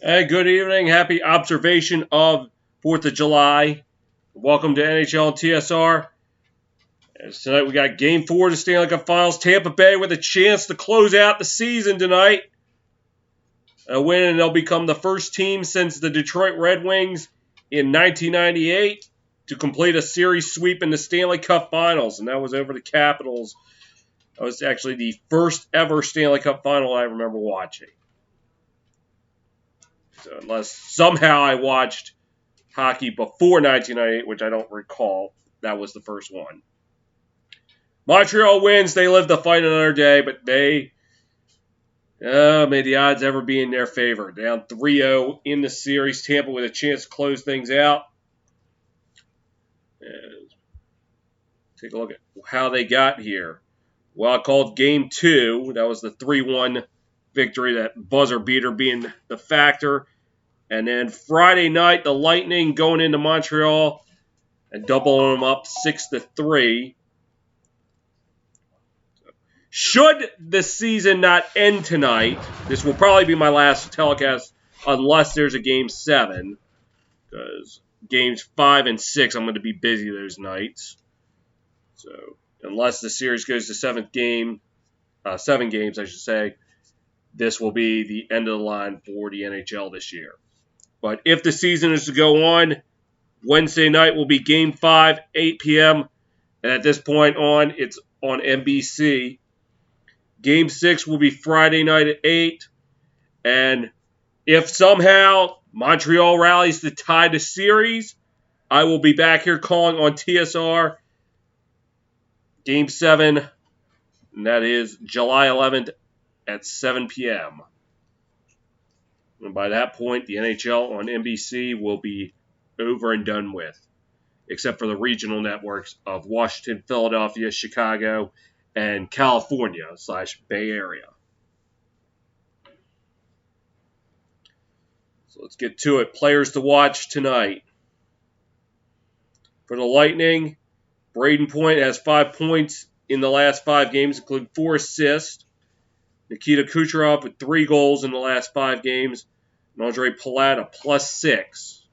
Hey, good evening. Happy observation of 4th of July. Welcome to NHL and TSR. As tonight we got Game 4 of the Stanley Cup Finals. Tampa Bay with a chance to close out the season tonight. A win, and they'll become the first team since the Detroit Red Wings in 1998 to complete a series sweep in the Stanley Cup Finals, and that was over the Capitals. That was actually the first ever Stanley Cup Final I remember watching. So unless somehow I watched hockey before 1998, which I don't recall, that was the first one. Montreal wins. They live to fight another day, but may the odds ever be in their favor. Down 3-0 in the series. Tampa with a chance to close things out. And take a look at how they got here. Well, I called Game 2. That was the 3-1 victory, that buzzer beater being the factor. And then Friday night, the Lightning going into Montreal and doubling them up 6-3. Should the season not end tonight, this will probably be my last telecast unless there's a Game 7. Because Games 5 and 6, I'm going to be busy those nights. So unless the series goes to 7 games, I should say, this will be the end of the line for the NHL this year. But if the season is to go on, Wednesday night will be Game 5, 8 p.m. And at this point on, it's on NBC. Game 6 will be Friday night at 8. And if somehow Montreal rallies to tie the series, I will be back here calling on TSR Game 7. And that is July 11th at 7 p.m. And by that point, the NHL on NBC will be over and done with, except for the regional networks of Washington, Philadelphia, Chicago, and California/Bay Area. So let's get to it. Players to watch tonight. For the Lightning, Braden Point has 5 points in the last 5 games, including 4 assists. Nikita Kucherov with 3 goals in the last 5 games. And Andre Palat a +6.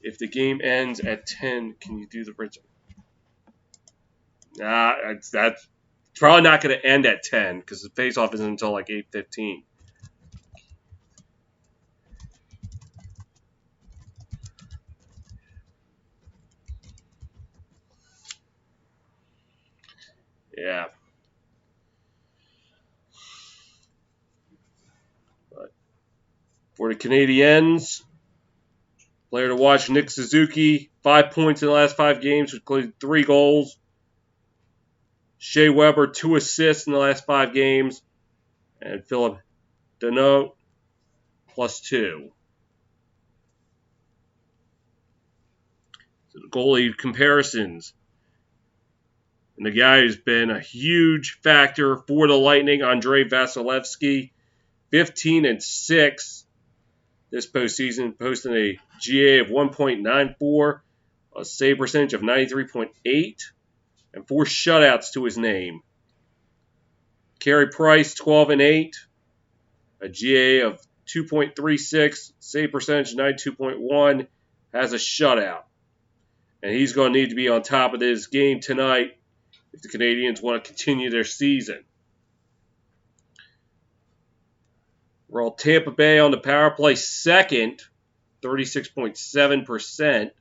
If the game ends at 10, can you do the Richard? Nah, that's probably not going to end at 10 because the faceoff isn't until like 8:15. Yeah. But for the Canadiens, player to watch, Nick Suzuki, 5 points in the last 5 games, including 3 goals. Shea Weber, 2 assists in the last 5 games. And Philip Deneau, +2. So the goalie comparisons. And the guy who's been a huge factor for the Lightning, Andrei Vasilevsky, 15-6 this postseason, posting a GA of 1.94, a save percentage of 93.8, and 4 shutouts to his name. Carey Price, 12-8, a GA of 2.36, save percentage 92.1, has a shutout. And he's going to need to be on top of this game tonight if the Canadiens want to continue their season. We're all Tampa Bay on the power play second, 36.7%.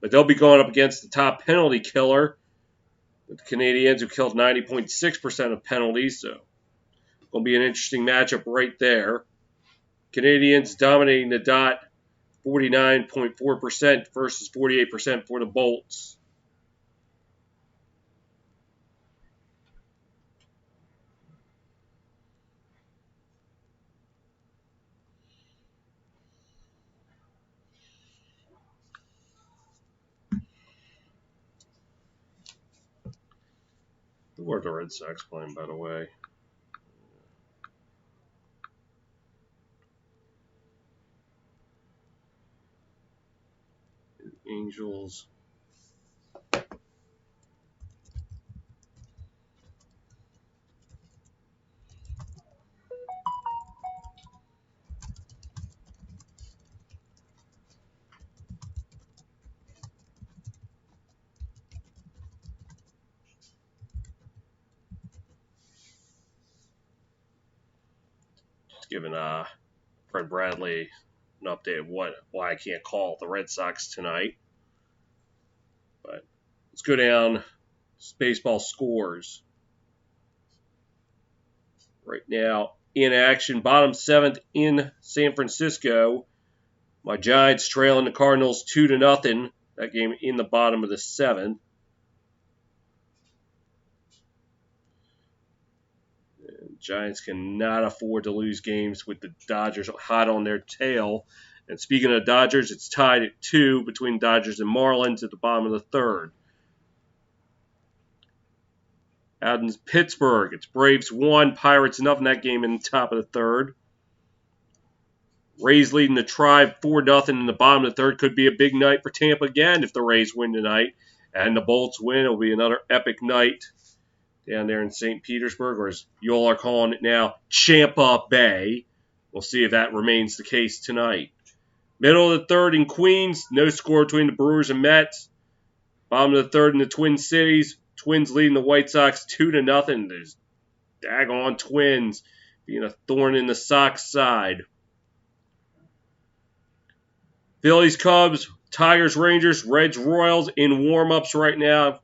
But they'll be going up against the top penalty killer, the Canadiens, who killed 90.6% of penalties. So it's going to be an interesting matchup right there. Canadiens dominating the dot, 49.4% versus 48% for the Bolts. Where are the Red Sox playing, by the way? Angels. giving Fred Bradley an update of why I can't call the Red Sox tonight. But let's go down baseball scores. Right now, in action, bottom 7th in San Francisco. My Giants trailing the Cardinals 2-0. That game in the bottom of the 7th. And Giants cannot afford to lose games with the Dodgers hot on their tail. And speaking of Dodgers, it's tied at 2 between Dodgers and Marlins at the bottom of the 3rd. Out in Pittsburgh, it's Braves 1, Pirates nothing. That game in the top of the 3rd. Rays leading the Tribe 4-0 in the bottom of the 3rd. Could be a big night for Tampa again if the Rays win tonight. And the Bolts win. It'll be another epic night down there in St. Petersburg, or as you all are calling it now, Champa Bay. We'll see if that remains the case tonight. Middle of the 3rd in Queens. No score between the Brewers and Mets. Bottom of the 3rd in the Twin Cities. Twins leading the White Sox 2-0. There's daggone Twins being a thorn in the Sox side. Phillies, Cubs, Tigers, Rangers, Reds, Royals in warm-ups right now.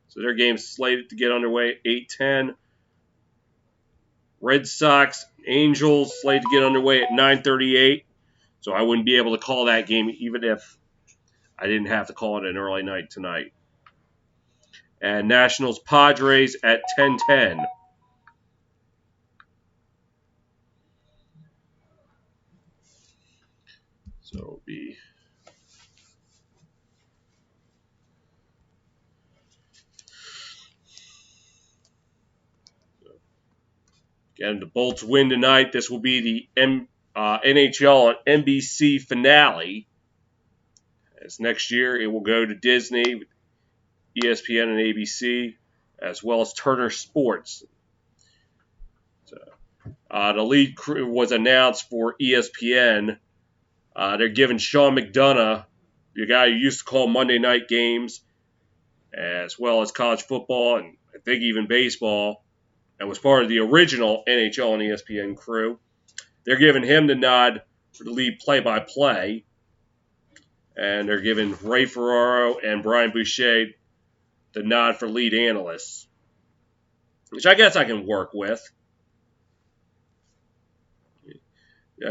So their game's slated to get underway at 8:10. Red Sox, Angels slated to get underway at 9:38. So I wouldn't be able to call that game even if I didn't have to call it an early night tonight. And Nationals, Padres at 10:10. So it'll be again, the Bolts win tonight. This will be the NHL on NBC finale. As next year, it will go to Disney, ESPN, and ABC, as well as Turner Sports. So, the lead crew was announced for ESPN. They're giving Sean McDonough, the guy who used to call Monday night games, as well as college football and I think even baseball, and was part of the original NHL and ESPN crew. They're giving him the nod for the lead play-by-play. And they're giving Ray Ferraro and Brian Boucher the nod for lead analysts, which I guess I can work with.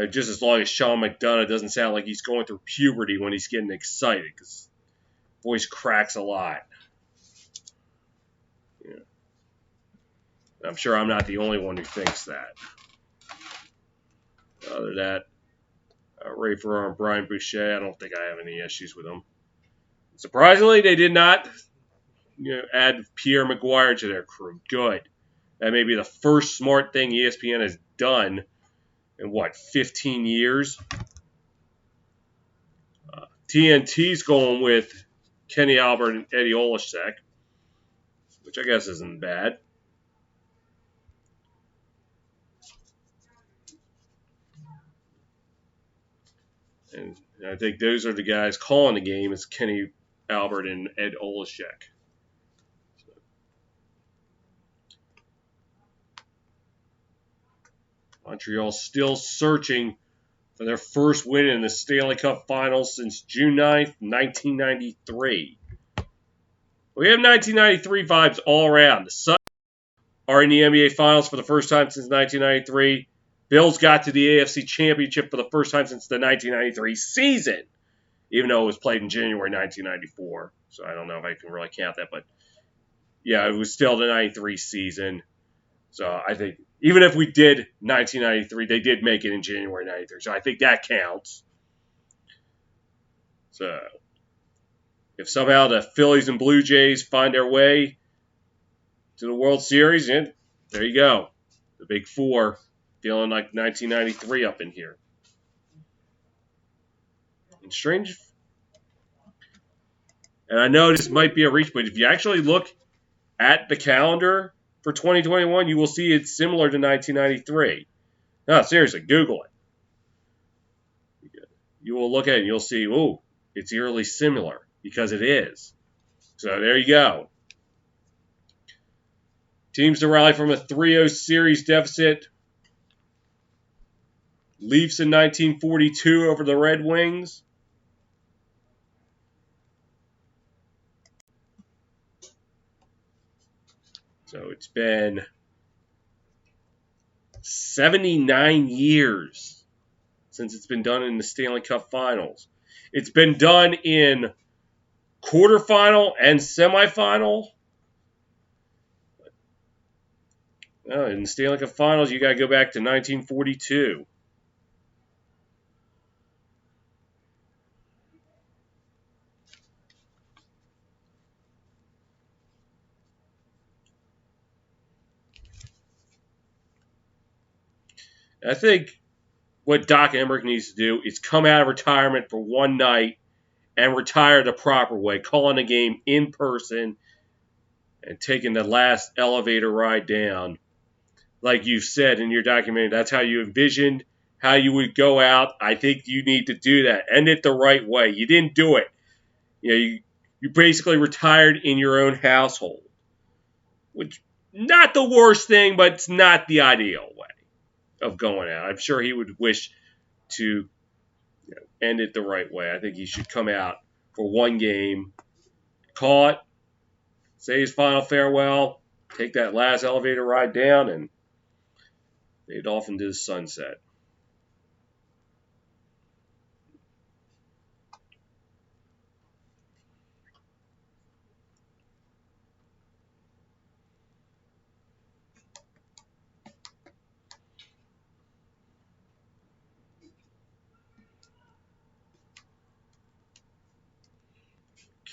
Just as long as Sean McDonough doesn't sound like he's going through puberty when he's getting excited, because voice cracks a lot. Yeah. I'm sure I'm not the only one who thinks that. Other than that, Ray Ferraro and Brian Boucher, I don't think I have any issues with them. Surprisingly, they did not add Pierre Maguire to their crew. Good. That may be the first smart thing ESPN has done in, 15 years? TNT's going with Kenny Albert and Eddie Olszak, which I guess isn't bad. And I think those are the guys calling the game, is Kenny Albert and Ed Olszak. Montreal still searching for their first win in the Stanley Cup Finals since June 9th, 1993. We have 1993 vibes all around. The Suns are in the NBA Finals for the first time since 1993. Bills got to the AFC Championship for the first time since the 1993 season, even though it was played in January 1994. So I don't know if I can really count that, but yeah, it was still the 93 season. So I think even if we did 1993, they did make it in January 93. So I think that counts. So if somehow the Phillies and Blue Jays find their way to the World Series, and there you go. The Big Four feeling like 1993 up in here. And strange. And I know this might be a reach, but if you actually look at the calendar for 2021, you will see it's similar to 1993. No, seriously, Google it. You will look at it and you'll see, oh, it's eerily similar, because it is. So there you go. Teams to rally from a 3-0 series deficit Leafs in 1942 over the Red Wings. So it's been 79 years since it's been done in the Stanley Cup Finals. It's been done in quarterfinal and semifinal. In the Stanley Cup Finals, you got to go back to 1942. I think what Doc Emmerich needs to do is come out of retirement for one night and retire the proper way, calling a game in person and taking the last elevator ride down. Like you said in your documentary, that's how you envisioned how you would go out. I think you need to do that. End it the right way. You didn't do it. You basically retired in your own household, which not the worst thing, but it's not the ideal way of going out. I'm sure he would wish to end it the right way. I think he should come out for one game, call it, say his final farewell, take that last elevator ride down, and fade off into the sunset.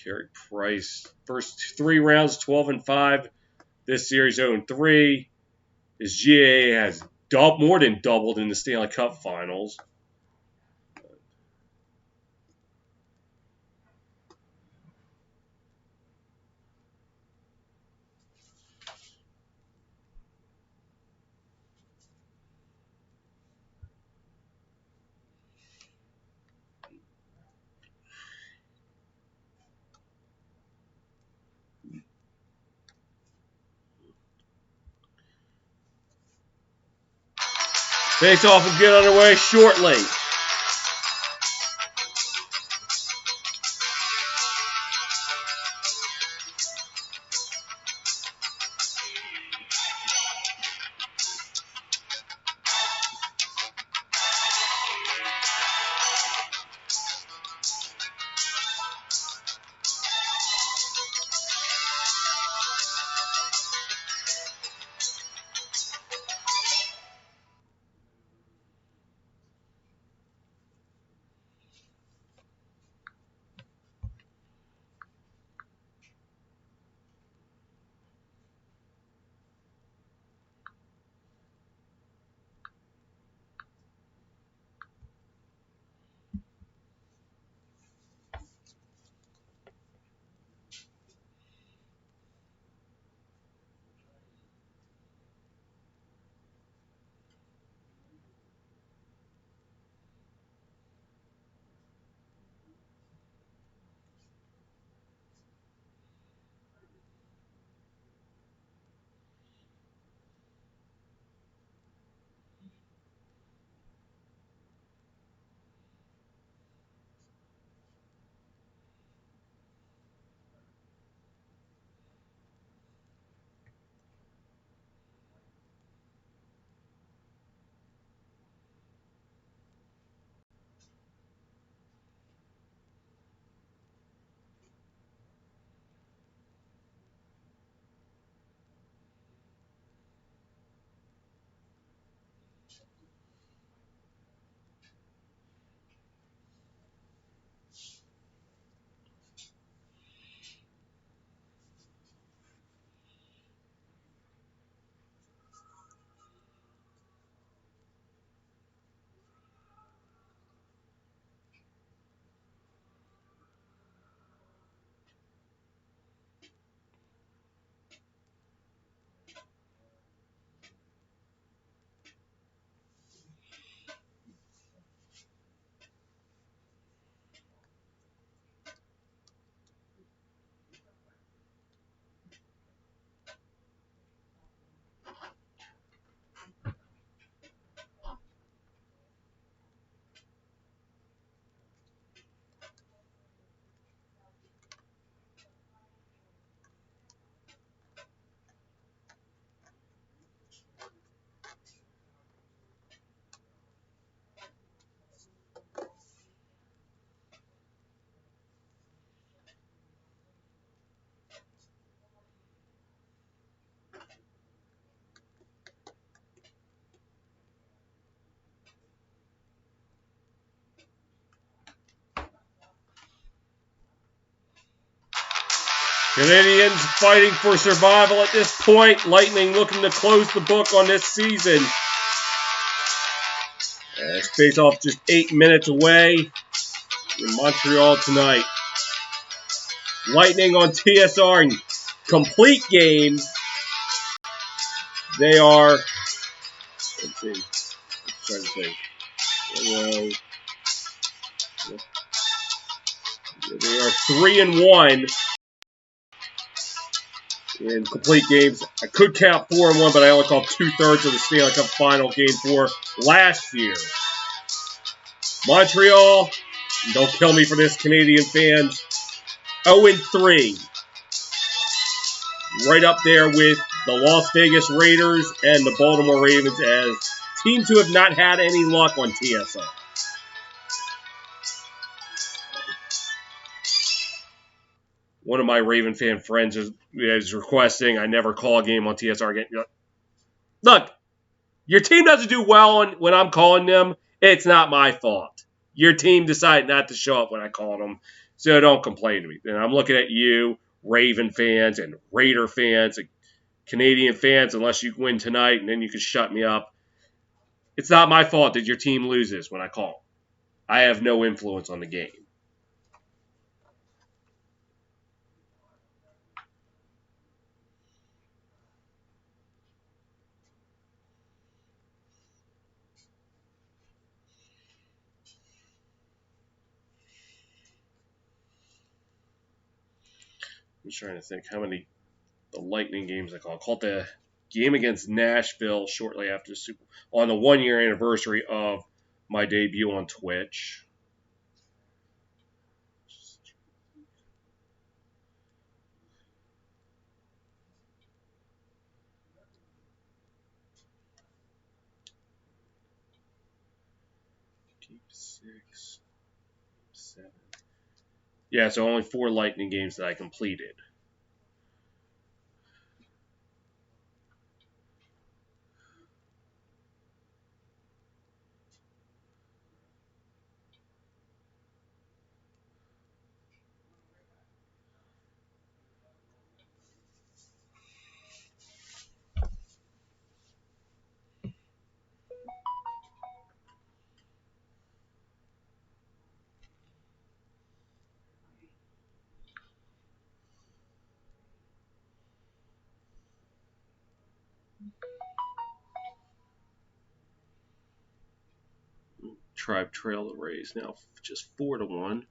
Carey Price, first 3 rounds, 12-5. This series 0-3. His GAA has more than doubled in the Stanley Cup Finals. Face-off will get underway shortly. Canadiens fighting for survival at this point. Lightning looking to close the book on this season. It's face off just 8 minutes away in Montreal tonight. Lightning on TSR in complete game. They are, let's see, I'm trying to think. They are 3-1 in complete games. I could count 4-1, but I only called 2/3 of the Stanley Cup Final Game 4 last year. Montreal, don't kill me for this, Canadian fans, 0-3. Right up there with the Las Vegas Raiders and the Baltimore Ravens as teams who have not had any luck on TSR. One of my Raven fan friends is requesting I never call a game on TSR again. Look, your team doesn't do well when I'm calling them. It's not my fault. Your team decided not to show up when I called them, so don't complain to me. And I'm looking at you, Raven fans and Raider fans and Canadian fans, unless you win tonight, and then you can shut me up. It's not my fault that your team loses when I call. I have no influence on the game. I'm trying to think how many the Lightning games I called. I called the game against Nashville shortly after the Super Bowl on the 1-year anniversary of my debut on Twitch. Game 6, 7. Yeah, so only 4 Lightning games that I completed. Tribe trail the Rays now just 4-1.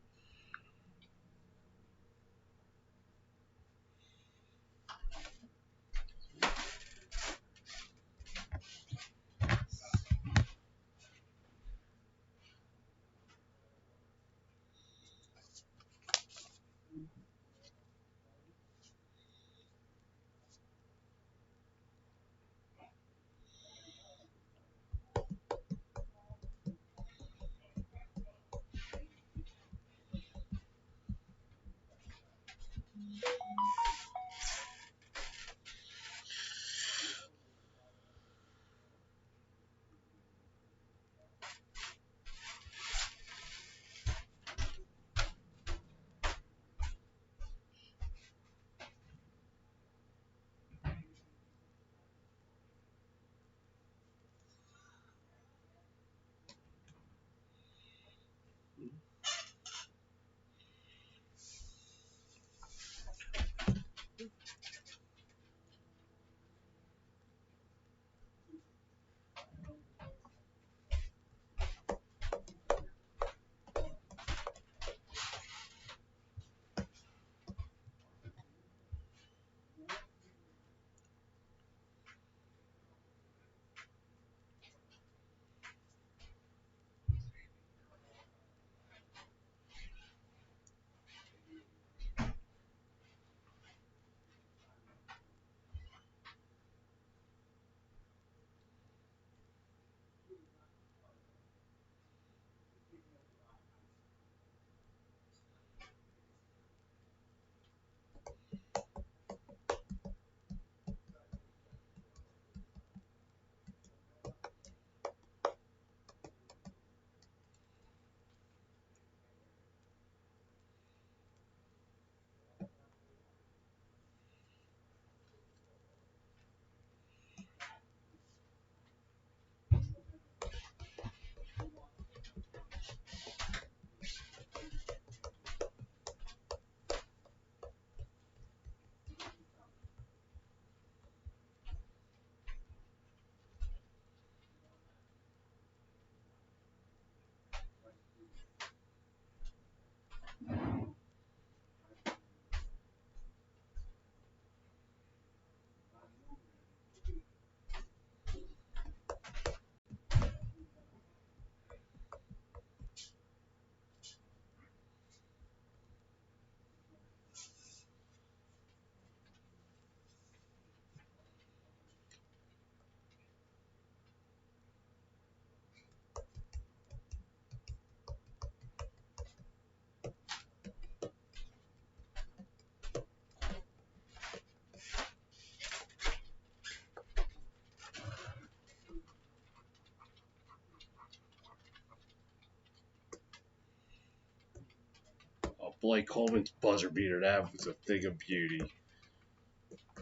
Blake Coleman's buzzer beater. That was a thing of beauty.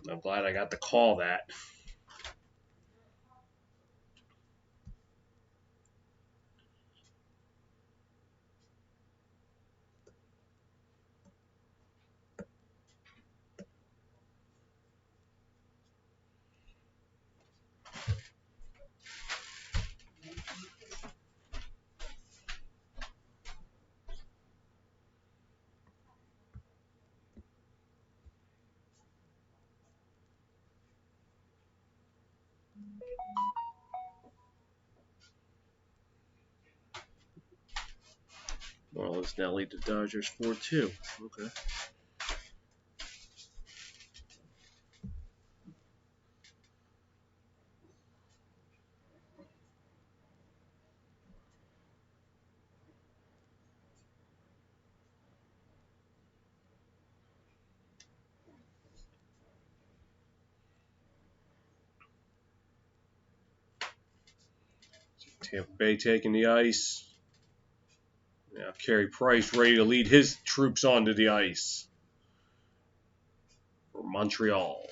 I'm glad I got to call that. Well, let's now lead the Dodgers 4-2. Okay. Tampa Bay taking the ice. Now Carey Price ready to lead his troops onto the ice for Montreal.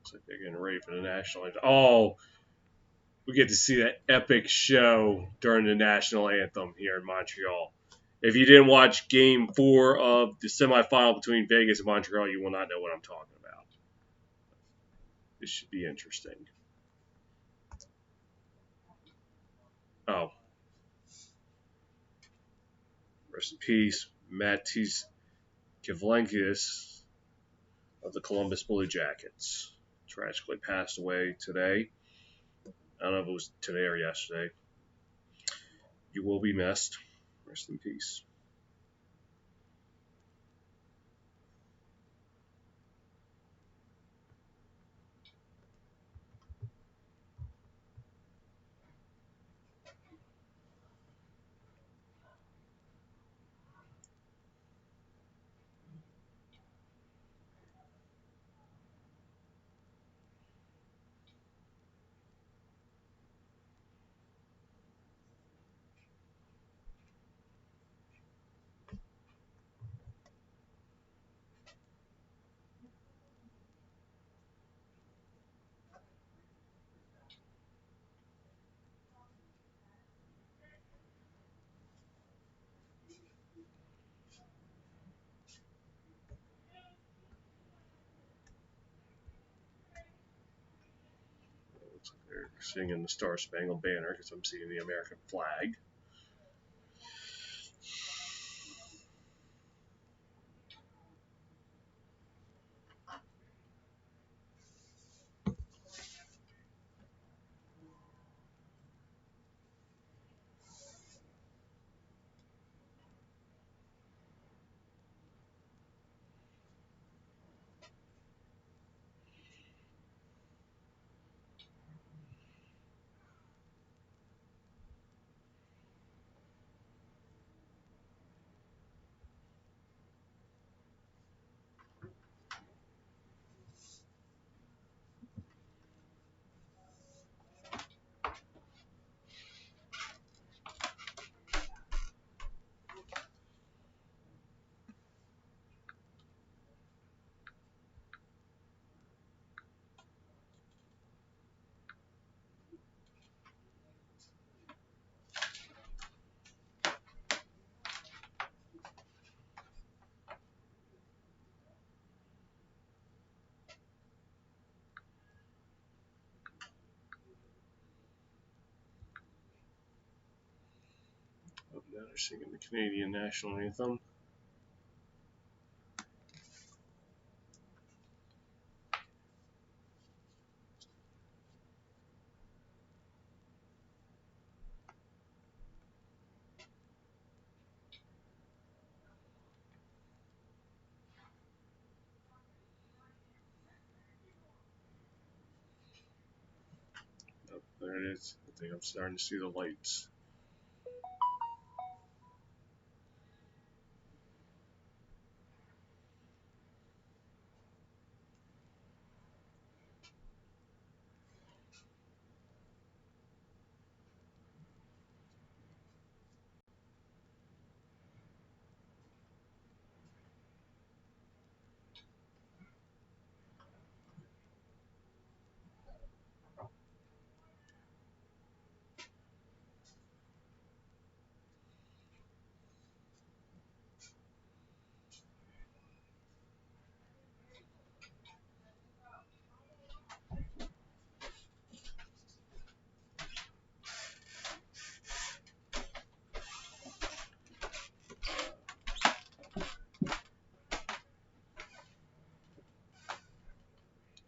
Looks like they're getting ready for the national anthem. Oh, we get to see that epic show during the national anthem here in Montreal. If you didn't watch Game 4 of the semifinal between Vegas and Montreal, you will not know what I'm talking about. This should be interesting. Oh, rest in peace, Matis Kivlenkis of the Columbus Blue Jackets. Tragically passed away today. I don't know if it was today or yesterday. You will be missed. Rest in peace. Looks like they're singing the Star Spangled Banner because I'm seeing the American flag. Now they're singing the Canadian national anthem. Oh, there it is. I think I'm starting to see the lights.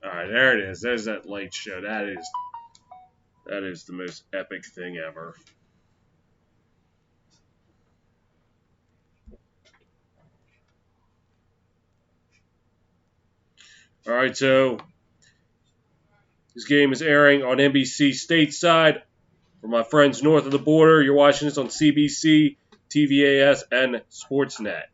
All right, there it is. There's that light show. That is the most epic thing ever. All right, so this game is airing on NBC stateside. For my friends north of the border, you're watching this on CBC, TVAS, and Sportsnet.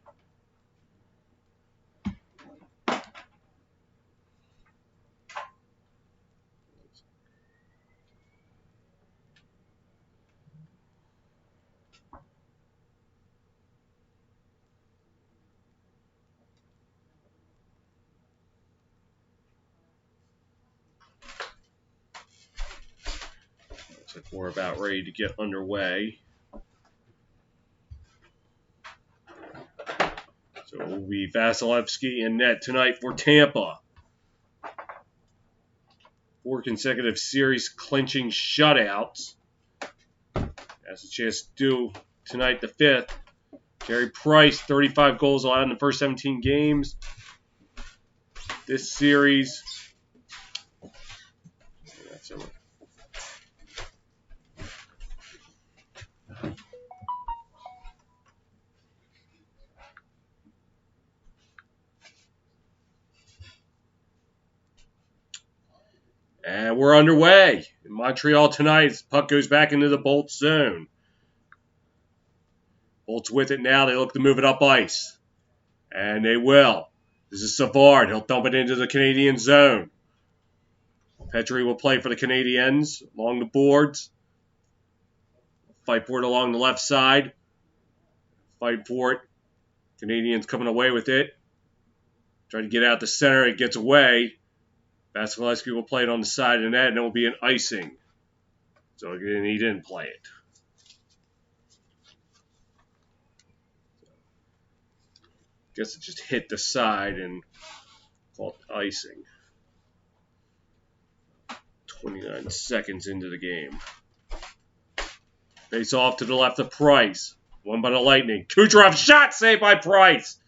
Looks like we're about ready to get underway. So it will be Vasilevsky and net tonight for Tampa. 4 consecutive series clinching shutouts. Has a chance to do tonight the 5th. Carey Price, 35 goals allowed in the first 17 games. This series. And we're underway. In Montreal tonight, puck goes back into the Bolts zone. Bolts with it now. They look to move it up ice. And they will. This is Savard. He'll dump it into the Canadian zone. Petrie will play for the Canadiens along the boards. Fight for it along the left side. Fight for it. Canadiens coming away with it. Trying to get out the center. It gets away. Vasilevsky will play it on the side of the net, and it will be an icing. So again, he didn't play it. Guess it just hit the side and called icing. 29 seconds into the game. Face off to the left of Price. Won by the Lightning. Kucherov shot saved by Price.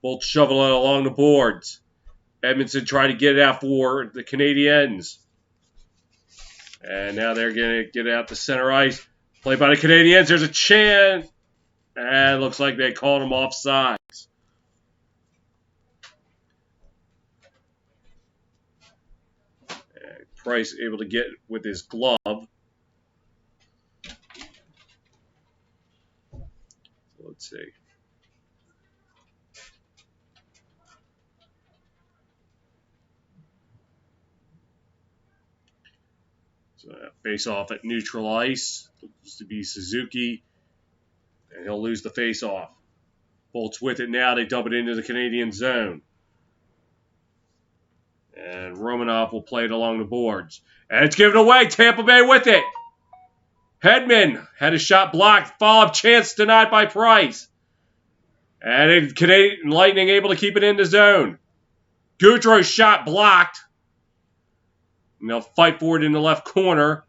Bolt shovel it along the boards. Edmondson tried to get it out for the Canadiens. And now they're going to get it out the center ice. Played by the Canadiens. There's a chance. And it looks like they called him offsides. Price able to get with his glove. Let's see. So face off at neutral ice. Looks to be Suzuki. And he'll lose the face off. Bolts with it now. They dump it into the Canadian zone. And Romanov will play it along the boards. And it's given away. Tampa Bay with it. Hedman had a shot blocked. Follow-up chance denied by Price. And Canadian Lightning able to keep it in the zone. Goudreau's shot blocked. And they'll fight for it in the left corner.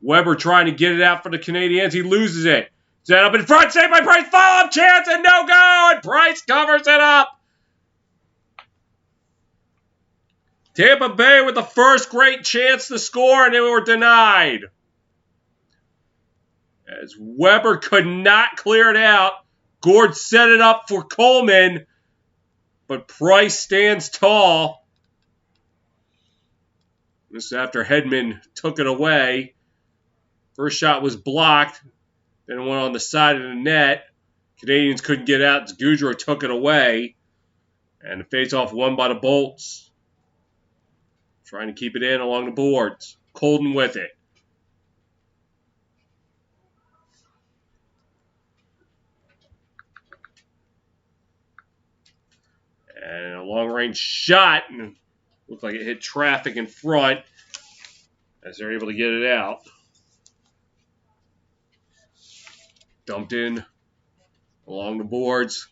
Weber trying to get it out for the Canadiens. He loses it. Set up in front, saved by Price. Follow-up chance and no go. And Price covers it up. Tampa Bay with the first great chance to score, and they were denied. As Weber could not clear it out. Gord set it up for Coleman, but Price stands tall. This is after Hedman took it away. First shot was blocked. Then it went on the side of the net. Canadiens couldn't get out as Goudreau took it away. And the face-off won by the Bolts. Trying to keep it in along the boards. Colden with it. And a long-range shot. And looked like it hit traffic in front as they're able to get it out. Dumped in along the boards.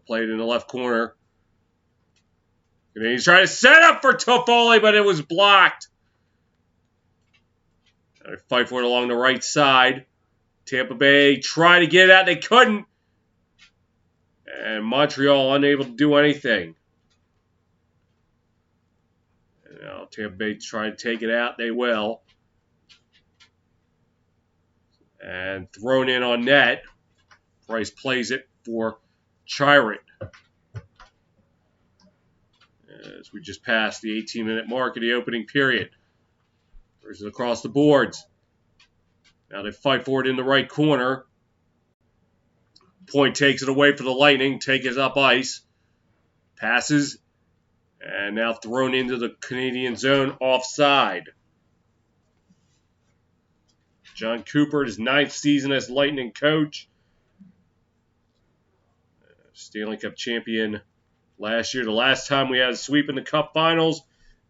Played in the left corner. And he's trying to set up for Toffoli, but it was blocked. They fight for it along the right side. Tampa Bay tried to get it out. They couldn't. And Montreal unable to do anything. And now Tampa Bay trying to take it out. They will. And thrown in on net. Price plays it for Chirot. As we just passed the 18-minute mark of the opening period. Throws it across the boards. Now they fight for it in the right corner. Point takes it away for the Lightning. Take it up ice. Passes. And now thrown into the Canadian zone offside. John Cooper, his 9th season as Lightning coach. Stanley Cup champion last year. The last time we had a sweep in the Cup Finals,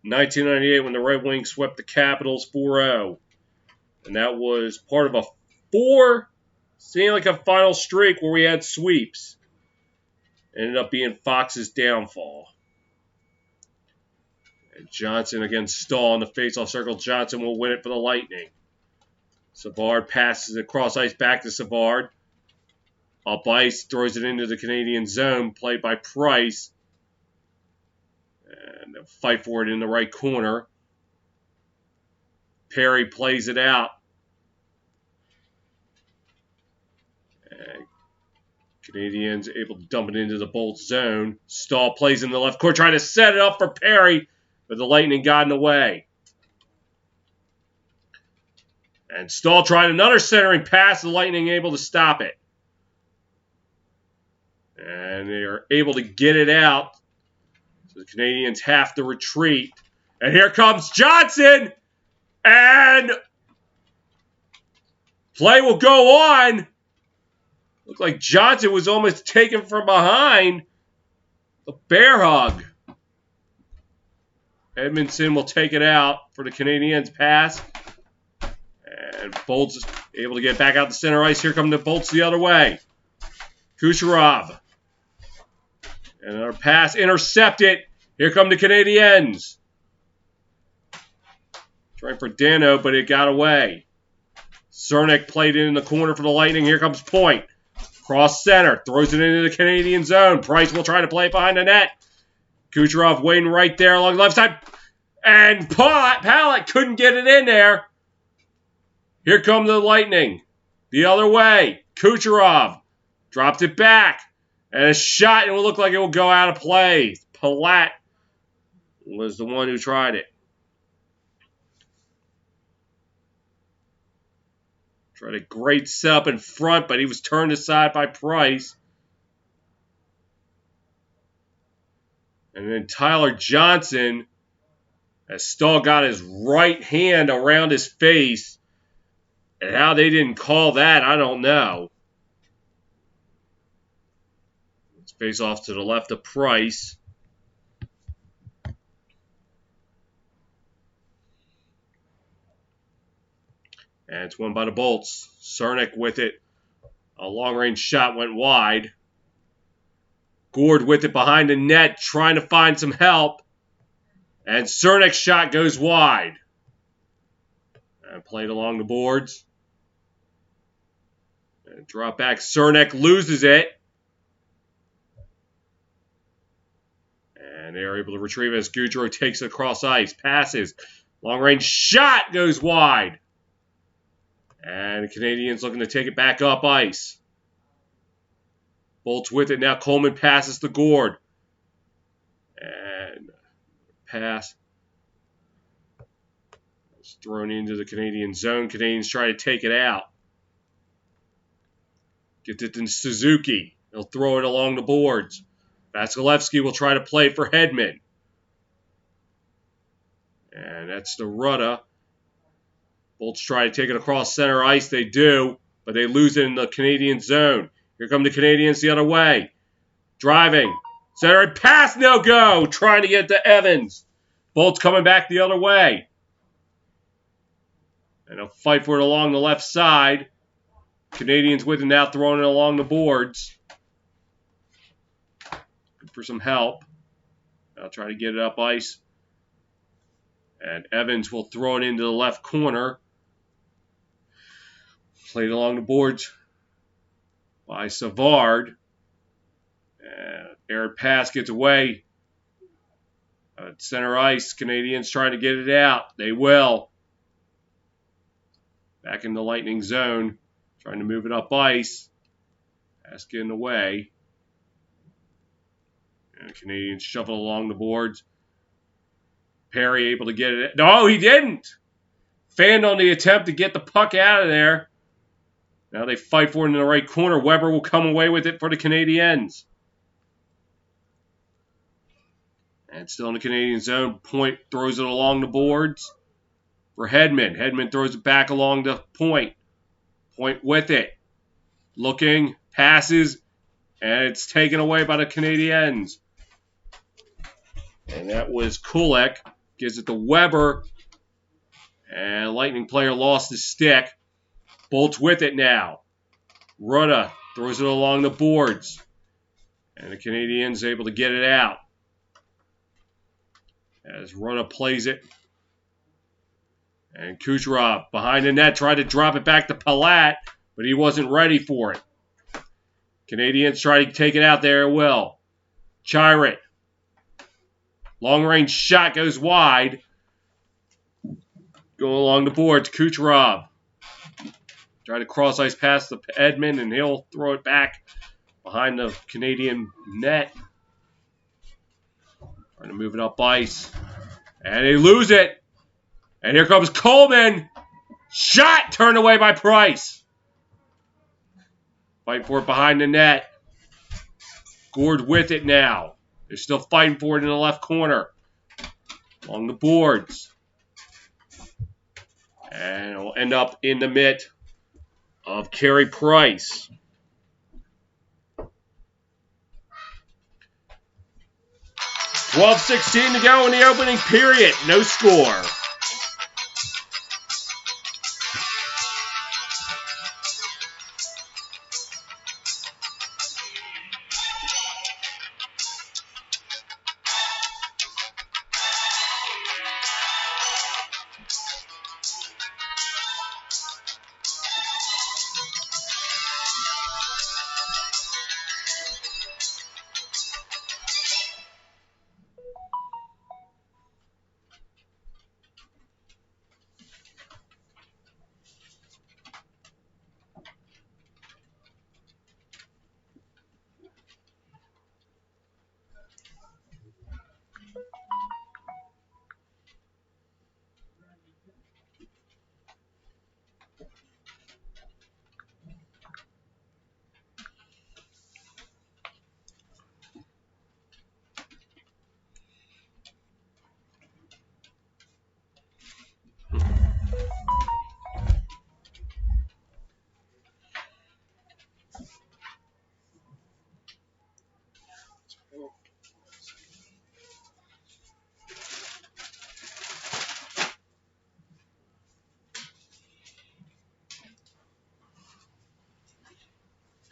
1998, when the Red Wings swept the Capitals 4-0. And that was part of a 4 Stanley Cup final streak where we had sweeps. Ended up being Fox's downfall. And Johnson against Stahl in the faceoff circle. Johnson will win it for the Lightning. Savard passes it across ice back to Savard. Up ice, throws it into the Canadian zone, played by Price. And they'll fight for it in the right corner. Perry plays it out. And Canadiens able to dump it into the Bolts zone. Stahl plays in the left corner, trying to set it up for Perry, but the Lightning got in the way. And Stahl tried another centering pass, the Lightning able to stop it. And they are able to get it out. So the Canadiens have to retreat. And here comes Johnson. And play will go on. Looked like Johnson was almost taken from behind. A bear hug. Edmondson will take it out for the Canadiens pass. And Bolts is able to get back out the center ice. Here come the Bolts the other way. Kucherov. And our pass intercepted. Here come the Canadiens. Trying for Dano, but it got away. Cernak played it in the corner for the Lightning. Here comes Point. Cross center. Throws it into the Canadian zone. Price will try to play it behind the net. Kucherov waiting right there along the left side. And Pallet couldn't get it in there. Here come the Lightning. The other way. Kucherov dropped it back. And a shot, and it will look like it will go out of play. Palat was the one who tried it. Tried a great setup in front, but he was turned aside by Price. And then Tyler Johnson, as Stahl got his right hand around his face. And how they didn't call that, I don't know. Let's face off to the left of Price. And it's won by the Bolts. Cernak with it. A long-range shot went wide. Gord with it behind the net, trying to find some help. And Cernak's shot goes wide. And played along the boards. And drop back. Cernak loses it. And they're able to retrieve it as Gaudreau takes it across ice. Passes. Long range shot goes wide. And the Canadiens looking to take it back up ice. Bolts with it now. Coleman passes to Gord. And pass. It's thrown into the Canadian zone. Canadiens try to take it out. Gets it to Suzuki. He'll throw it along the boards. Vasilevsky will try to play for Hedman. And that's the Rutta. Bolts try to take it across center ice. They do, but they lose it in the Canadian zone. Here come the Canadiens the other way. Driving. Center pass, no go. Trying to get to Evans. Bolts coming back the other way. And they'll fight for it along the left side. Canadiens with it now, throwing it along the boards. Good for some help. I'll try to get it up ice. And Evans will throw it into the left corner. Played along the boards by Savard. And air pass gets away. At center ice, Canadiens trying to get it out. They will. Back in the Lightning zone. Trying to move it up ice. Pass getting away. And the Canadiens shuffle along the boards. Perry able to get it. No, he didn't. Fanned on the attempt to get the puck out of there. Now they fight for it in the right corner. Weber will come away with it for the Canadiens. And still in the Canadian zone. Point throws it along the boards for Hedman. Hedman throws it back along the point. Point with it. Looking, passes, and it's taken away by the Canadiens. And that was Kulak. Gives it to Weber. And Lightning player lost his stick. Bolts with it now. Rutta throws it along the boards. And the Canadiens able to get it out. As Rutta plays it. And Kucherov behind the net tried to drop it back to Palat, but he wasn't ready for it. Canadiens try to take it out there. Will. Chirot. Long range shot goes wide. Going along the boards. Kucherov. Try to cross ice pass to Edmund, and he'll throw it back behind the Canadian net. Trying to move it up ice. And they lose it. And here comes Coleman. Shot turned away by Price. Fight for it behind the net. Gord with it now. They're still fighting for it in the left corner. Along the boards. And it'll end up in the mitt of Carey Price. $12:16 to go in the opening period. No score.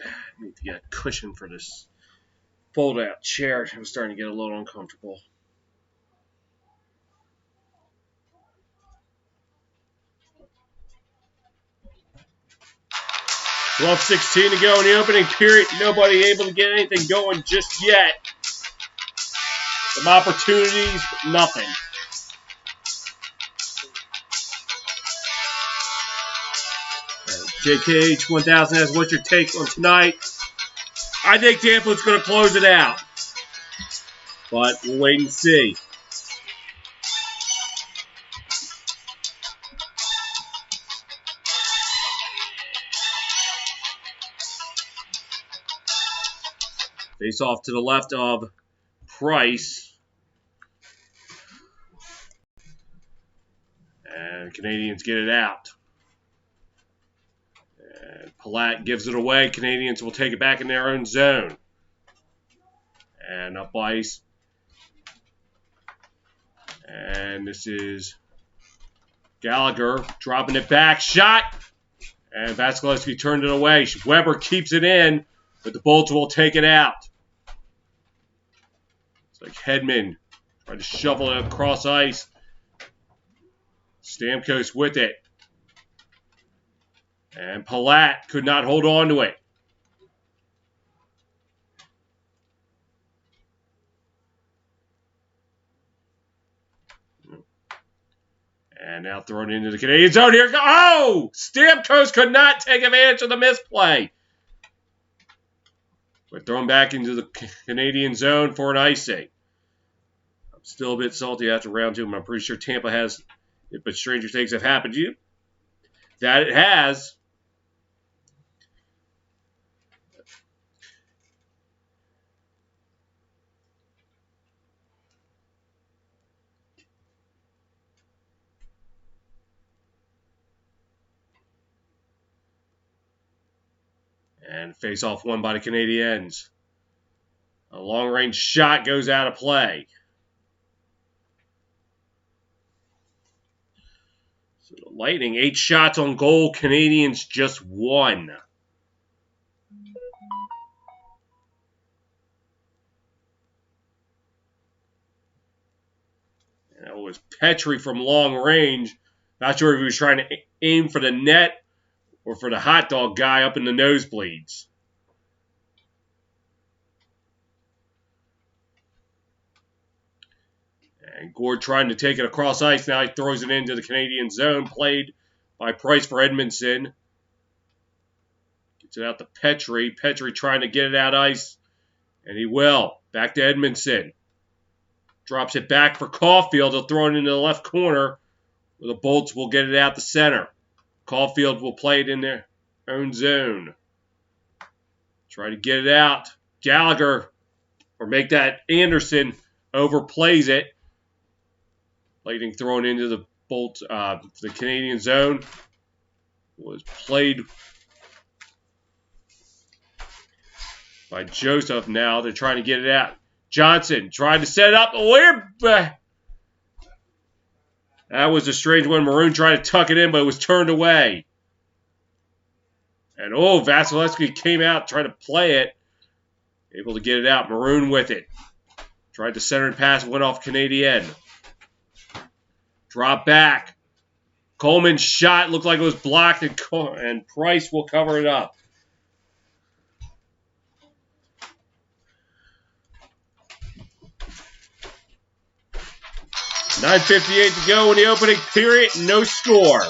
I need to get a cushion for this fold-out chair. I'm starting to get a little uncomfortable. 12:16 to go in the opening period. Nobody able to get anything going just yet. Some opportunities, but nothing. JKH 1000 asks, what's your take on tonight? I think Tampa's going to close it out. But we'll wait and see. Face off to the left of Price. And Canadiens get it out. And Palat gives it away. Canadiens will take it back in their own zone. And up ice. And this is Gallagher dropping it back. Shot. And Vasilevsky turned it away. Weber keeps it in, but the Bolts will take it out. It's like Hedman trying to shovel it across ice. Stamkos with it. And Palat could not hold on to it. And now thrown into the Canadian zone here. Oh! Stamkos could not take advantage of the misplay. But thrown back into the Canadian zone for an icing. I'm still a bit salty after round 2, but I'm pretty sure Tampa has it, but stranger things have happened to you. That it has. And face-off won by the Canadiens. A long-range shot goes out of play. So the Lightning, 8 shots on goal. Canadiens just 1. And that was Petrie from long range. Not sure if he was trying to aim for the net or for the hot dog guy up in the nosebleeds. And Gord trying to take it across ice. Now he throws it into the Canadian zone. Played by Price for Edmondson. Gets it out to Petrie. Petrie trying to get it out ice. And he will. Back to Edmondson. Drops it back for Caulfield. He'll throw it into the left corner, where the Bolts will get it out the center. Caulfield will play it in their own zone. Try to get it out. Gallagher, or make that Anderson, overplays it. Lightning thrown into the Bolts, the Canadian zone. Was played by Joseph now. They're trying to get it out. Johnson tried to set it up. That was a strange one. Maroon tried to tuck it in, but it was turned away. And Vasilevsky came out, tried to play it. Able to get it out. Maroon with it. Tried to center and pass, went off Canadien. Drop back. Coleman's shot looked like it was blocked, and Price will cover it up. .9:58 to go in the opening period. No score.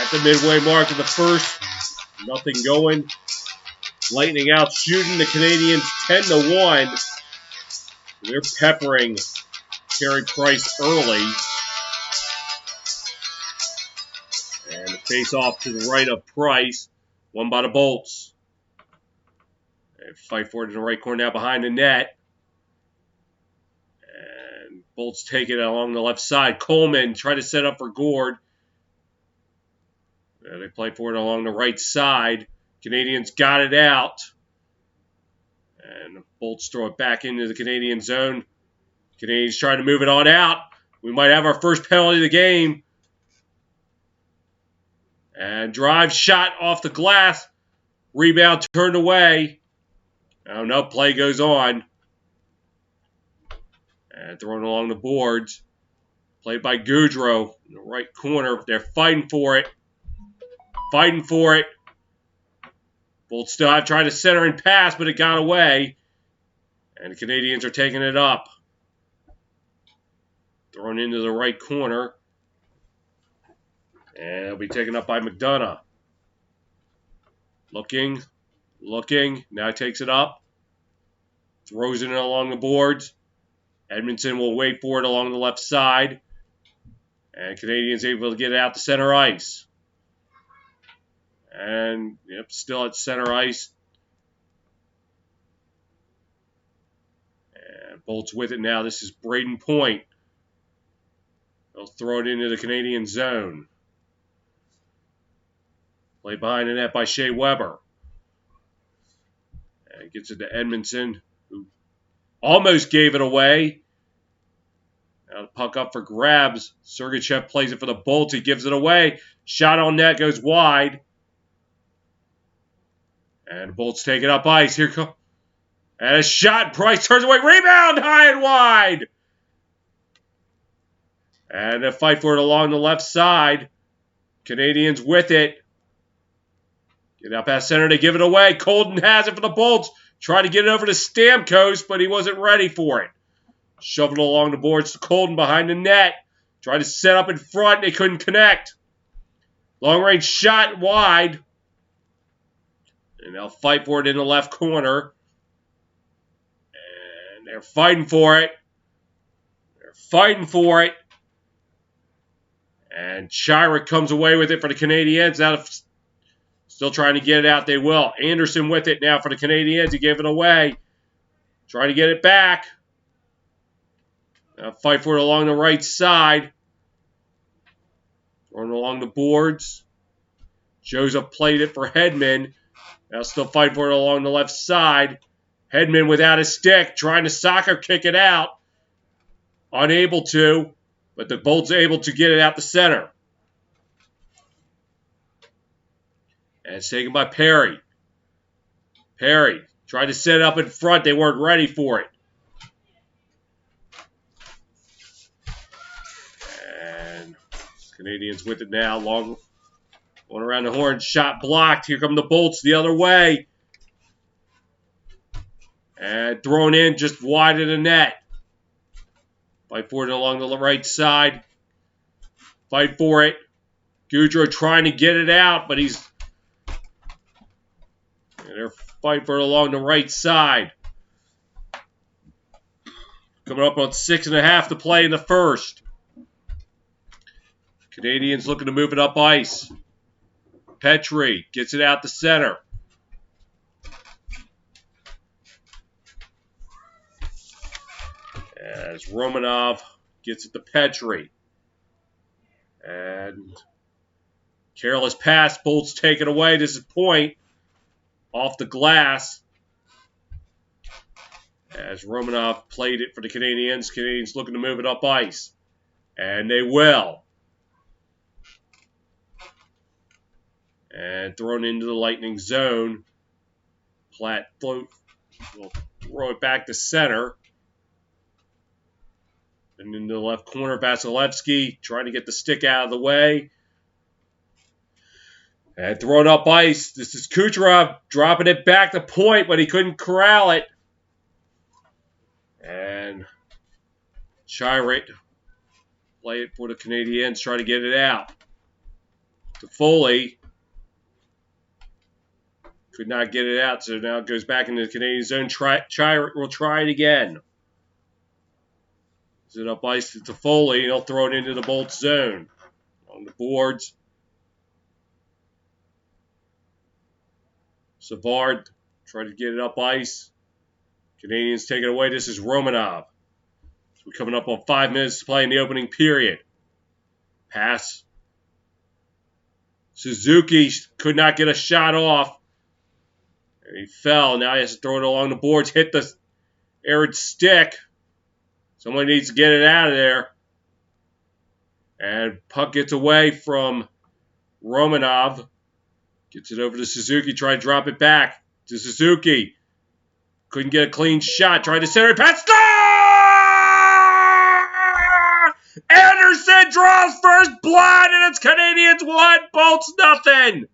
At the midway mark of the first, nothing going. Lightning out shooting the Canadiens 10-1. They're peppering Carey Price early. And the face-off to the right of Price, won by the Bolts. They fight for it in the right corner now behind the net. And Bolts take it along the left side. Coleman try to set up for Gord. And they play for it along the right side. Canadiens got it out. And the Bolts throw it back into the Canadian zone. Canadiens trying to move it on out. We might have our first penalty of the game. And drive shot off the glass. Rebound turned away. Oh no, play goes on. And thrown along the boards. Played by Goudreau in the right corner. They're fighting for it. Fighting for it. Bolts still have tried to center and pass, but it got away. And the Canadiens are taking it up. Thrown into the right corner. And it'll be taken up by McDonough. Looking. Now takes it up. Throws it in along the boards. Edmondson will wait for it along the left side. And Canadiens able to get it out to center ice. And, still at center ice. And Bolts with it now. This is Braden Point. They'll throw it into the Canadian zone. Played behind the net by Shea Weber. And gets it to Edmondson, who almost gave it away. Now the puck up for grabs. Sergachev plays it for the Bolts. He gives it away. Shot on net goes wide. And the Bolts take it up ice. Here comes. And a shot. Price turns away. Rebound high and wide. And a fight for it along the left side. Canadiens with it. Get out past center to give it away. Colton has it for the Bolts. Tried to get it over to Stamkos, but he wasn't ready for it. Shoved it along the boards to Colton behind the net. Tried to set up in front. They couldn't connect. Long range shot wide. And they'll fight for it in the left corner. And they're fighting for it. And Chirac comes away with it for the Canadiens. Still trying to get it out. They will. Anderson with it now for the Canadiens. He gave it away. Trying to get it back. Now fight for it along the right side. Throwing along the boards. Joseph played it for Hedman. Now still fight for it along the left side. Hedman without his stick. Trying to soccer kick it out. Unable to. But the Bolts are able to get it out the center. And it's taken by Perry. Perry tried to set it up in front. They weren't ready for it. And Canadiens with it now. Long going around the horn. Shot blocked. Here come the Bolts the other way. And thrown in just wide of the net. Fight for it along the right side. Fight for it. Goudreau trying to get it out, but he's... And they're fighting for it along the right side. Coming up on 6.5 to play in the first. Canadiens looking to move it up ice. Petrie gets it out the center. As Romanov gets it to Petrie. And careless pass. Bolts take it away. This is Point. Off the glass. As Romanov played it for the Canadiens. Canadiens looking to move it up ice. And they will. And thrown into the Lightning zone. Platt will throw it back to center. And in the left corner, Vasilevsky trying to get the stick out of the way. And thrown up ice. This is Kucherov dropping it back to Point, but he couldn't corral it. And Chirac play it for the Canadiens, try to get it out. to Foley. Could not get it out, so now it goes back into the Canadian zone. We'll try it again. Is it up ice to Foley, and he'll throw it into the Bolts zone. On the boards. Savard try to get it up ice. Canadiens take it away. This is Romanov. So we're coming up on 5 minutes to play in the opening period. Pass. Suzuki could not get a shot off. He fell. Now he has to throw it along the boards. Hit the errant stick. Someone needs to get it out of there. And puck gets away from Romanov. Gets it over to Suzuki. Try to drop it back to Suzuki. Couldn't get a clean shot. Tried to center it. Pass. Score! Anderson draws first blood, and it's Canadiens 1, Bolts nothing.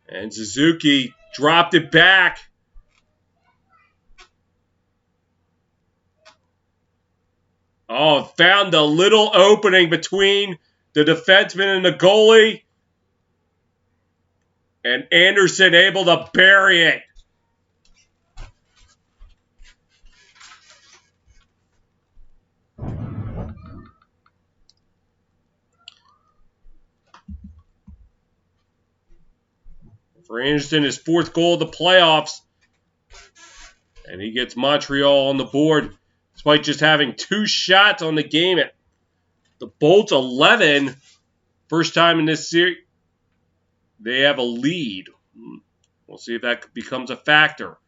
And Suzuki dropped it back. Oh, found a little opening between the defenseman and the goalie. And Anderson able to bury it. For Anderson, his 4th goal of the playoffs. And he gets Montreal on the board, despite just having 2 shots on the game. At the Bolts 11, first time in this series, they have a lead. We'll see if that becomes a factor.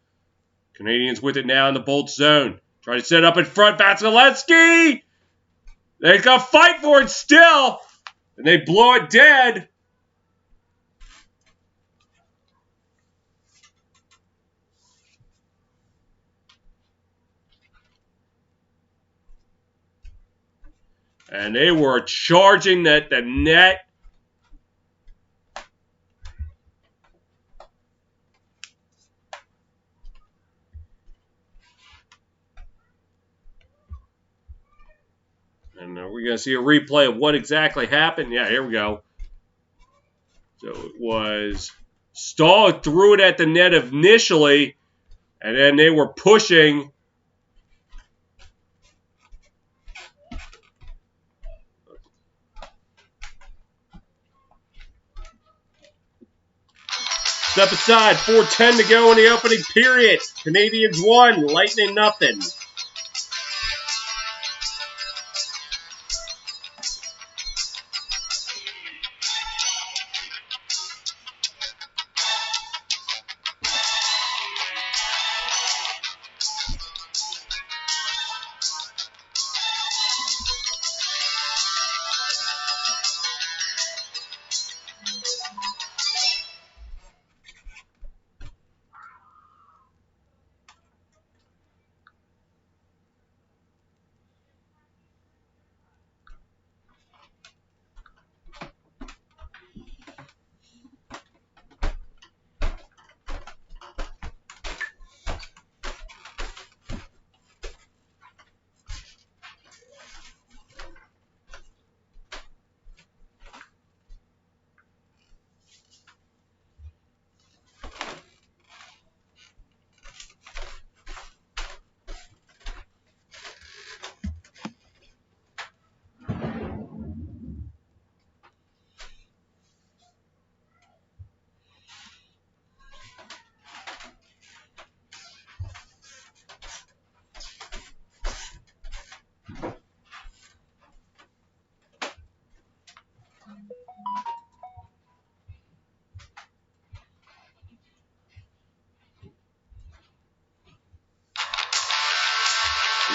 Canadiens with it now in the Bolts zone. Try to set it up in front. Vasilevsky! They've got to fight for it still. And they blow it dead. And they were charging at the net. And we're going to see a replay of what exactly happened. Yeah, here we go. So it was Stahl threw it at the net initially, and then they were pushing. Step aside, 4:10 to go in the opening period. Canadiens 1, Lightning nothing.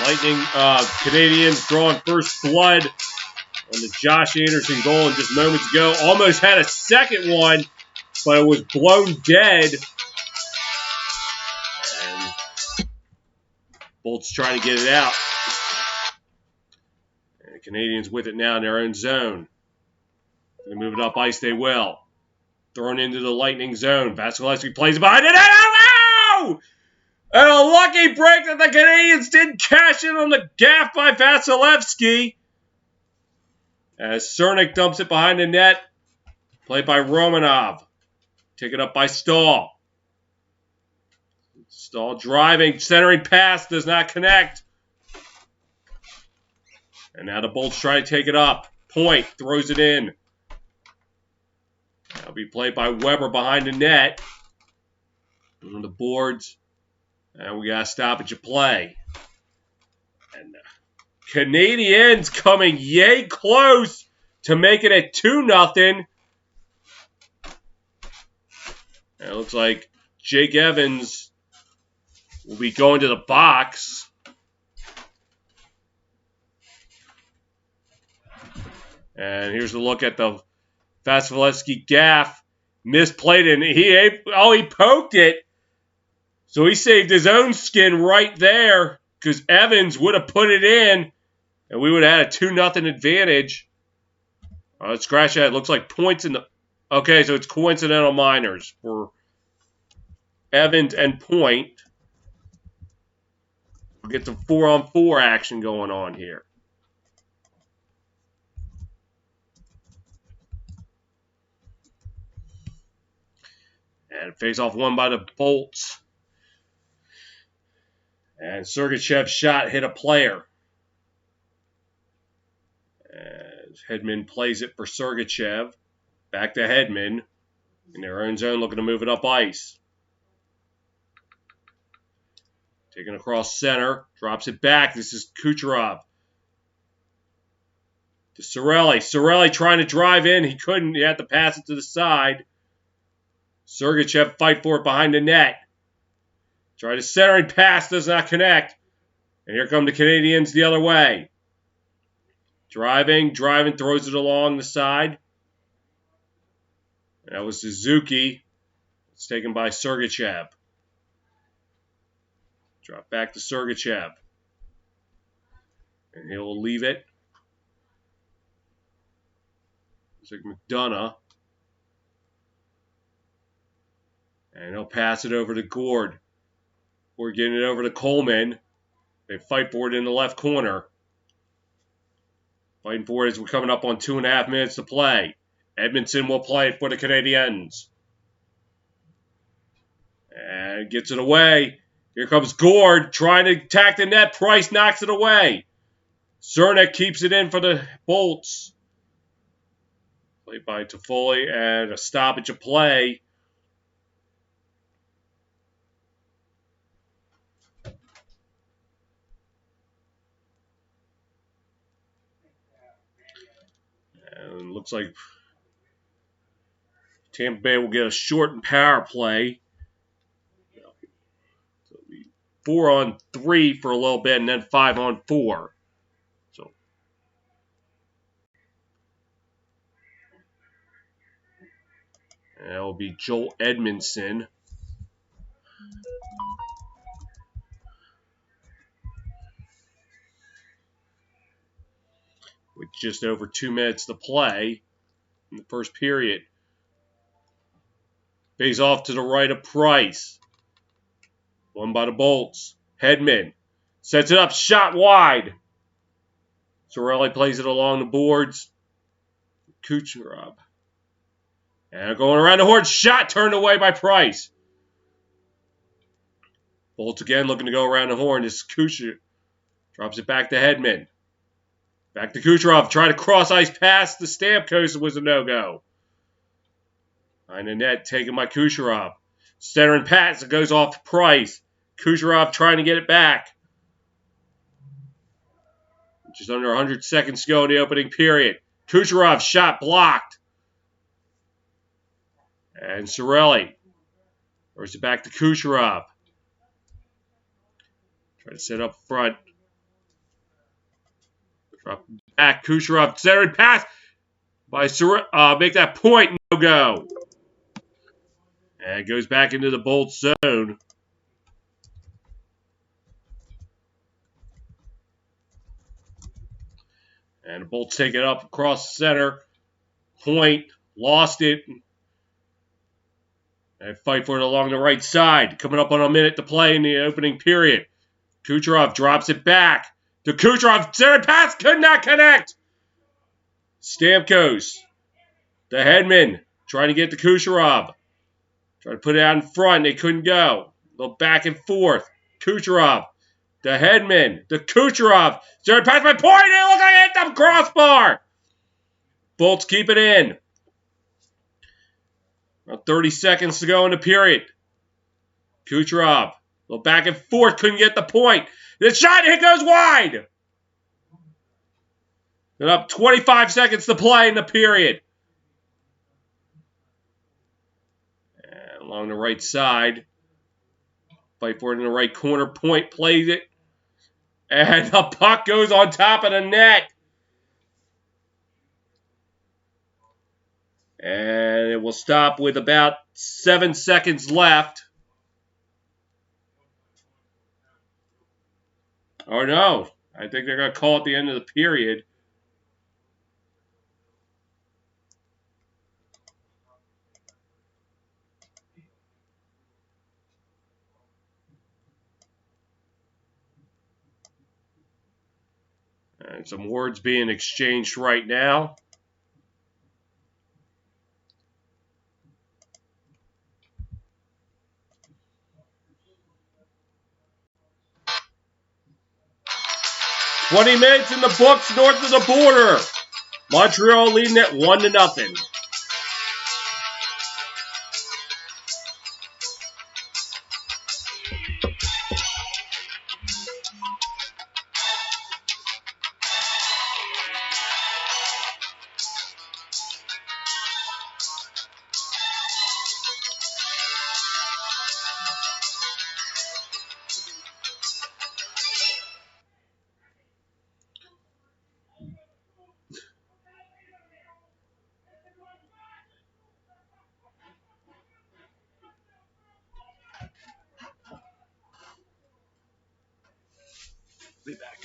Lightning, Canadiens drawing first blood on the Josh Anderson goal and just moments ago. Almost had a second one, but it was blown dead. And Bolts trying to get it out. And the Canadiens with it now in their own zone. They move it up ice, they will. Thrown into the Lightning zone. Vasilevsky plays behind it. Oh! And a lucky break that the Canadiens didn't cash in on the gaff by Vasilevsky. As Cernak dumps it behind the net. Played by Romanov. Taken up by Stahl. Stahl driving. Centering pass does not connect. And now the Bolts try to take it up. Point throws it in. That'll be played by Weber behind the net. On the boards. And we got a stoppage of play. And Canadiens coming yay close to making it 2-0. And it looks like Jake Evans will be going to the box. And here's a look at the Vasilevsky gaff. Misplayed it. And he poked it. So he saved his own skin right there because Evans would have put it in and we would have had a 2-0 advantage. Let's scratch that. It looks like points in the... Okay, so it's coincidental minors for Evans and Point. We'll get some 4-on-4 action going on here. And face-off won by the Bolts. And Sergachev's shot hit a player. As Hedman plays it for Sergachev. Back to Hedman. In their own zone, looking to move it up ice. Taken across center. Drops it back. This is Kucherov. To Cirelli. Cirelli trying to drive in. He couldn't. He had to pass it to the side. Sergachev fight for it behind the net. Try to center and pass. Does not connect. And here come the Canadiens the other way. Driving. Throws it along the side. And that was Suzuki. It's taken by Sergachev. Drop back to Sergachev. And he'll leave it. Looks like McDonough. And he'll pass it over to Gord. We're getting it over to Coleman. They fight for it in the left corner. Fighting for it as we're coming up on 2.5 minutes to play. Edmondson will play it for the Canadiens. And gets it away. Here comes Gord trying to attack the net. Price knocks it away. Cernak keeps it in for the Bolts. Played by Toffoli and a stoppage of play. And looks like Tampa Bay will get a shortened power play. So it'll be 4-on-3 for a little bit and then 5-on-4. So that will be Joel Edmondson. With just over 2 minutes to play in the first period. Face off to the right of Price. Won by the Bolts. Hedman sets it up, shot wide. Cirelli plays it along the boards. Kucherov. And going around the horn, shot turned away by Price. Bolts again looking to go around the horn. This is Kucherov. Drops it back to Hedman. Back to Kucherov. Trying to cross ice pass the Stamkos. Was a no-go. Behind the net, taken by Kucherov. Center and pass. It goes off to Price. Kucherov trying to get it back. Just under 100 seconds to go in the opening period. Kucherov shot blocked. And Cirelli. Throws it back to Kucherov. Try to set up front. Drop back. Kucherov. Center and pass. By make that point. No go. And it goes back into the Bolts zone. And the Bolts take it up across the center. Point. Lost it. And fight for it along the right side. Coming up on a minute to play in the opening period. Kucherov drops it back. To Kucherov. Center pass could not connect. Stamkos. The Hedman. Trying to get to Kucherov. Trying to put it out in front. They couldn't go. A little back and forth. Kucherov. The Hedman. The Kucherov. Center pass by point. It looks like it hit the crossbar. Bolts keep it in. About 30 seconds to go in the period. Kucherov. A little back and forth. Couldn't get the point. The shot, it goes wide. And up 25 seconds to play in the period. And along the right side. Fight for it in the right corner. Point plays it. And the puck goes on top of the net. And it will stop with about 7 seconds left. Oh no, I think they're going to call it the end of the period. And some words being exchanged right now. "20 minutes in the books north of the border. Montreal leading it 1-0. Be back.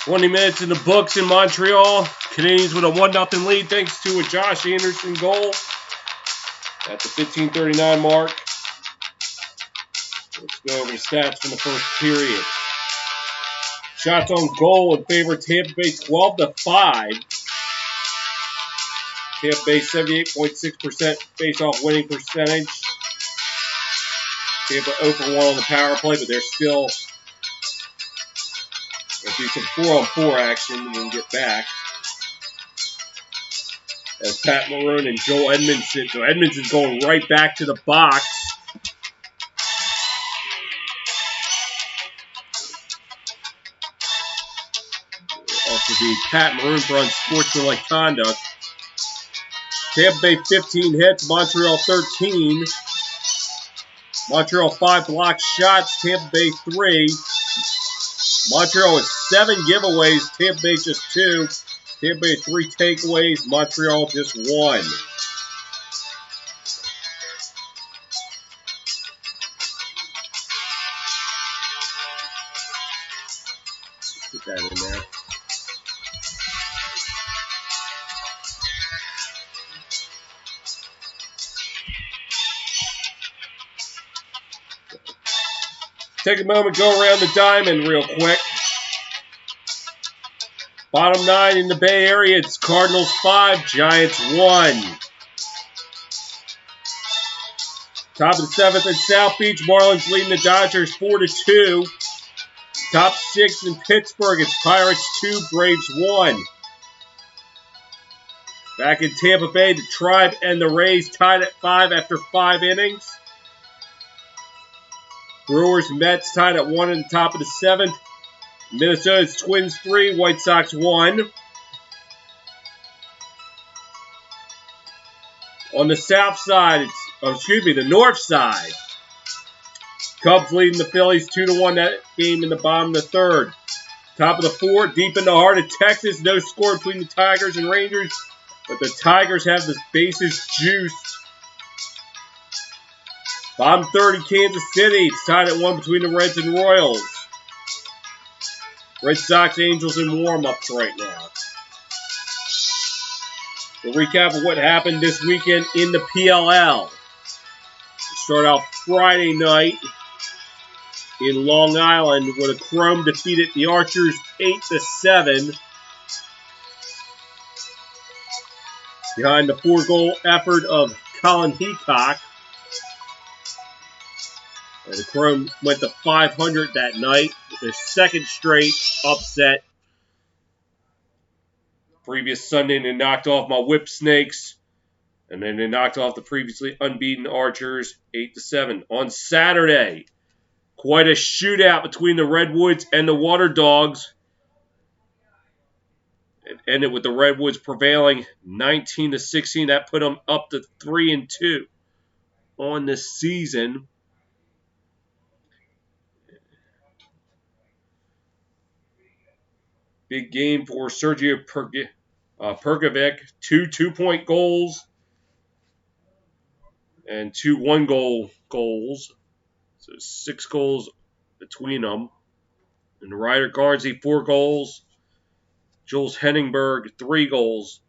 20 minutes in the books in Montreal. Canadiens with a 1-0 lead thanks to a Josh Anderson goal at the 15:39 mark. Let's go over the stats from the first period. Shots on goal in favor of Tampa Bay 12-5. Tampa Bay 78.6% face-off winning percentage. Tampa 0 for 1 on the power play, but they're still going to do some 4-on-4 action when we get back. As Pat Maroon and Joel Edmondson. So Edmondson's going right back to the box. Also the Pat Maroon for unsportsmanlike conduct. Tampa Bay 15 hits, Montreal 13. Montreal 5 blocked shots, Tampa Bay 3. Montreal with 7 giveaways, Tampa Bay just 2. Tampa Bay 3 takeaways, Montreal just 1. Put that in there. Take a moment, go around the diamond real quick. Bottom 9 in the Bay Area, it's Cardinals 5, Giants 1. Top of the 7th in South Beach, Marlins leading the Dodgers 4-2. Top 6 in Pittsburgh, it's Pirates 2, Braves 1. Back in Tampa Bay, the Tribe and the Rays tied at 5 after 5 innings. Brewers, Mets tied at 1 in the top of the 7th. Minnesota's Twins 3, White Sox 1. On the south side, the north side. Cubs leading the Phillies 2-1 that game in the bottom of the 3rd. Top of the 4th, deep in the heart of Texas. No score between the Tigers and Rangers, but the Tigers have the bases juiced. Bottom 30, Kansas City. It's tied at 1 between the Reds and Royals. Red Sox, Angels in warm-ups right now. A recap of what happened this weekend in the PLL. We start out Friday night in Long Island where the Chrome defeated the Archers 8-7. Behind the 4-goal effort of Colin Heacock. The Chrome went to 500 that night with their 2nd straight upset. Previous Sunday, they knocked off my Whip Snakes. And then they knocked off the previously unbeaten Archers 8-7. On Saturday, quite a shootout between the Redwoods and the Water Dogs. It ended with the Redwoods prevailing 19-16. That put them up to 3-2 on the season. Big game for Sergio Pergovic. 2 2-point goals and 2 1-goal goals. So 6 goals between them. And Ryder Garnsey, 4 goals. Jules Henningberg, 3 goals.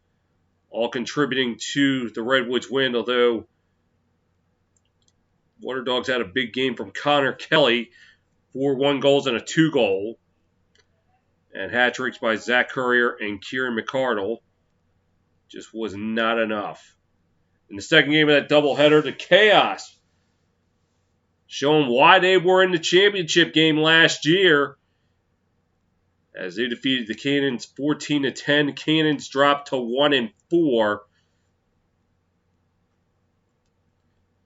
All contributing to the Redwoods win, although Water Dogs had a big game from Connor Kelly. 4 1-goals and a 2-goal. And hat-tricks by Zach Currier and Kieran McCardle. Just was not enough. In the second game of that doubleheader, the Chaos showing why they were in the championship game last year as they defeated the Canadiens 14-10. Canadiens dropped to 1-4.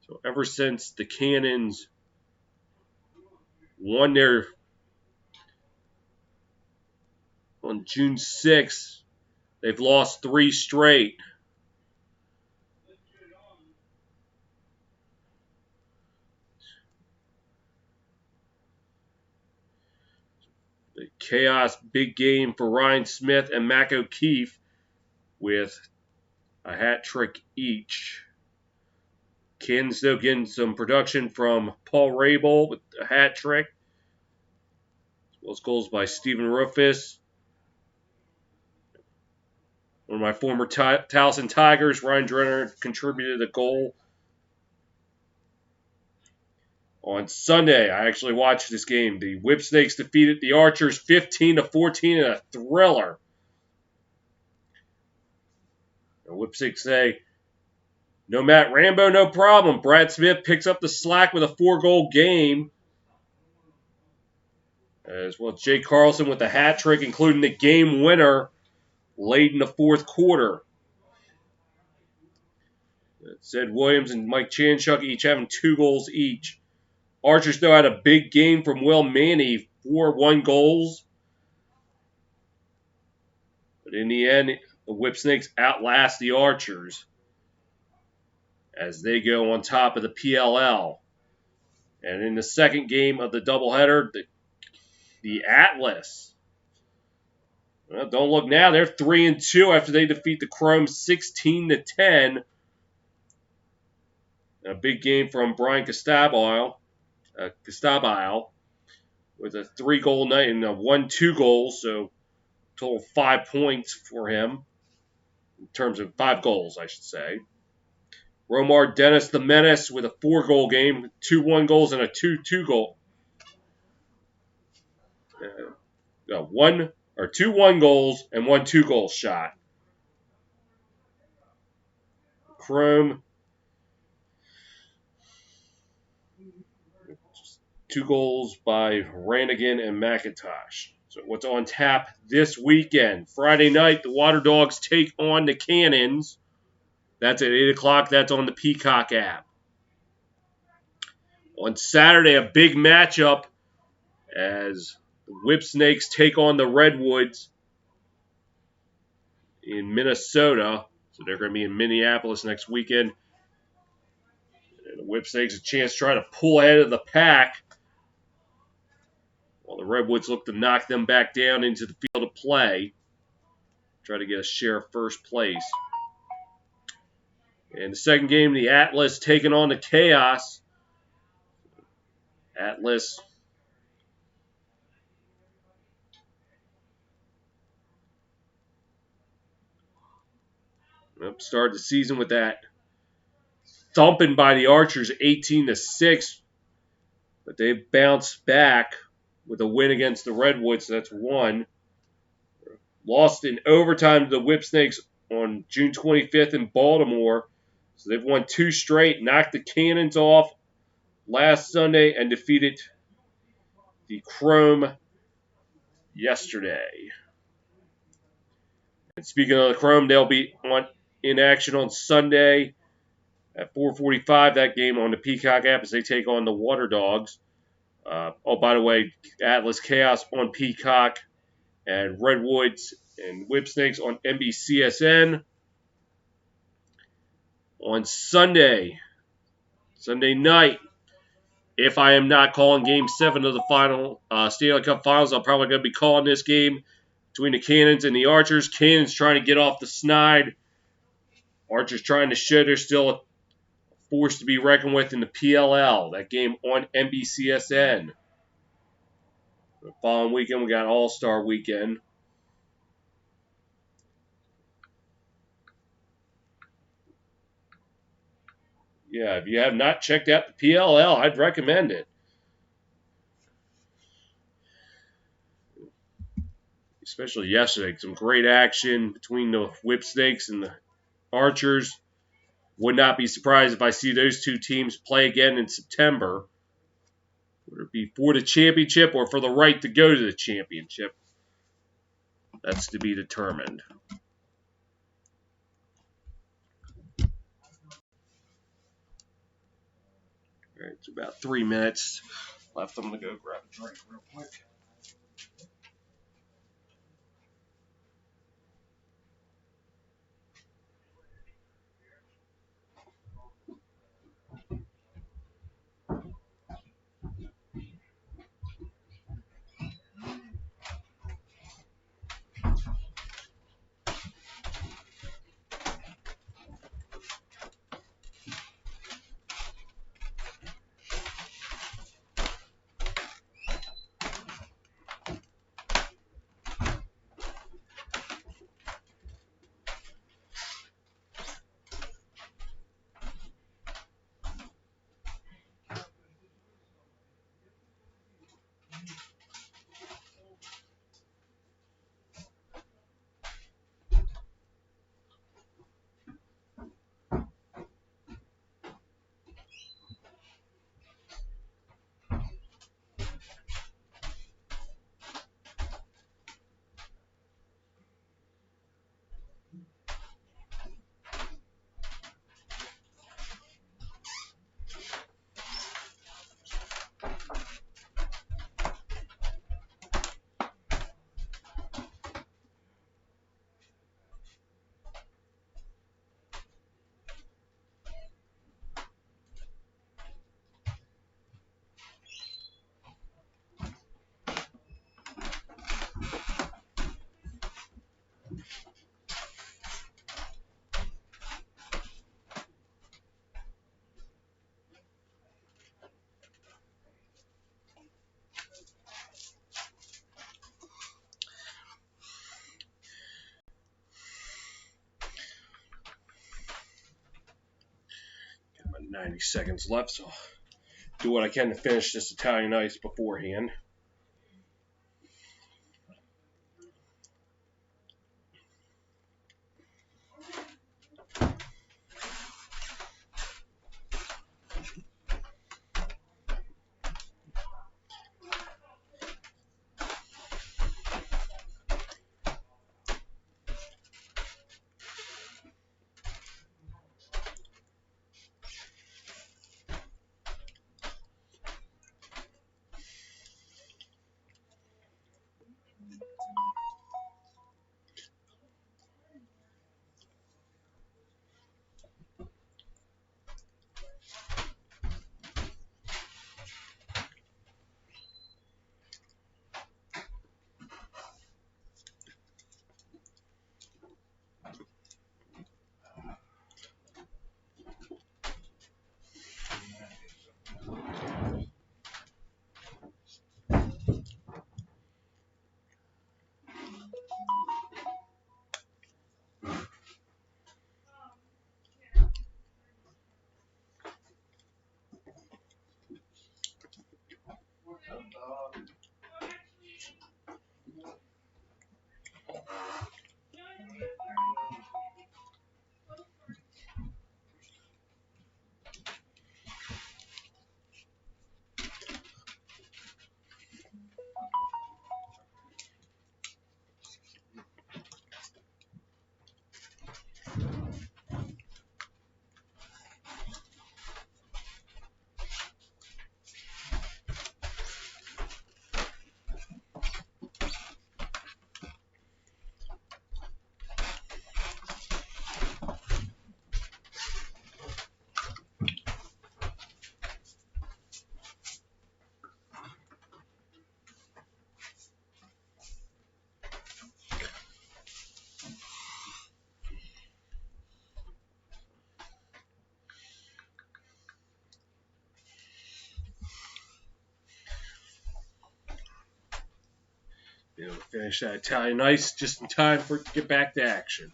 So ever since the Canadiens won their on June 6th, they've lost 3 straight. The Chaos big game for Ryan Smith and Mac O'Keefe with a hat trick each. Canadiens still getting some production from Paul Rabel with a hat trick, as well as goals by Stephen Rufus. One of my former Towson Tigers, Ryan Drenner, contributed a goal. On Sunday, I actually watched this game. The Whipsnakes defeated the Archers 15-14 in a thriller. The Whipsnakes say, no Matt Rambo, no problem. Brad Smith picks up the slack with a 4-goal game. As well as Jay Carlson with a hat trick, including the game winner late in the fourth quarter. Zed Williams and Mike Chanchuk each having 2 goals each. Archers, though, had a big game from Will Manny, 4 1 goals. But in the end, the Whipsnakes outlast the Archers as they go on top of the PLL. And in the second game of the doubleheader, the Atlas. Well, don't look now. They're 3-2 after they defeat the Chrome 16-10. A big game from Brian Castabile with a 3-goal night and a 1-2 goals, so total 5 points for him in terms of 5 goals, I should say. Romar Dennis the Menace with a 4-goal game, 2 1-goals and a 2-2 goal. 2 1-goals and 1 2-goal shot. Chrome, 2 goals by Rannigan and McIntosh. So what's on tap this weekend? Friday night, the Water Dogs take on the Canadiens. That's at 8 o'clock. That's on the Peacock app. On Saturday, a big matchup as the Whipsnakes take on the Redwoods in Minnesota. So they're going to be in Minneapolis next weekend. And the Whipsnakes a chance to try to pull ahead of the pack, while the Redwoods look to knock them back down into the field of play. Try to get a share of first place. And the second game, the Atlas taking on the Chaos. Atlas started the season with that thumping by the Archers 18-6. But they bounced back with a win against the Redwoods. So that's 1. Lost in overtime to the Whipsnakes on June 25th in Baltimore. So they've won 2 straight, knocked the Cannons off last Sunday, and defeated the Chrome yesterday. And speaking of the Chrome, they'll be in action on Sunday at 4:45. That game on the Peacock app as they take on the Water Dogs. By the way, Atlas Chaos on Peacock, and Redwoods and Whipsnakes on NBCSN. On Sunday night, if I am not calling Game 7 of the final Stanley Cup Finals, I'm probably going to be calling this game between the Cannons and the Archers. Cannons trying to get off the snide. Archers trying to show they're still a force to be reckoned with in the PLL. That game on NBCSN. The following weekend, we got All-Star Weekend. Yeah, if you have not checked out the PLL, I'd recommend it. Especially yesterday. Some great action between the Whipsnakes and the Archers. Would not be surprised if I see those 2 teams play again in September. Would it be for the championship or for the right to go to the championship? That's to be determined. All right, it's about 3 minutes left. I'm going to go grab a drink real quick. 90 seconds left, so I'll do what I can to finish this Italian ice beforehand. Be able to finish that Italian ice just in time for it to get back to action.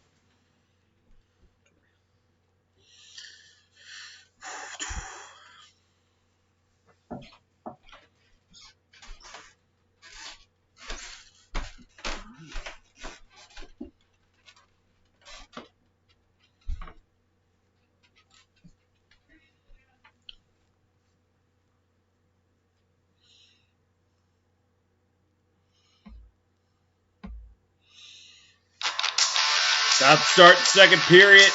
About to start the second period.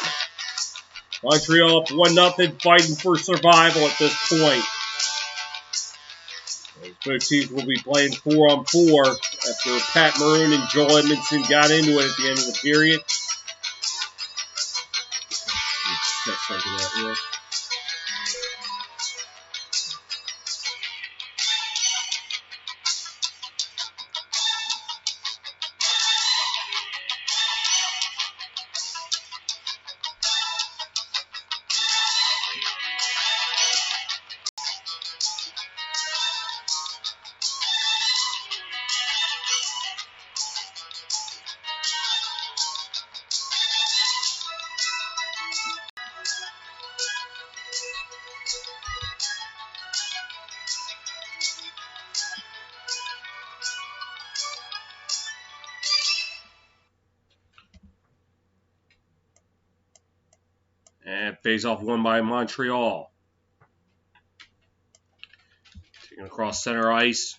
Montreal up 1-0, fighting for survival at this point. Both teams will be playing 4-on-4 after Pat Maroon and Joel Edmondson got into it at the end of the period. And face-off won by Montreal. Taking across center ice.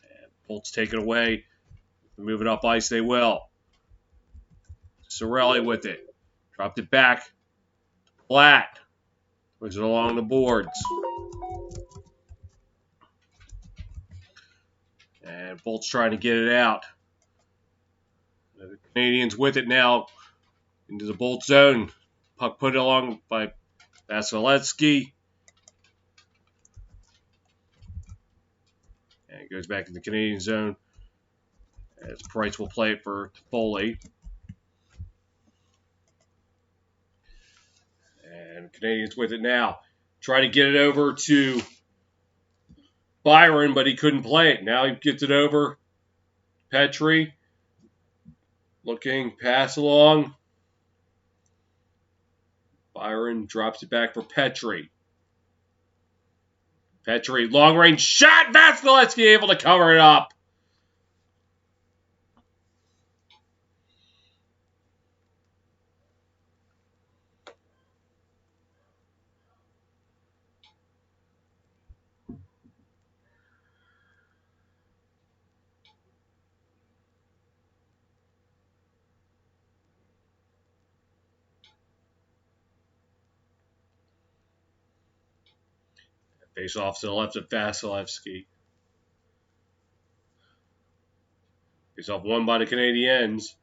And Bolts take it away. Move it up ice, they will. Sorelli with it. Dropped it back. Platt. Puts it along the boards. And Bolts trying to get it out. The Canadiens with it now into the Bolt zone. Puck put along by Vasilevsky. And it goes back in the Canadian zone. As Price will play it for Foley. And Canadiens with it now. Try to get it over to Byron, but he couldn't play it. Now he gets it over. Petrie. Looking, pass along. Byron drops it back for Petrie. Petrie, long range shot. Vasilevsky able to cover it up. Face off to the left of Vasilevsky. Face off won by the Canadiens.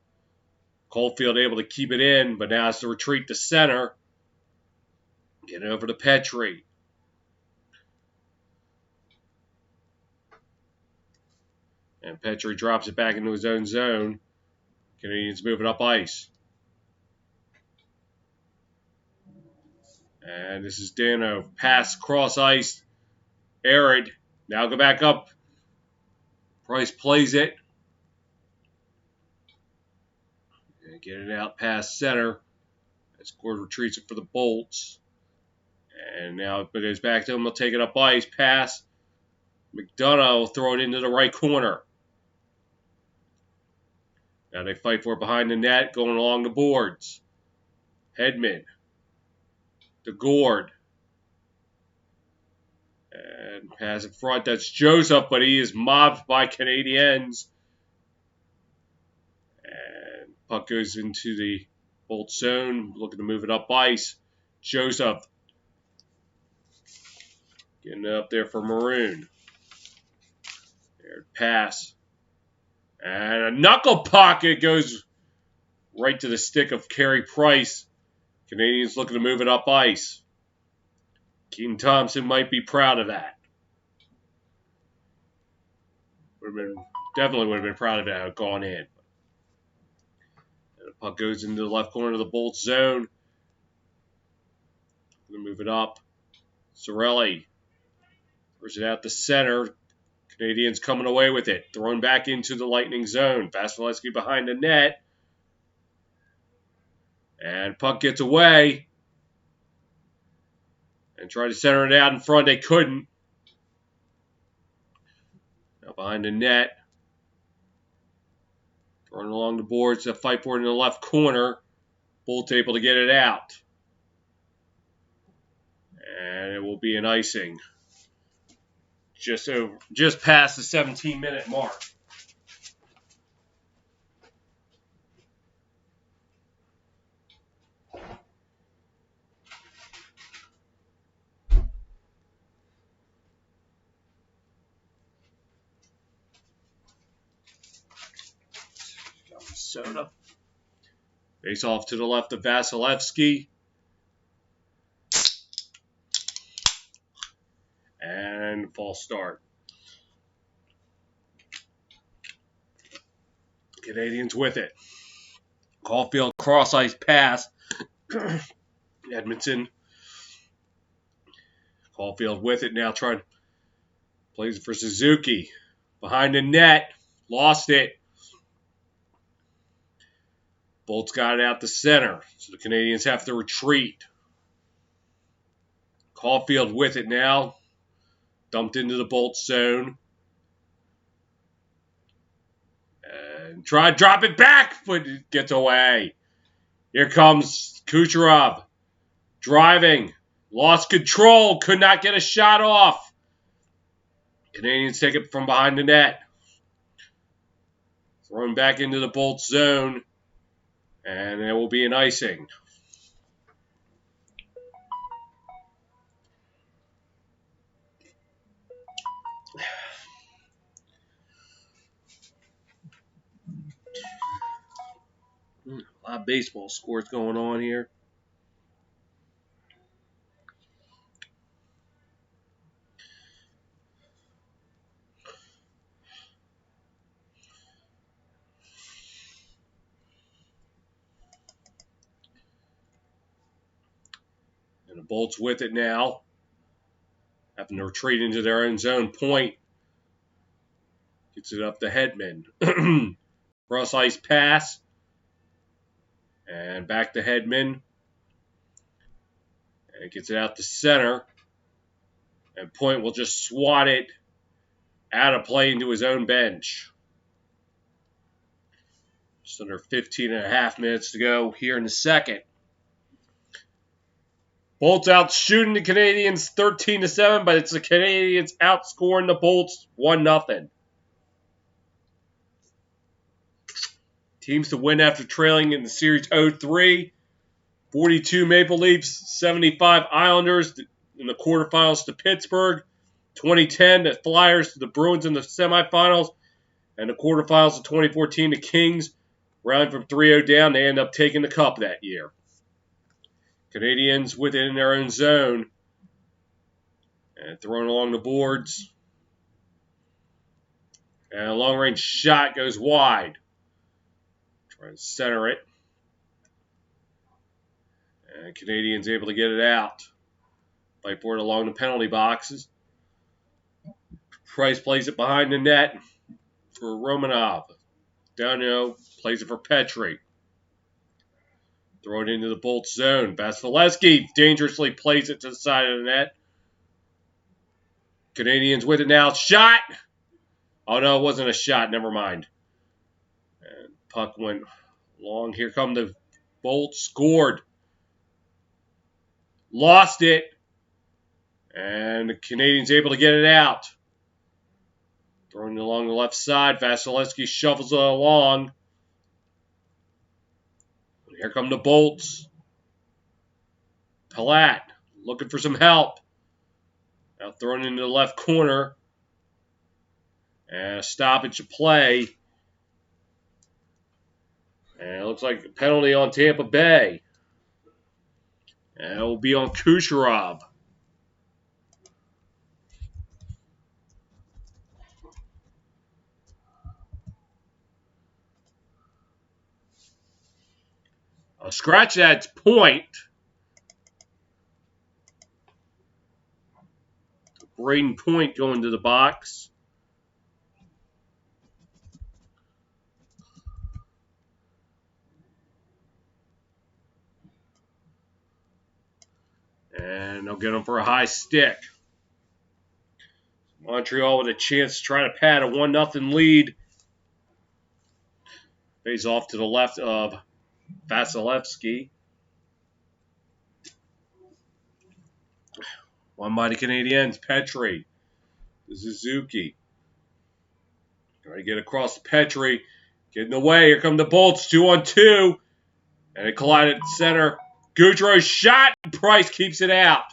Caulfield able to keep it in, but now has to retreat to center. Get it over to Petrie. And Petrie drops it back into his own zone. Canadiens moving up ice. And this is Dano. Pass cross ice. Arid. Now go back up. Price plays it. And get it out past center. As Gord retreats it for the Bolts. And now it goes back to him. He'll take it up ice. Pass. McDonough will throw it into the right corner. Now they fight for it behind the net, going along the boards. Hedman. To Gord. And pass in front. That's Joseph, but he is mobbed by Canadiens. And puck goes into the Bolt zone, looking to move it up ice. Joseph getting it up there for Maroon. There, pass. And a knuckle puck. It goes right to the stick of Carey Price. Canadiens looking to move it up ice. Keaton Thompson might be proud of that. Definitely would have been proud of that had it gone in. And the puck goes into the left corner of the Bolts zone. Going to move it up. Cirelli throws it out the center. Canadiens coming away with it. Thrown back into the Lightning zone. Vasilevsky behind the net. And puck gets away. And tried to center it out in front. They couldn't. Now behind the net. Running along the boards. A fight for it in the left corner. Bolt able to get it out. And it will be an icing. Just past the 17-minute mark. Soda. Face off to the left of Vasilevsky. And false start. Canadiens with it. Caulfield cross ice pass. Edmondson. Caulfield with it now, trying plays it for Suzuki. Behind the net. Lost it. Bolt's got it out the center. So the Canadiens have to retreat. Caulfield with it now. Dumped into the Bolt zone. And try to drop it back, but it gets away. Here comes Kucherov. Driving. Lost control. Could not get a shot off. Canadiens take it from behind the net. Thrown back into the Bolt zone. And there will be an icing. A lot of baseball scores going on here. And the Bolts with it now. Having to retreat into their own zone. Point. Gets it up to Hedman. Cross ice pass. And back to Hedman. And it gets it out to center. And Point will just swat it out of play into his own bench. Just under 15 and a half minutes to go here in the second. Bolts out shooting the Canadiens 13-7, but it's the Canadiens outscoring the Bolts 1-0. Teams to win after trailing in the series 0-3. 42 Maple Leafs, 75 Islanders in the quarterfinals to Pittsburgh. 2010 the Flyers to the Bruins in the semifinals. And the quarterfinals of 2014 the Kings. Rounding from 3-0 down, they end up taking the cup that year. Canadiens within their own zone. And thrown along the boards. And a long-range shot goes wide. Trying to center it. And Canadiens able to get it out. Fight for it along the penalty boxes. Price plays it behind the net for Romanov. Dano plays it for Petrie. Throw it into the Bolts zone. Vasilevsky dangerously plays it to the side of the net. Canadiens with it now. Shot! Oh, no, it wasn't a shot. Never mind. And puck went long. Here come the Bolts. Scored. Lost it. And the Canadiens able to get it out. Throwing it along the left side. Vasilevsky shuffles it along. Here come the Bolts. Palat looking for some help. Now thrown into the left corner. And a stoppage of play. And it looks like a penalty on Tampa Bay. And it will be on Kucherov. Scratch that Point. Braden Point going to the box. And they'll get him for a high stick. Montreal with a chance to try to pad a 1-0 lead. Face off to the left of Vasilevsky. One by the Canadiens. Petrie. Suzuki. Trying to get across to Petrie. Getting away. Here come the Bolts. 2-on-2. And they collide at center. Goudreau's shot. Price keeps it out.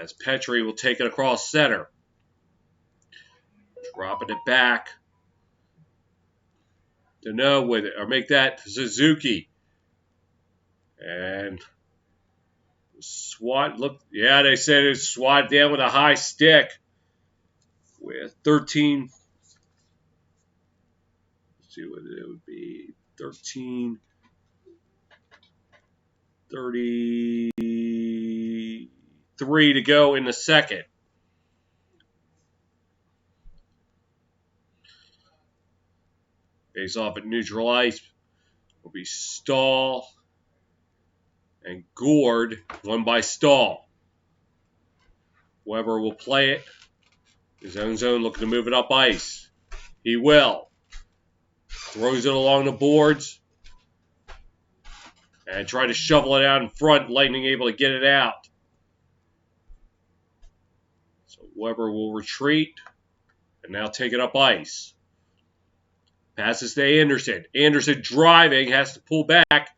As Petrie will take it across center. Dropping it back. Dano with it. Or make that Suzuki. And swat. Look, yeah, they said it swat down with a high stick. With 13. Let's see what it would be. 13. 33 to go in the second. Face off at neutral ice will be Stahl and Gourde, one by Stahl. Weber will play it. His own zone looking to move it up ice. He will. Throws it along the boards. And try to shovel it out in front. Lightning able to get it out. So Weber will retreat. And now take it up ice. Passes to Anderson. Anderson driving. Has to pull back.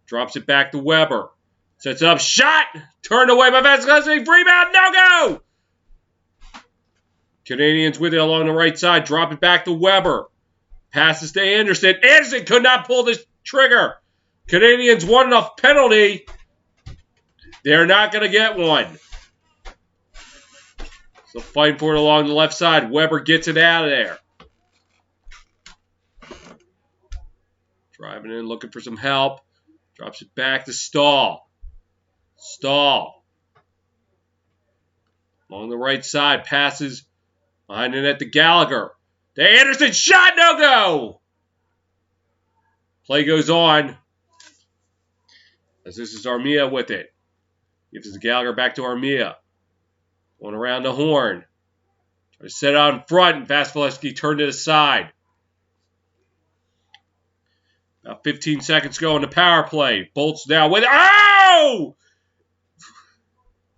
Drops it back to Weber. Sets up. Shot! Turned away by Vasilevsky. Rebound. No go! Canadiens with it along the right side. Drop it back to Weber. Passes to Anderson. Anderson could not pull this trigger. Canadiens won enough penalty. They're not going to get one. So fighting for it along the left side. Weber gets it out of there. Driving in, looking for some help. Drops it back to Stahl. Stahl. Along the right side. Passes behind the net to Gallagher. To Anderson, shot, no go. Play goes on. As this is Armia with it. Gives it to Gallagher, back to Armia. Going around the horn. Try to set out in front, and Vasilevsky turned it aside. About 15 seconds to go in the power play. Bolts now with it. Oh!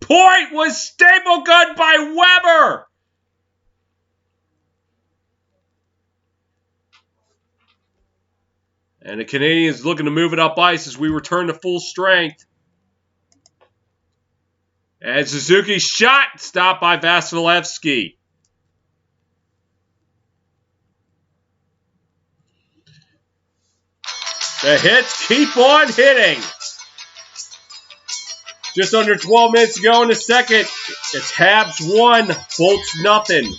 Point was staple gun by Weber. And the Canadiens looking to move it up ice as we return to full strength. And Suzuki's shot stopped by Vasilevsky. The hits keep on hitting. Just under 12 minutes to go in the second. It's Habs 1, Bolts nothing.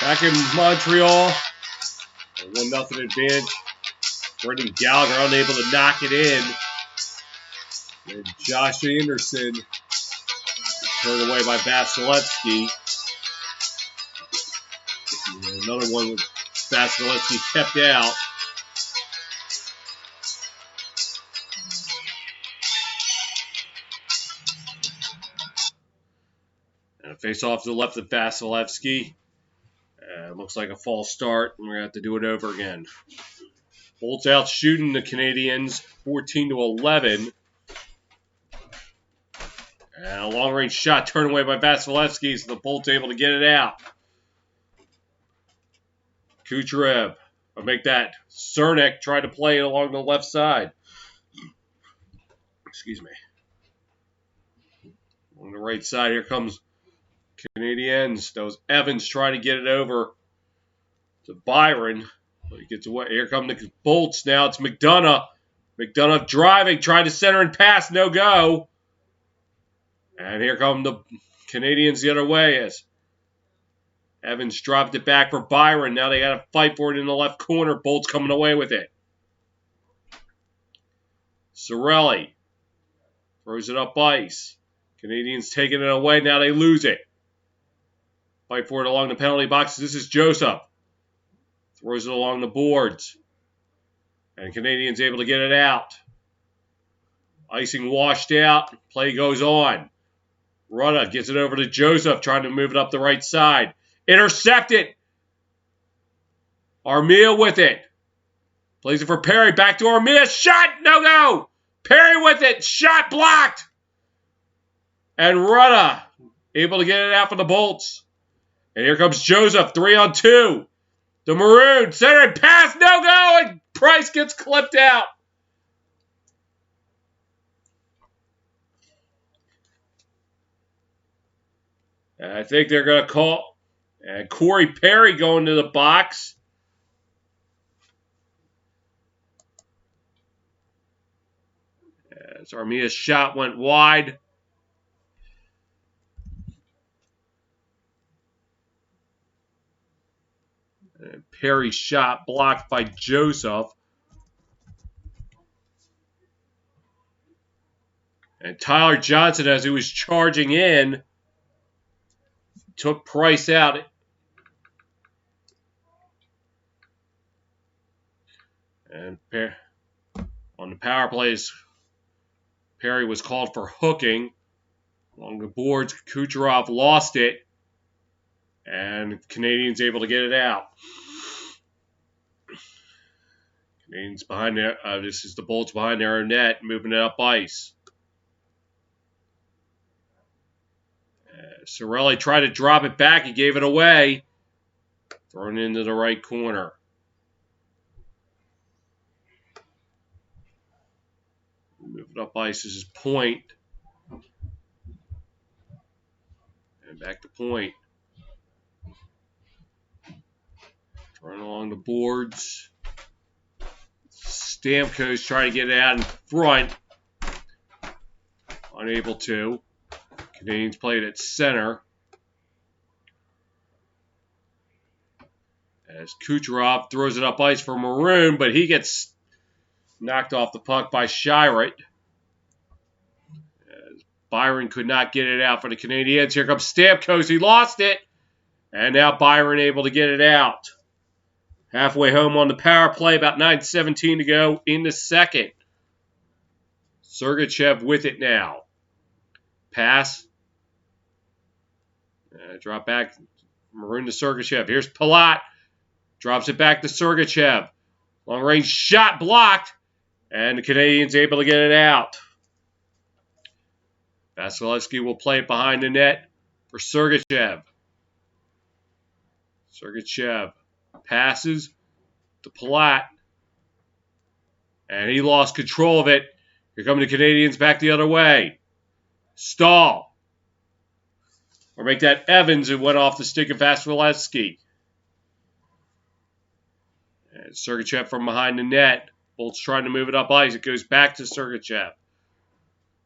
Back in Montreal, a 1-0 advantage. Brendan Gallagher unable to knock it in. And Josh Anderson turned away by Vasilevsky. And another one with Vasilevsky kept out. And a face-off to the left of Vasilevsky. Looks like a false start, and we're going to have to do it over again. Bolts out shooting the Canadiens 14-11. And a long-range shot turned away by Vasilevsky, so the Bolts able to get it out. Kucherov will make that. Cernak tried to play it along the left side. Excuse me. On the right side, here comes Canadiens. That was Evans trying to get it over to Byron. But he gets away. Here come the Bolts now. It's McDonough. McDonough driving, trying to center and pass. No go. And here come the Canadiens the other way as Evans dropped it back for Byron. Now they got to fight for it in the left corner. Bolts coming away with it. Cirelli throws it up ice. Canadiens taking it away. Now they lose it. Fight for it along the penalty box. This is Joseph. Throws it along the boards. And Canadiens able to get it out. Icing washed out. Play goes on. Rutta gets it over to Joseph, trying to move it up the right side. Intercepted. Armia with it. Plays it for Perry. Back to Armia. Shot. No go. Perry with it. Shot blocked. And Rutta able to get it out for the Bolts. And here comes Joseph. 3-on-2. The Maroon. Center and pass. No go. And Price gets clipped out. And I think they're going to call. And Corey Perry going to the box. As Armia's shot went wide. Perry's shot blocked by Joseph. And Tyler Johnson, as he was charging in, took Price out. And on the power plays, Perry was called for hooking. Along the boards, Kucherov lost it. And Canadiens able to get it out. Canadiens behind there. This is the Bolts behind their own net, moving it up ice. Sorelli tried to drop it back. He gave it away. Thrown into the right corner. Move it up ice. This is Point. And back to Point. Run along the boards. Stamkos trying to get it out in front. Unable to. Canadiens played at center. As Kucherov throws it up ice for Maroon, but he gets knocked off the puck by Shirett. As Byron could not get it out for the Canadiens. Here comes Stamkos. He lost it. And now Byron able to get it out. Halfway home on the power play, about 9:17 to go in the second. Sergachev with it now. Pass. Drop back. Maroon to Sergachev. Here's Palat. Drops it back to Sergachev. Long range shot blocked. And the Canadiens able to get it out. Vasilevsky will play it behind the net for Sergachev. Sergachev passes to Palat. And he lost control of it. Here come the Canadiens back the other way. Stahl. Or make that Evans, who went off the stick of Vasilevsky. And Sergachev from behind the net. Bolts trying to move it up ice. It goes back to Sergachev.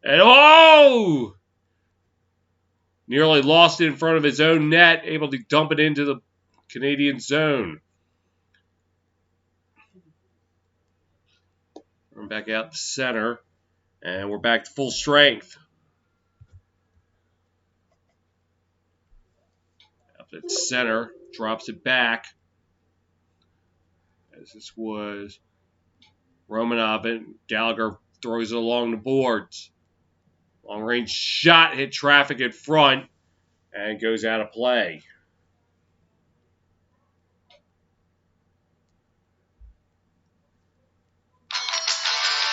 And oh! Nearly lost it in front of his own net. Able to dump it into the Canadian zone. We're back out the center. And we're back to full strength. Up at center. Drops it back. As this was Romanov, and Gallagher throws it along the boards. Long range shot hit traffic in front and goes out of play.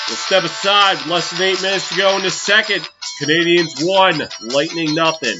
We'll step aside with less than 8 minutes to go in the second. Canadiens 1, Lightning nothing.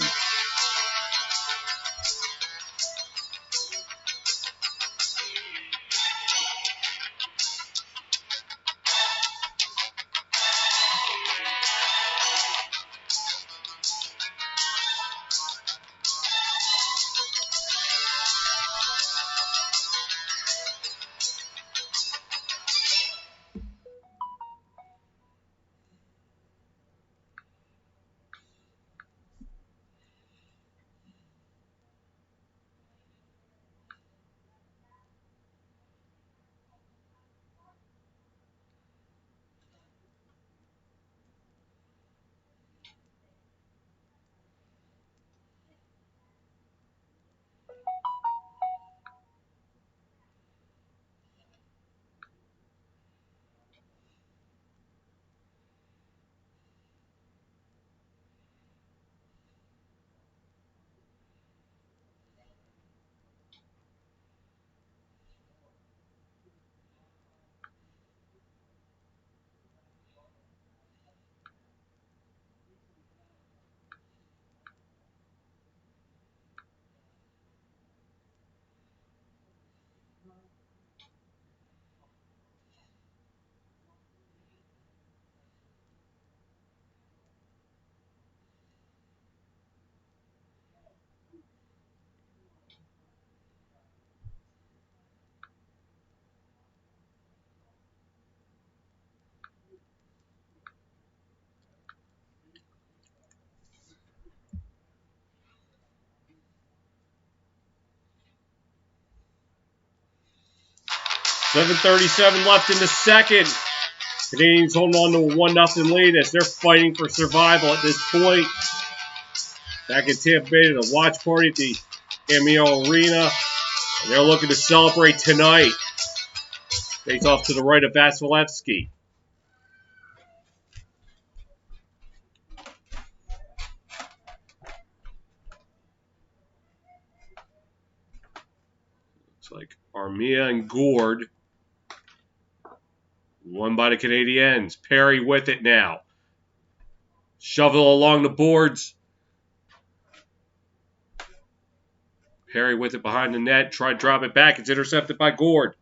7:37 left in the second. Canadiens holding on to a 1-0 lead as they're fighting for survival at this point. Back in Tampa Bay to the watch party at the Amiel Arena. And they're looking to celebrate tonight. Face off to the right of Vasilevsky. Looks like Armia and Gord. Won by the Canadiens. Perry with it now. Shovel along the boards. Perry with it behind the net. Try to drop it back. It's intercepted by Gord.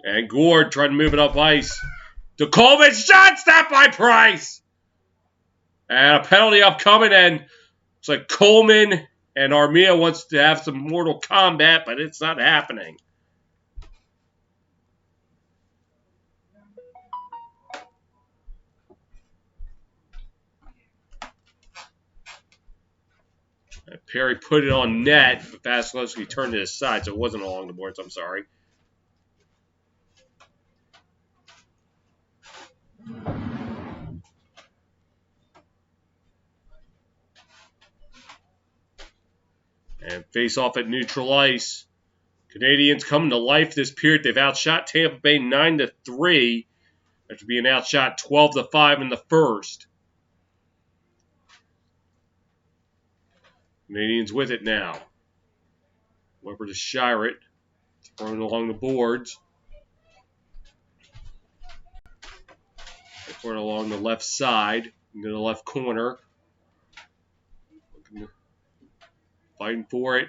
And Gord trying to move it up ice. To Coleman. Shot stopped by Price. And a penalty upcoming. And it's like Coleman and Armia wants to have some Mortal Kombat, but it's not happening. And Perry put it on net, but Vasilevsky turned it aside, so it wasn't along the boards. I'm sorry. And face off at neutral ice. Canadiens coming to life this period. They've outshot Tampa Bay 9-3 after being outshot 12-5 in the first. Canadiens with it now. Weber to Shirett. Throwing along the boards. They throw it along the left side. Into the left corner. Fighting for it.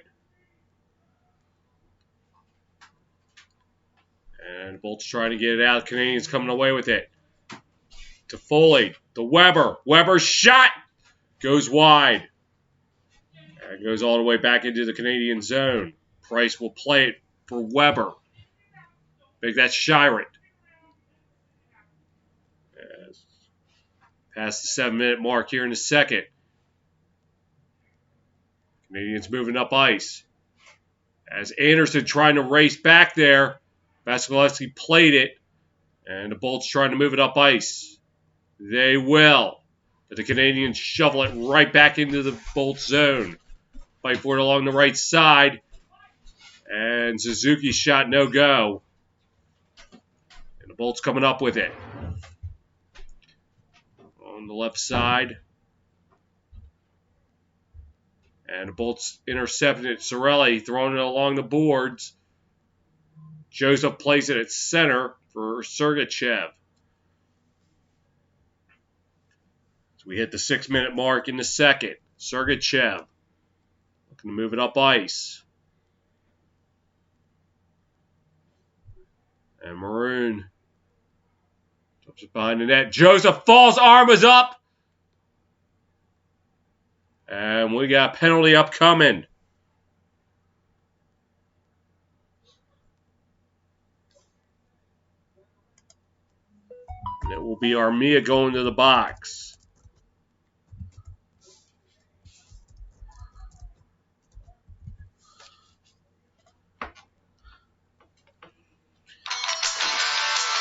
And Bolt's trying to get it out. Canadiens coming away with it. To Foley. To Weber. Weber's shot goes wide. And goes all the way back into the Canadian zone. Price will play it for Weber. Big, that's Shirett. Past the 7-minute mark here in the second. Canadiens moving up ice. As Anderson trying to race back there. Vasilevsky played it. And the Bolts trying to move it up ice. They will. But the Canadiens shovel it right back into the Bolts zone. Fight for it along the right side. And Suzuki's shot no go. And the Bolts coming up with it. On the left side. And the Bolts intercepting it. Cirelli throwing it along the boards. Joseph plays it at center for Sergachev. So we hit the 6-minute mark in the second. Sergachev looking to move it up ice. And Maroon jumps it behind the net. Joseph falls, arm is up. And we got a penalty upcoming. And it will be Armia going to the box.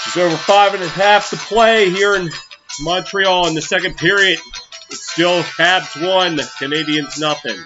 Just over 5.5 to play here in Montreal in the second period. It's still Habs 1, Canadiens nothing.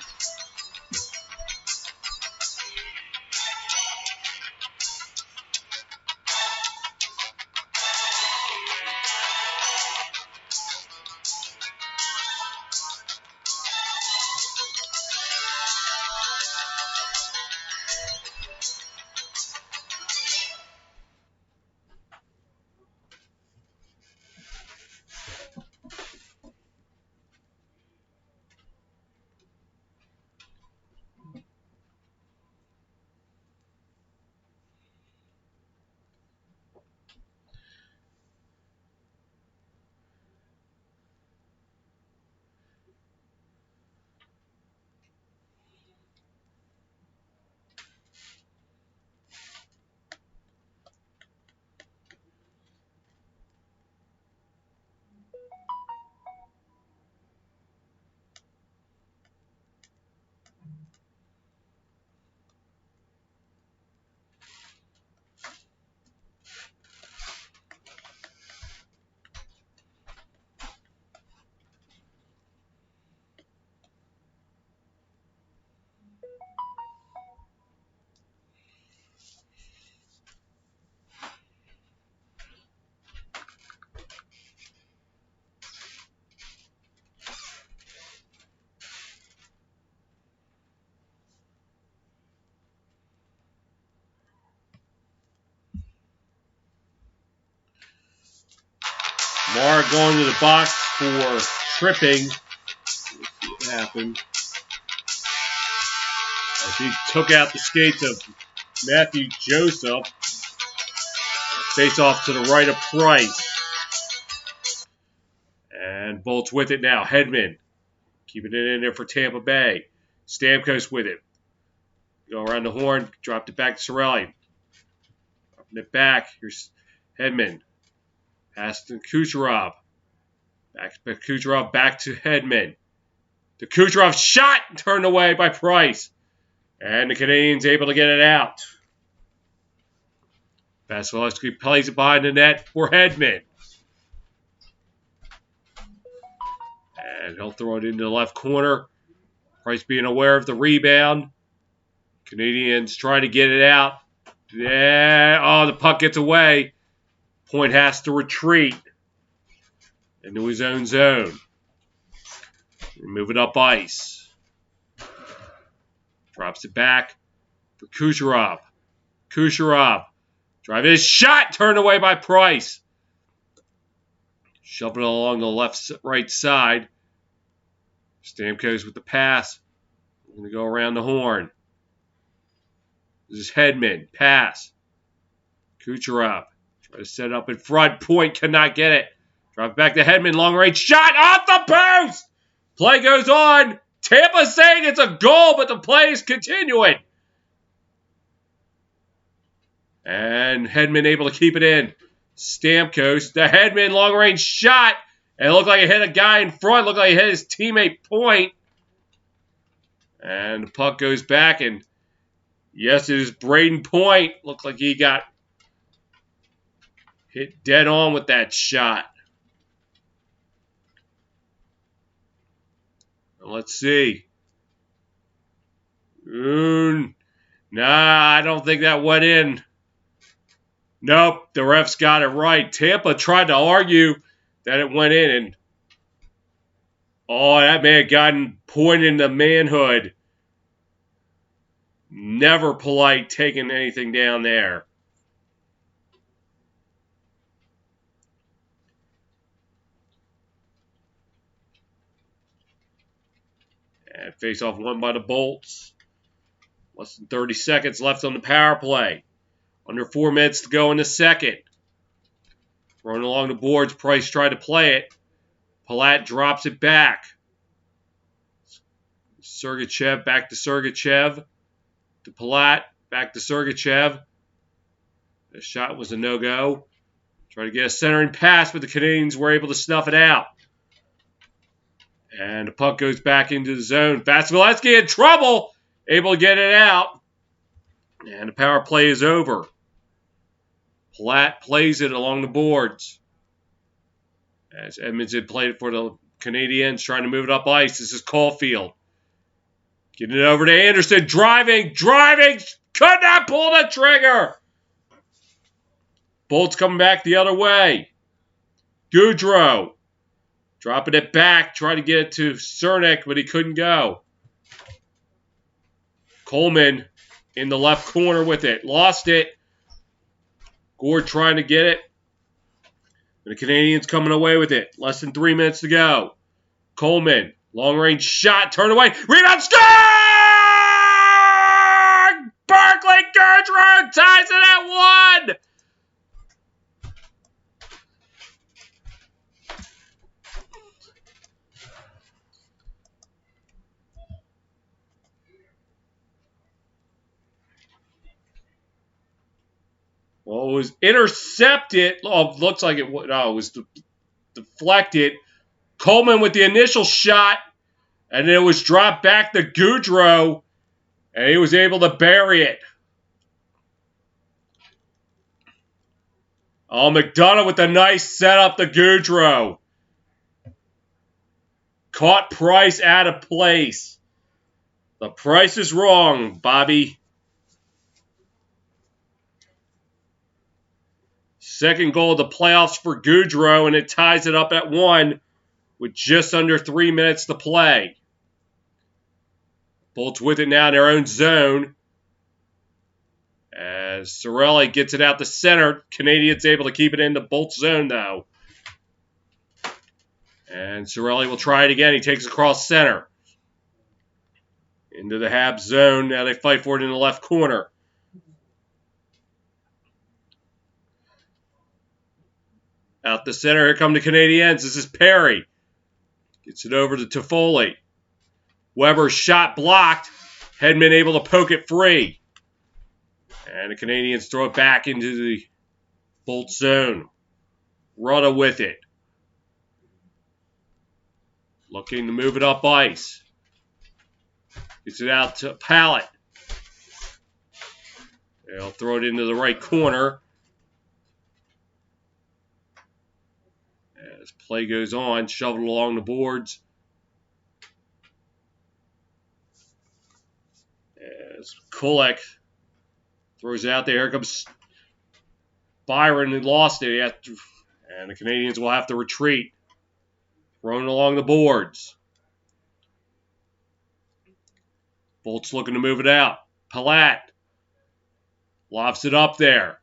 Marr going to the box for tripping. Let's see what happened. As he took out the skates of Matthew Joseph. Face off to the right of Price. And Bolts with it now. Hedman keeping it in there for Tampa Bay. Stamkos with it. Go around the horn. Dropped it back to Cirelli. Dropping it back. Here's Hedman. Pass to Kucherov. Kucherov back to Hedman. The Kucherov shot turned away by Price. And the Canadiens able to get it out. Vasilevsky plays it behind the net for Hedman. And he'll throw it into the left corner. Price being aware of the rebound. Canadiens trying to get it out. Yeah. Oh, the puck gets away. Point has to retreat into his own zone. Moving up ice. Drops it back for Kucherov. Kucherov. Driving his shot. Turned away by Price. Shoving it along the right side. Stamkos with the pass. We're going to go around the horn. This is Hedman. Pass. Kucherov. Try to set it up in front. Point cannot get it. Drop back to Hedman. Long range shot off the post. Play goes on. Tampa saying it's a goal, but the play is continuing. And Hedman able to keep it in. Stamkos. The Hedman long range shot. And it looked like it hit a guy in front. Looked like it hit his teammate Point. And the puck goes back. And yes, it is Braden Point. Looked like he got hit dead on with that shot. Let's see. Nah, I don't think that went in. Nope, the refs got it right. Tampa tried to argue that it went in, and that man gotten pointed in the manhood. Never polite taking anything down there. And face-off won by the Bolts. Less than 30 seconds left on the power play. Under 4 minutes to go in the second. Thrown along the boards. Price tried to play it. Palat drops it back. Sergachev back to Sergachev. To Palat. Back to Sergachev. The shot was a no-go. Tried to get a centering pass, but the Canadiens were able to snuff it out. And the puck goes back into the zone. Vasilevsky in trouble. Able to get it out. And the power play is over. Palat plays it along the boards. As Edmondson played it for the Canadiens, trying to move it up ice. This is Caulfield. Getting it over to Anderson. Driving. Could not pull the trigger. Bolts coming back the other way. Goudreau. Dropping it back. Trying to get it to Cernak, but he couldn't go. Coleman in the left corner with it. Lost it. Gord trying to get it. The Canadiens coming away with it. Less than 3 minutes to go. Coleman. Long range shot. Turn away. Rebound. Score! Barclay Goodrow ties it at 1. Well, it was intercepted. Oh, looks like it was deflected. Coleman with the initial shot, and then it was dropped back to Goudreau, and he was able to bury it. Oh, McDonough with a nice setup to Goudreau. Caught Price out of place. The price is wrong, Bobby. Second goal of the playoffs for Goudreau, and it ties it up at 1 with just under 3 minutes to play. Bolts with it now in their own zone. As Cirelli gets it out the center. Canadiens able to keep it in the Bolts zone, though. And Cirelli will try it again. He takes across center. Into the Habs zone. Now they fight for it in the left corner. Out the center. Here come the Canadiens. This is Perry. Gets it over to Toffoli. Weber's shot blocked. Hedman able to poke it free. And the Canadiens throw it back into the Bolt zone. Rutta with it. Looking to move it up ice. Gets it out to Pallet. They'll throw it into the right corner. As play goes on, shoveled along the boards. As Kulak throws it out there. Here comes Byron, who lost it. And the Canadiens will have to retreat. Thrown along the boards. Bolt's looking to move it out. Palat lofts it up there.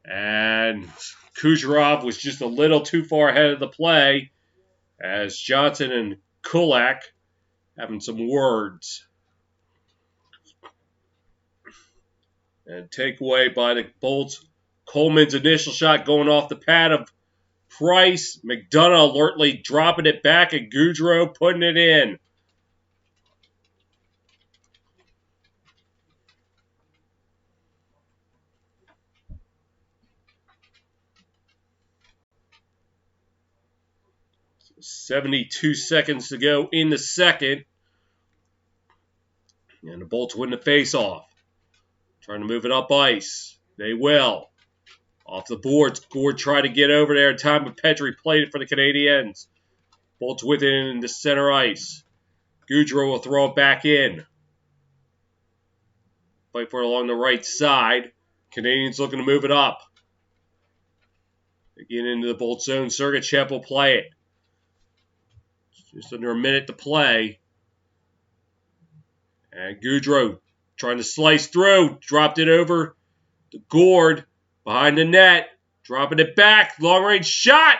And Kucherov was just a little too far ahead of the play as Johnson and Kulak having some words. And takeaway by the Bolts. Coleman's initial shot going off the pad of Price. McDonough alertly dropping it back at Goudreau, putting it in. So 72 seconds to go in the second. And the Bolts win the face-off. Trying to move it up ice. They will. Off the boards. Gord tried to get over there in time, but Petry played it for the Canadiens. Bolts with it into center ice. Goudreau will throw it back in. Fight for it along the right side. Canadiens looking to move it up. They get into the Bolt zone. Sergachev will play it. Just under a minute to play. And Goudreau trying to slice through. Dropped it over to Gord. Behind the net. Dropping it back. Long range shot.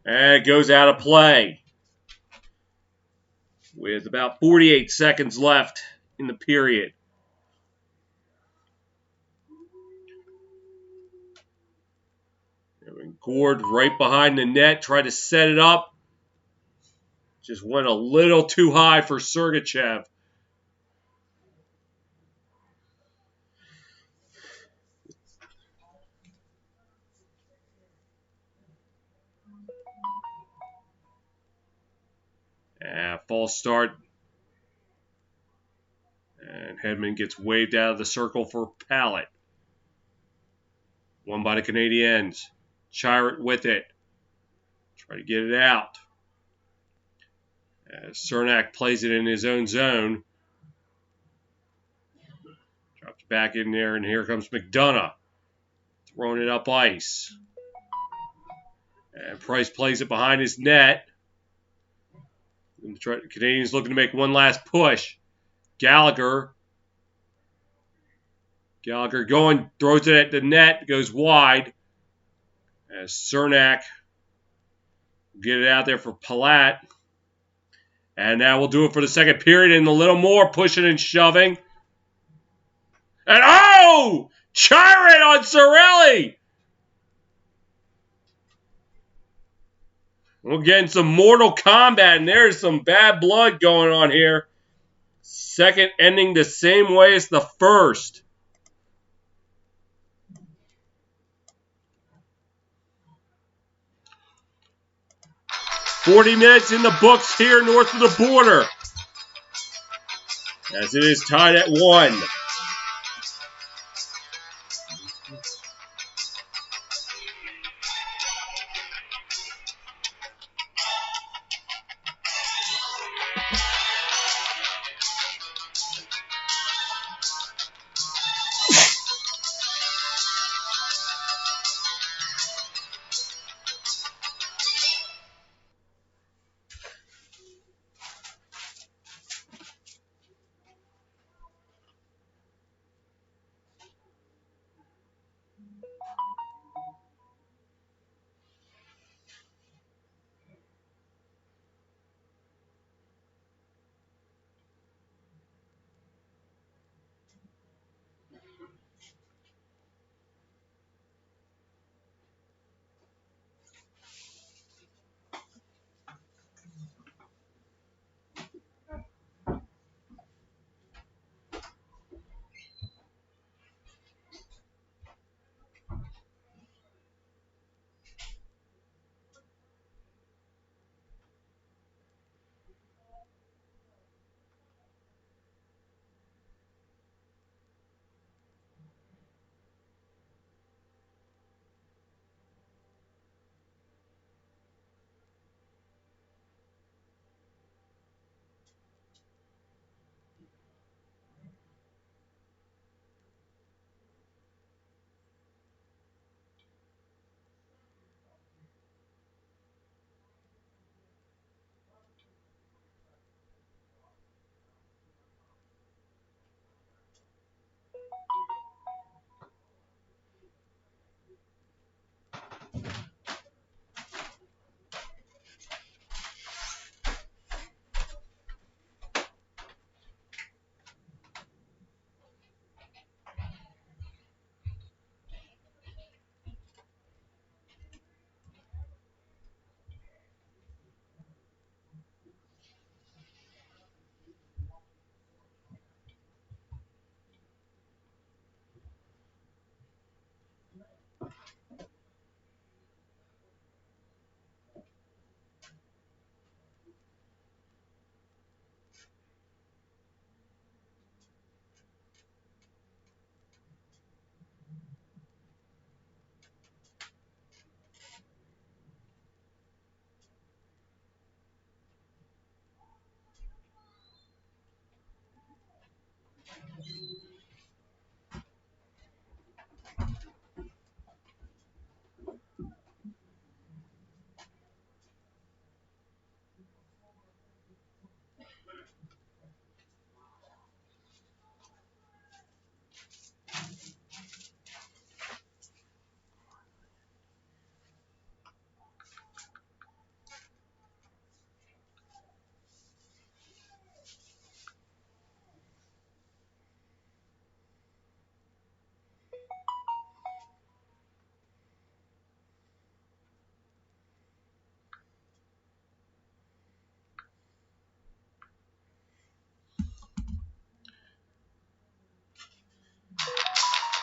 And it goes out of play. With about 48 seconds left in the period. And Gord right behind the net. Tried to set it up. Just went a little too high for Sergachev. False start. And Hedman gets waved out of the circle for Pallet. Won by the Canadiens. Chirot with it. Try to get it out. As Cernak plays it in his own zone. Drops back in there, and here comes McDonough. Throwing it up ice. And Price plays it behind his net. The Canadiens looking to make one last push. Gallagher going, throws it at the net, goes wide. As Cernak will get it out there for Palat. And now we'll do it for the second period and a little more pushing and shoving. And oh! Chirot on Cirelli! We're getting some Mortal Kombat, and there's some bad blood going on here. Second ending the same way as the first. "40 minutes in the books here north of the border. As it is tied at 1.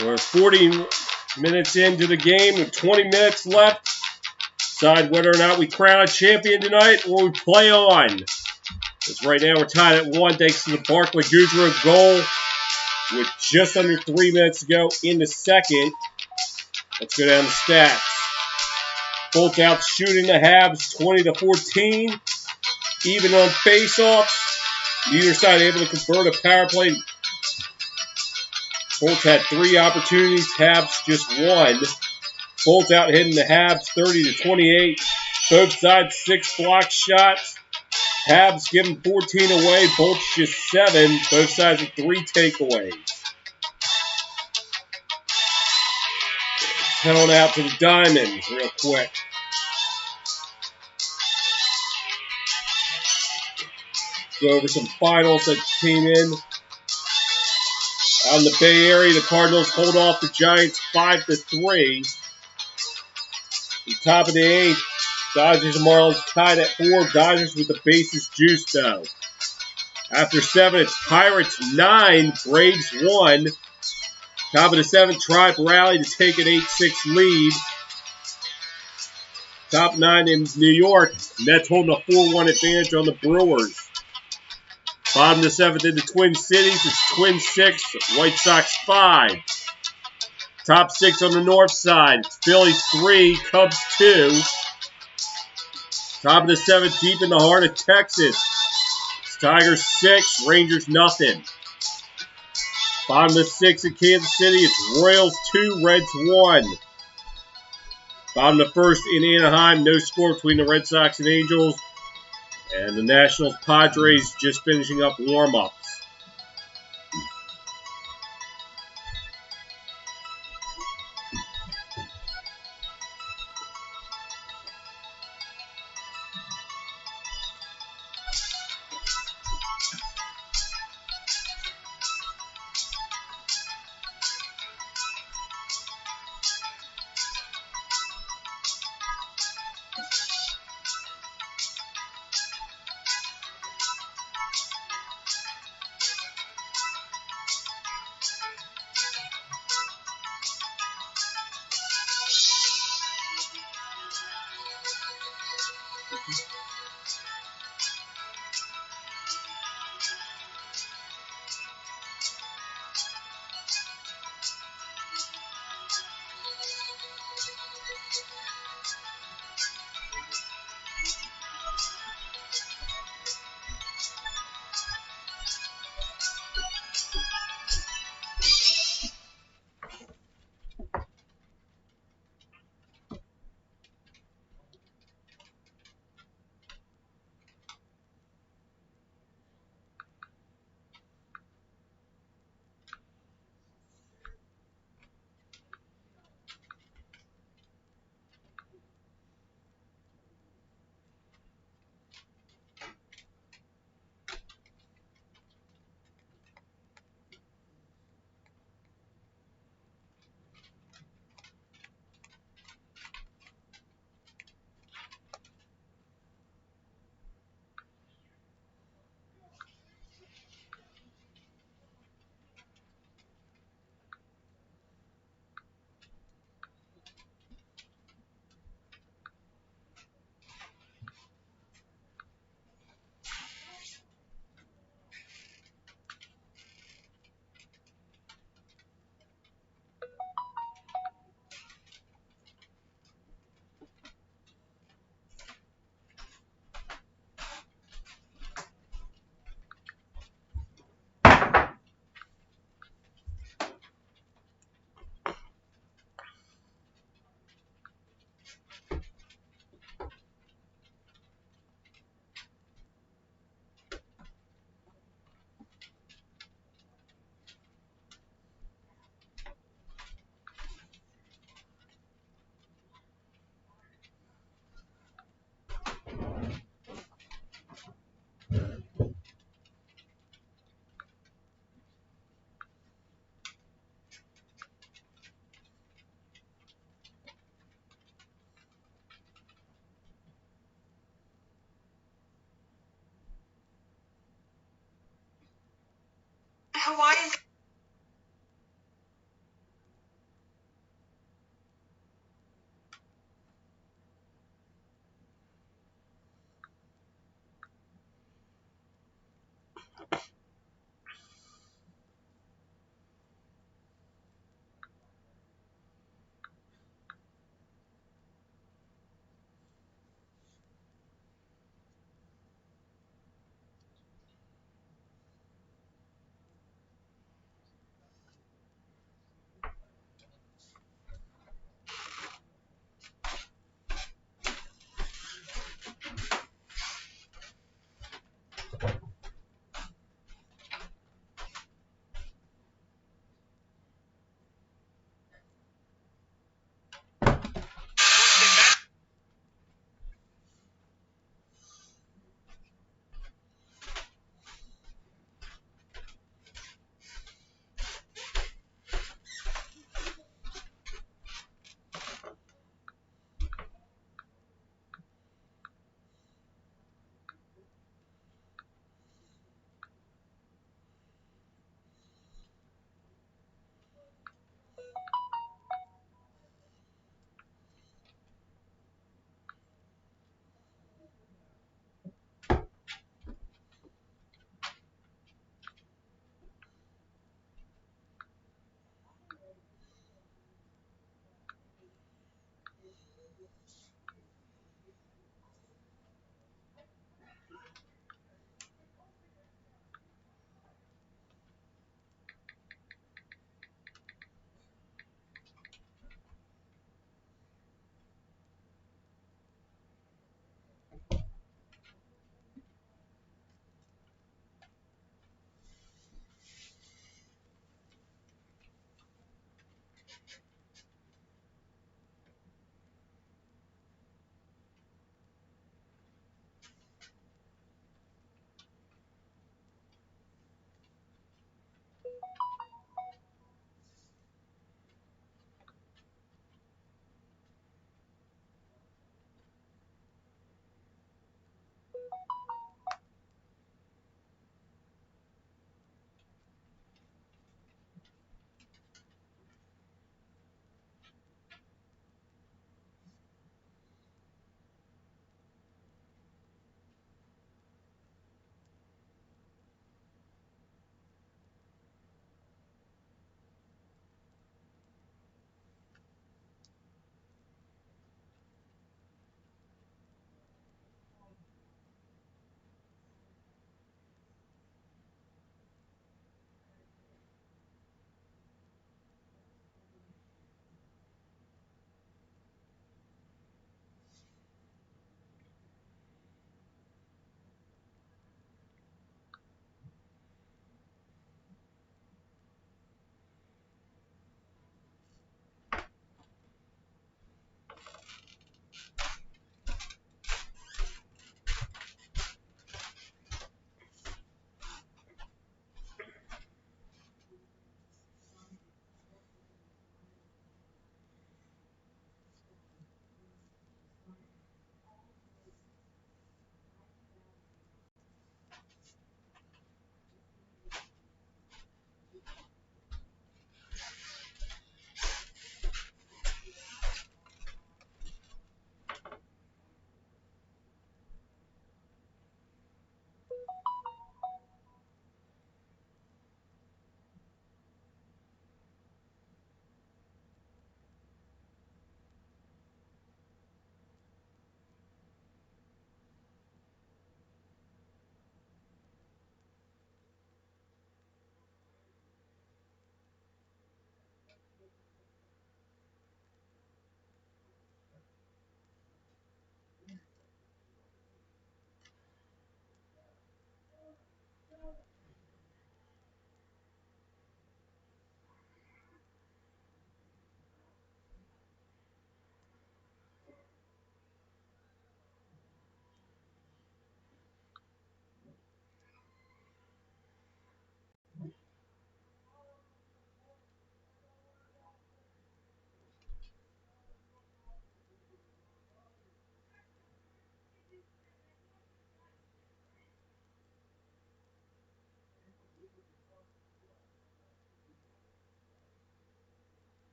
We're 40 minutes into the game with 20 minutes left. Decide whether or not we crown a champion tonight or we play on. Because right now we're tied at 1 thanks to the Barclay Goodrow goal with just under 3 minutes to go in the second. Let's go down the stats. Bolt out shooting the Habs 20-14. Even on faceoffs. Neither side able to convert a power play. Bolt had 3 opportunities. Habs just 1. Bolt out hitting the Habs 30-28. Both sides 6 block shots. Habs giving 14 away. Bolt's just 7. Both sides with 3 takeaways. Head on out to the Diamonds real quick. Go over some finals that came in. Out in the Bay Area, the Cardinals hold off the Giants 5-3. The top of the 8th, Dodgers and Marlins tied at 4. Dodgers with the bases juiced though. After 7, it's Pirates 9, Braves 1. Top of the 7th, Tribe rally to take an 8-6 lead. Top 9 in New York, Mets holding a 4-1 advantage on the Brewers. Bottom of the 7th in the Twin Cities, it's Twins 6, White Sox 5. Top 6 on the north side, it's Phillies 3, Cubs 2. Top of the 7th, deep in the heart of Texas, it's Tigers 6, Rangers nothing. Bottom of the 6th in Kansas City, it's Royals 2, Reds 1. Bottom of the 1st in Anaheim, no score between the Red Sox and Angels. And the Nationals Padres just finishing up warm-ups. Hawaiian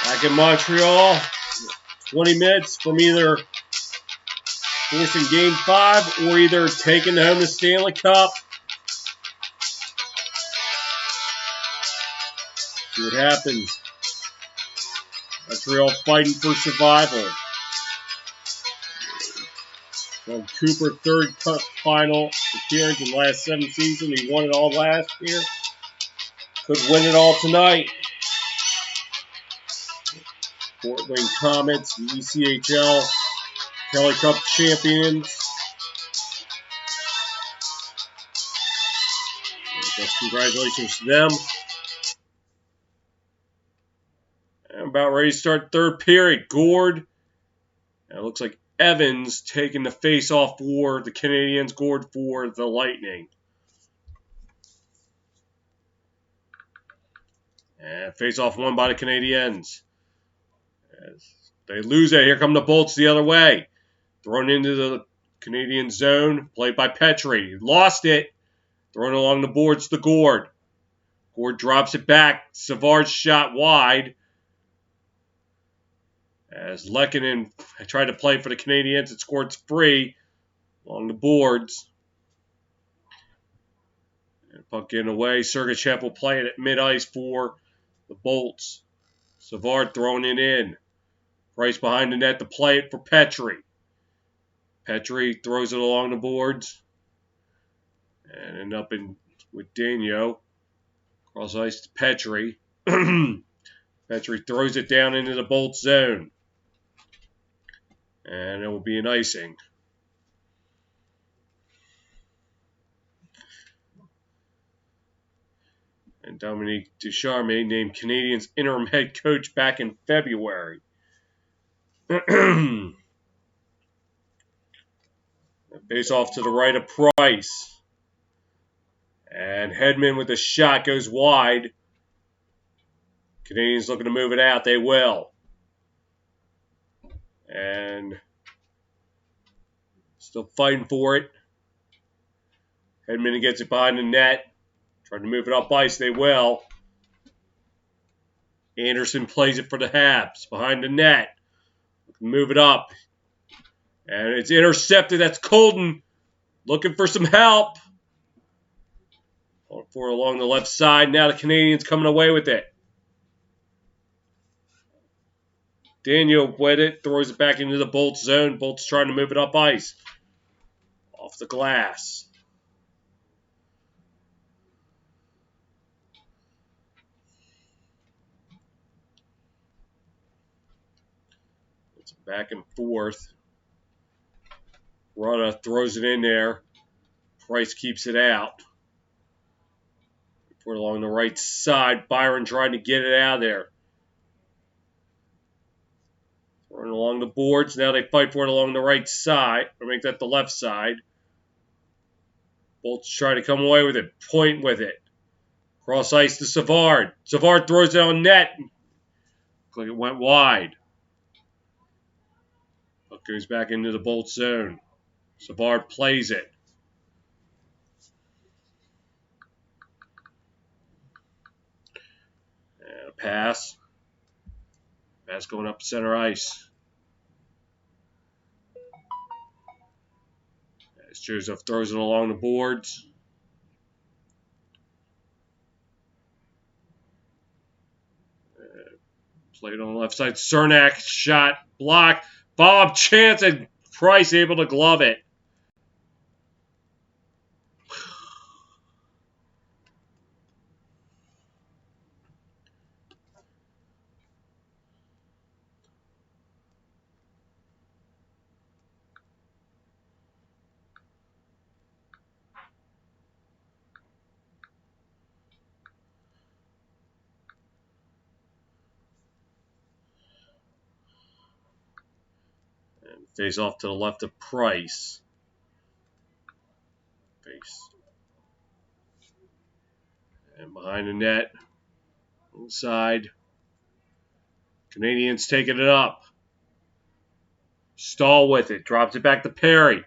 Back in Montreal, 20 minutes from either forcing Game 5 or either taking home the Stanley Cup. See what happens. Montreal fighting for survival. From Cooper, third cup final appearance in the last 7 seasons. He won it all last year. Could win it all tonight. Fort Wayne Comets, the ECHL Kelly Cup champions. I guess congratulations to them. I'm about ready to start third period. Gord. And it looks like Evans taking the face-off for the Canadiens. Gord for the Lightning. And face-off won by the Canadiens. As they lose it, here come the Bolts the other way. Thrown into the Canadian zone. Played by Petrie. Lost it. Thrown along the boards to Gord. Gord drops it back. Savard's shot wide. As Lehkonen tried to play for the Canadiens, it scored free along the boards. And puck getting away. Sergachev will play it at mid-ice for the Bolts. Savard throwing it in. Price behind the net to play it for Petrie. Petrie throws it along the boards. And end up in with Daniel. Cross ice to Petrie. Petrie throws it down into the Bolts zone. And it will be an icing. And Dominique Ducharme named Canadiens interim head coach back in February. Face off to the right of Price. And Hedman with a shot goes wide. Canadiens looking to move it out. They will. And still fighting for it. Hedman gets it behind the net. Trying to move it up ice. They will. Anderson plays it for the Habs. Behind the net. Move it up. And it's intercepted. That's Colden looking for some help. For along the left side. Now the Canadiens coming away with it. Daniel with it. Throws it back into the Bolts zone. Bolts trying to move it up ice. Off the glass. It's back and forth. Rutta throws it in there. Price keeps it out. Put it along the right side. Byron trying to get it out of there. Throwing along the boards. Now they fight for it along the right side. Or make that the left side. Bolts try to come away with it. Point with it. Cross ice to Savard. Savard throws it on net. Looks like it went wide. Puck goes back into the Bolts zone. Savard plays it. And a pass. Pass going up center ice. As Joseph throws it along the boards. Played on the left side. Cernak shot blocked. Bob chance and Price able to glove it. Face off to the left of Price. Face. And behind the net. Inside. Canadiens taking it up. Stahl with it. Drops it back to Perry.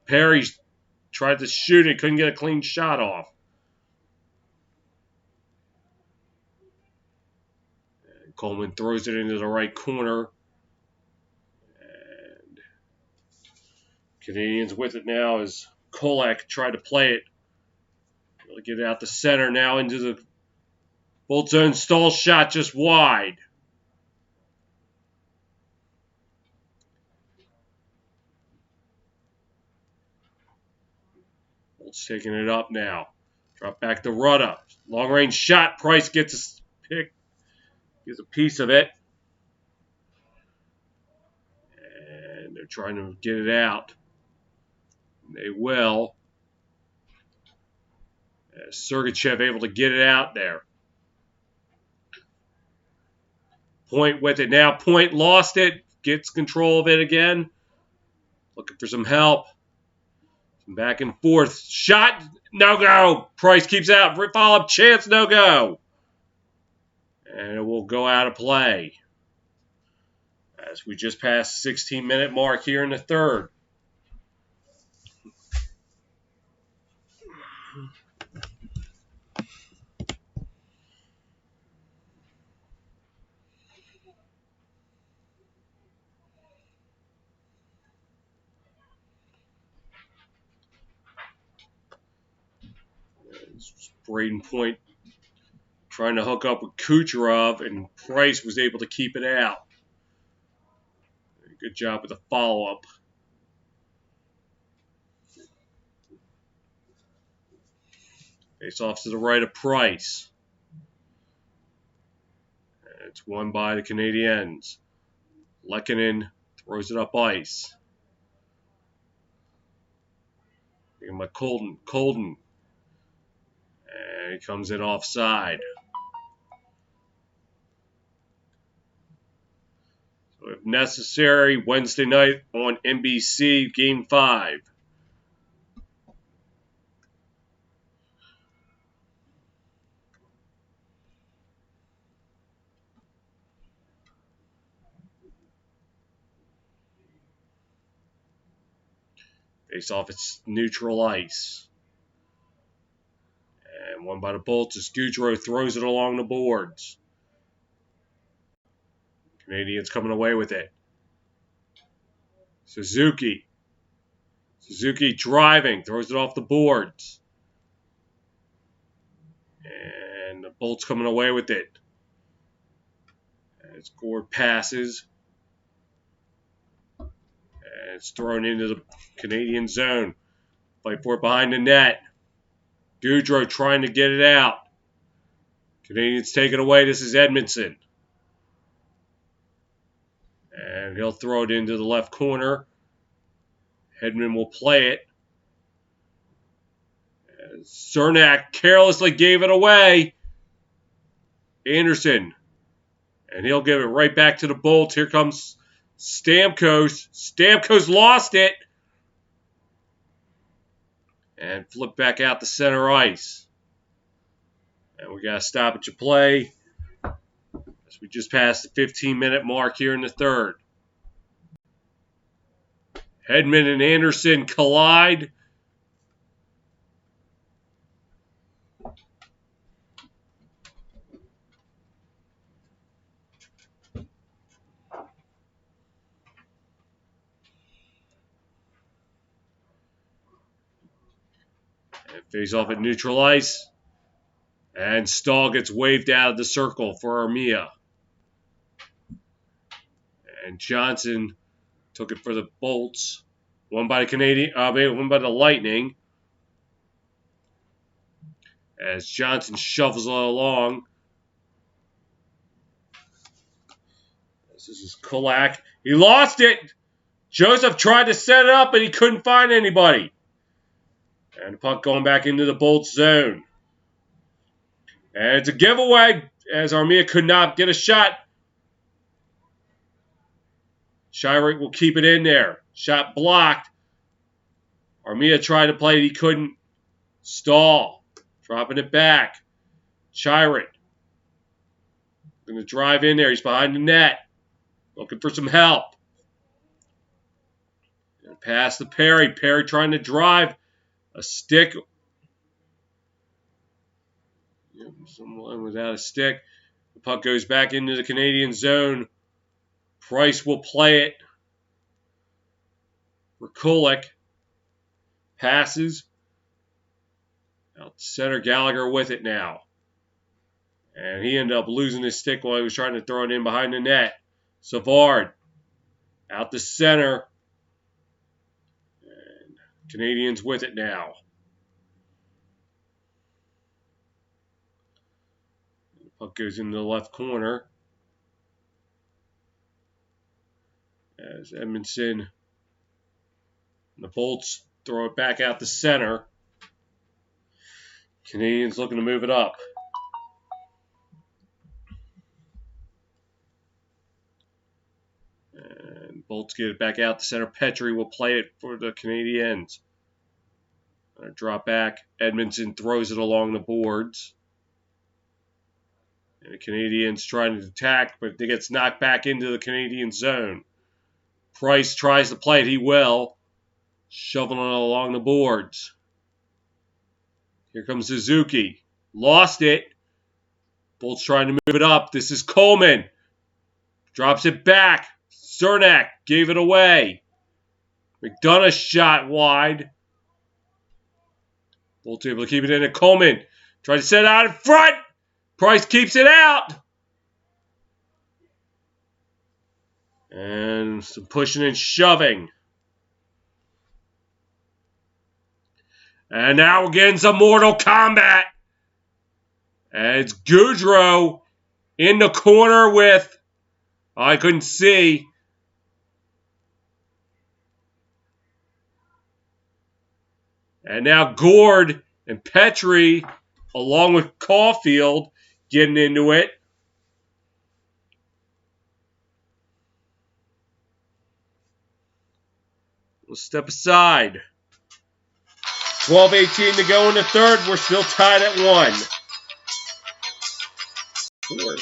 Perry tried to shoot it. Couldn't get a clean shot off. And Coleman throws it into the right corner. And Canadiens with it now as Kolak tried to play it. Really get it out the center now into the Bolt zone. Stahl shot just wide. Bolt's taking it up now. Drop back to Rutta. Long range shot. Price gets a pick. Gets a piece of it. And they're trying to get it out. They will. Sergachev able to get it out there. Point with it now. Point lost it. Gets control of it again. Looking for some help. Some back and forth. Shot. No go. Price keeps out. Follow-up chance. No go. And it will go out of play. As we just passed the 16-minute mark here in the third. Braden Point trying to hook up with Kucherov, and Price was able to keep it out. Good job with the follow-up. Face off to the right of Price. And it's won by the Canadiens. Lehkonen throws it up ice. Thinking about Colton. And he comes in offside. So if necessary, Wednesday night on NBC, Game 5. Face off its neutral ice. And won by the Bolts as Gaudreau throws it along the boards. Canadiens coming away with it. Suzuki driving, throws it off the boards. And the Bolts coming away with it. As Gord passes. And it's thrown into the Canadian zone. Fight for it behind the net. Gaudreau trying to get it out. Canadiens take it away. This is Edmondson. And he'll throw it into the left corner. Hedman will play it. And Cernak carelessly gave it away. Anderson. And he'll give it right back to the Bolts. Here comes Stamkos. Stamkos lost it. And flip back out the center ice. And we got to stop at your play. As we just passed the 15-minute mark here in the third. Hedman and Anderson collide. Face off at neutral ice. And Stahl gets waved out of the circle for Armia. And Johnson took it for the Bolts. Won by the Lightning. As Johnson shuffles it along. This is Kolak. He lost it. Joseph tried to set it up, and he couldn't find anybody. And the puck going back into the Bolts zone. And it's a giveaway as Armia could not get a shot. Shirek will keep it in there. Shot blocked. Armia tried to play it. He couldn't. Stall. Dropping it back. Shirek. Going to drive in there. He's behind the net. Looking for some help. Pass to Perry. Perry trying to drive. A stick. Someone without a stick. The puck goes back into the Canadian zone. Price will play it. Rikulik. Passes. Out center. Gallagher with it now. And he ended up losing his stick while he was trying to throw it in behind the net. Savard. Out the center. And Canadiens with it now. The puck goes into the left corner. As Edmondson and the Bolts throw it back out the center. Canadiens looking to move it up. And Bolts get it back out the center. Petrie will play it for the Canadiens. Drop back. Edmondson throws it along the boards. And the Canadiens trying to attack, but it gets knocked back into the Canadian zone. Price tries to play it. He will. Shoveling it along the boards. Here comes Suzuki. Lost it. Bolts trying to move it up. This is Coleman. Drops it back. Cernak gave it away. McDonough shot wide. Bolts able to keep it in. Coleman tried to set it out in front. Price keeps it out. And some pushing and shoving. And now we're getting some Mortal Kombat. And it's Goudreau in the corner with, I couldn't see. And now Gord and Petrie, along with Caulfield, getting into it. We'll step aside. 12:18 to go in the third. We're still tied at 1. Four.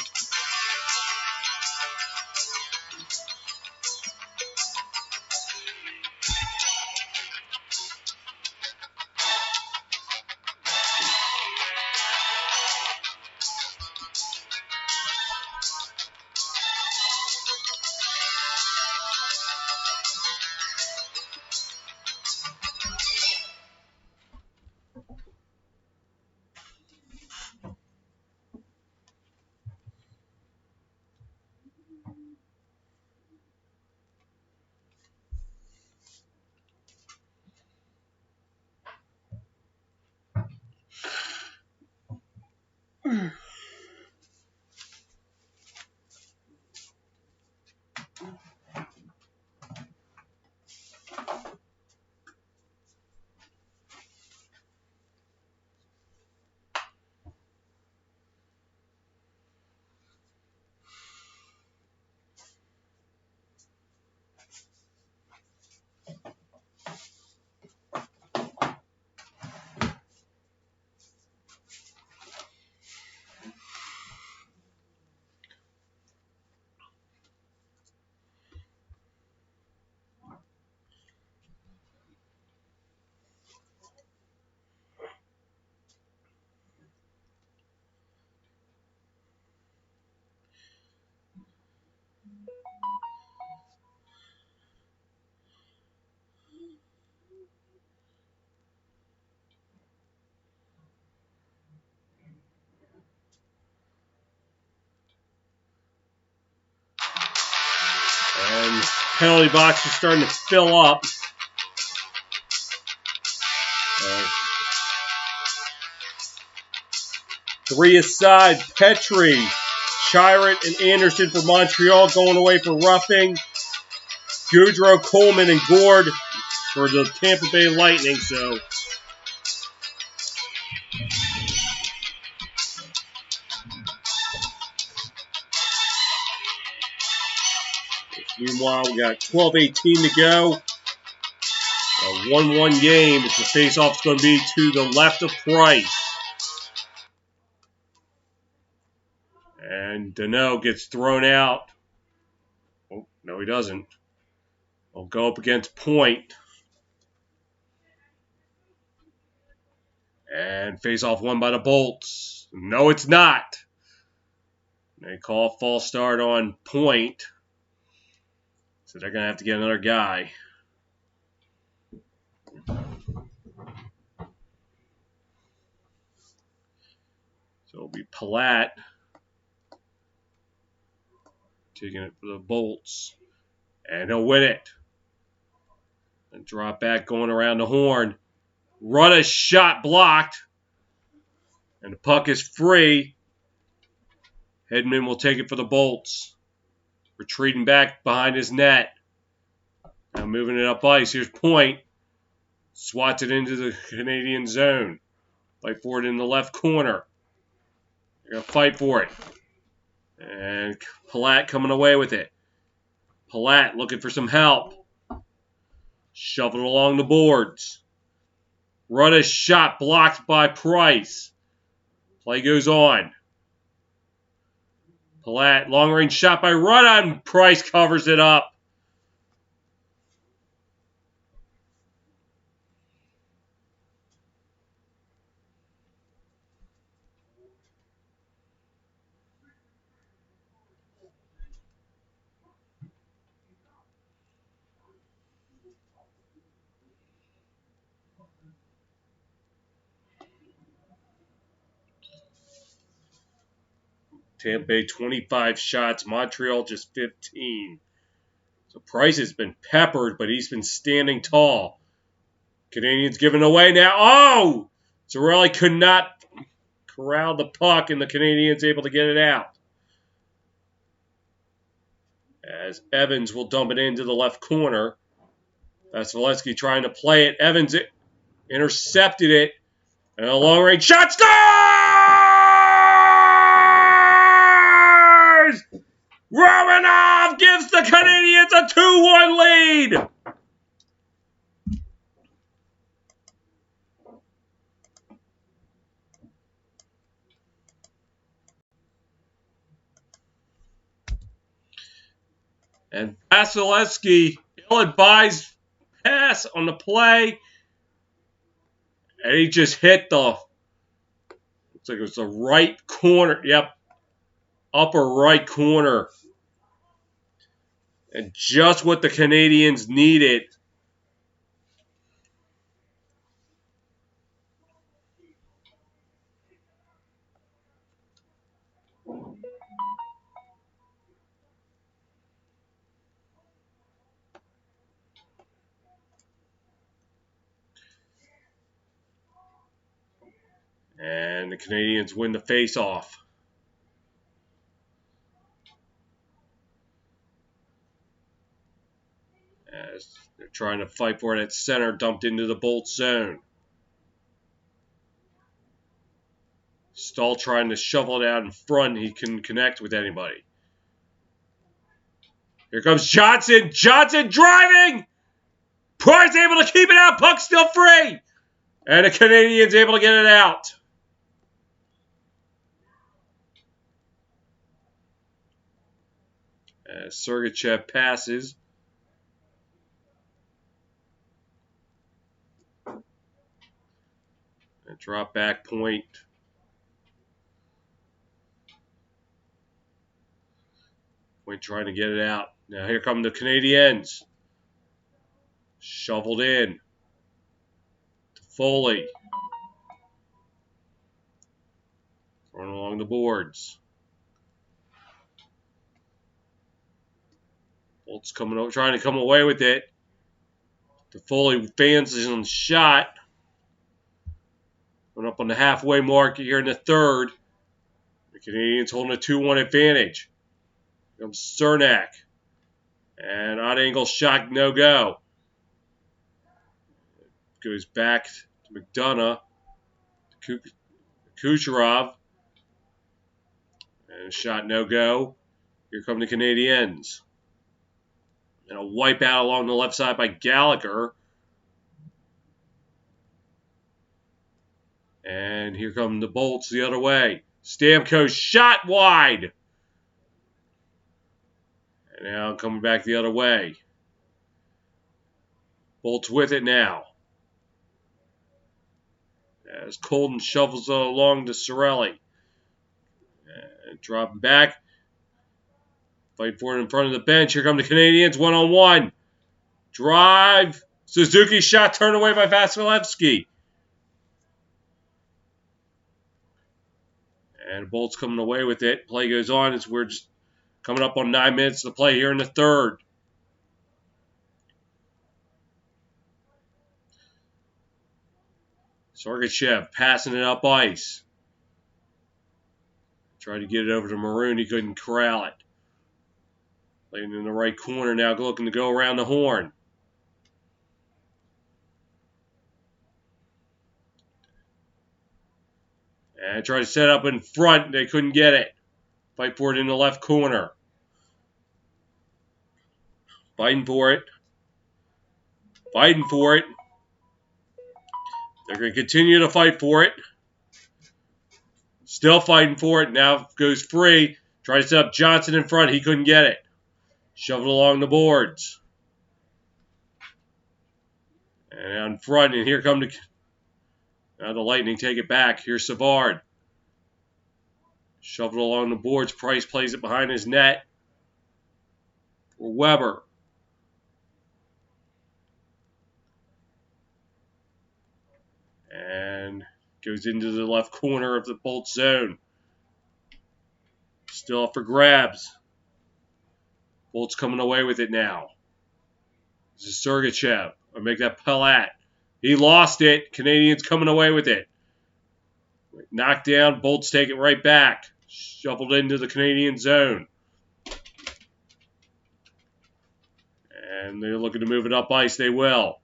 And penalty box is starting to fill up. Three aside. Petrie, Chirot, and Anderson for Montreal going away for roughing. Goudreau, Coleman, and Gord for the Tampa Bay Lightning. So Meanwhile, we got 12:18 to go. A 1-1 game. The face-off's going to be to the left of Price. And Deneau gets thrown out. Oh, no, he doesn't. He'll go up against Point. And face-off won by the Bolts. No, it's not. They call a false start on Point. So they're going to have to get another guy. So it'll be Palat taking it for the Bolts. And he'll win it. And drop back going around the horn. Run a shot blocked. And the puck is free. Hedman will take it for the Bolts. Retreating back behind his net. Now moving it up ice. Here's Point. Swats it into the Canadian zone. Fight for it in the left corner. They're going to fight for it. And Palat coming away with it. Palat looking for some help. Shuffled along the boards. Run a shot blocked by Price. Play goes on. Palat, long range shot by Rudon. Price covers it up. Tampa Bay 25 shots, Montreal just 15. So Price has been peppered, but he's been standing tall. Canadiens giving away now. Oh! Cirelli could not corral the puck, and the Canadiens able to get it out. As Evans will dump it into the left corner. Vasilevsky trying to play it. Evans intercepted it. And a long-range shot. Scores! Romanov gives the Canadiens a 2-1 lead. And Vasilevsky, ill-advised pass on the play. And he just hit the, looks like it was the right corner. Yep. Upper right corner. And just what the Canadiens needed. And the Canadiens win the face-off. As they're trying to fight for it at center, dumped into the Bolt zone. Stahl trying to shovel it out in front. He couldn't connect with anybody. Here comes Johnson. Johnson driving. Price able to keep it out. Puck still free. And the Canadiens able to get it out. As Sergachev passes. And drop back Point. Point trying to get it out. Now here come the Canadiens. Shoveled in. To Foley. Thrown along the boards. Bolt's coming over, trying to come away with it. To Foley fans on the shot. Went up on the halfway mark here in the third. The Canadiens holding a 2-1 advantage. Here comes Cernak. And odd angle shot, no go. Goes back to McDonough. To Kucherov. And a shot, no go. Here come the Canadiens. And a wipeout along the left side by Gallagher. And here come the Bolts the other way. Stamkos shot wide. And now coming back the other way. Bolts with it now. As Colton shovels it along to Cirelli. And dropping back. Fight for it in front of the bench. Here come the Canadiens, one-on-one. Drive. Suzuki shot turned away by Vasilevsky. And the Bolts coming away with it. Play goes on as we're just coming up on 9 minutes to play here in the third. Sergachev passing it up ice. Tried to get it over to Maroon. He couldn't corral it. Playing in the right corner now, looking to go around the horn. And tried to set up in front. They couldn't get it. Fight for it in the left corner. Fighting for it. Fighting for it. They're going to continue to fight for it. Still fighting for it. Now goes free. Tries to set up Johnson in front. He couldn't get it. Shoved along the boards. And in front. And here come now the Lightning take it back. Here's Savard. Shoved along the boards. Price plays it behind his net. For Weber. And goes into the left corner of the Bolt zone. Still up for grabs. Bolt's coming away with it now. This is Sergachev. Or make that Palat. He lost it. Canadiens coming away with it. Knocked down. Bolts take it right back. Shuffled into the Canadian zone. And they're looking to move it up ice. They will.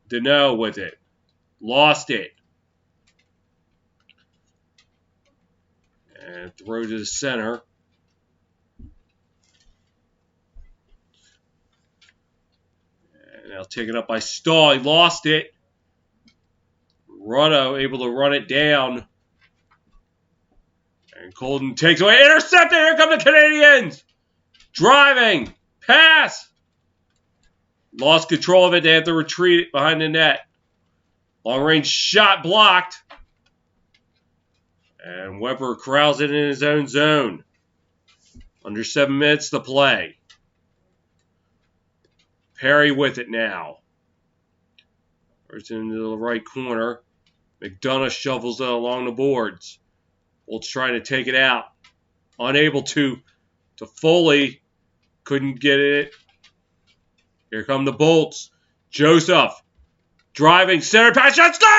Deneau with it. Lost it. And throw to the center. And now taken up by Stahl. He lost it. Rutto able to run it down. And Colton takes away. Intercepted. Here come the Canadiens. Driving. Pass. Lost control of it. They have to retreat behind the net. Long range shot blocked. And Weber corrals it in his own zone. Under 7 minutes to play. Perry with it now. First into the right corner. McDonough shovels it along the boards. Bolt's trying to take it out. Unable to Foley. Couldn't get it. Here come the Bolts. Joseph. Driving. Center pass. Shot. Score!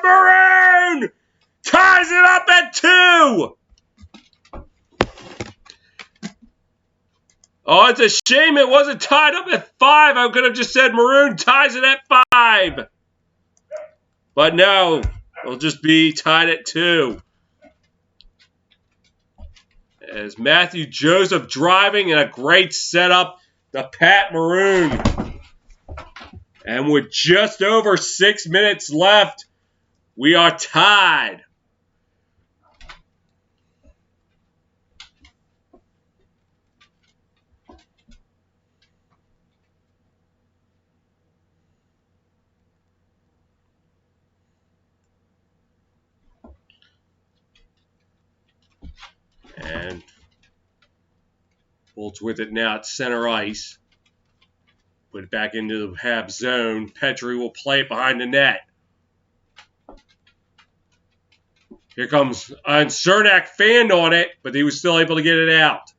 Maroon! Ties it up at 2! Oh, it's a shame it wasn't tied up at 5. I could have just said Maroon ties it at 5. But no, it'll just be tied at 2. As Matthew Joseph driving and a great setup to Pat Maroon. And with just over 6 minutes left, we are tied. And Bolt's with it now at center ice. Put it back into the Habs zone. Petrie will play it behind the net. Here comes Cernak fanned on it, but he was still able to get it out.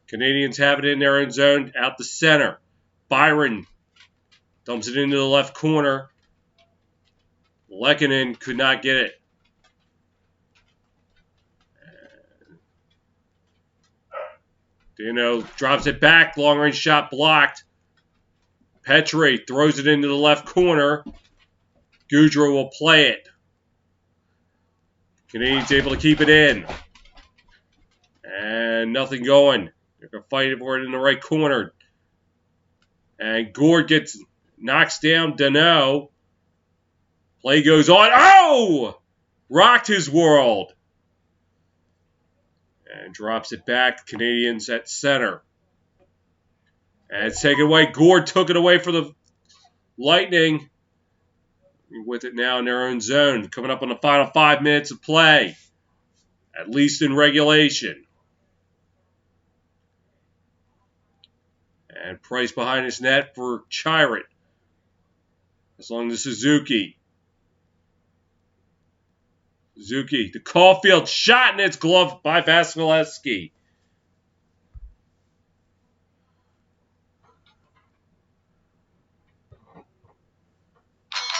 Canadiens have it in their own zone out the center. Byron dumps it into the left corner. Lehkonen could not get it. Drops it back. Long range shot blocked. Petrie throws it into the left corner. Goudreau will play it. Canadiens able to keep it in. And nothing going. They're going to fight for it in the right corner. And Gord knocks down Dano. Play goes on. Oh! Rocked his world. And drops it back. Canadiens at center. And it's taken away. Gord took it away for the Lightning. With it now in their own zone. Coming up on the final 5 minutes of play. At least in regulation. And Price behind his net for Chirot. As long as Suzuki. Suzuki, the Caulfield shot, and it's gloved by Vasilevsky.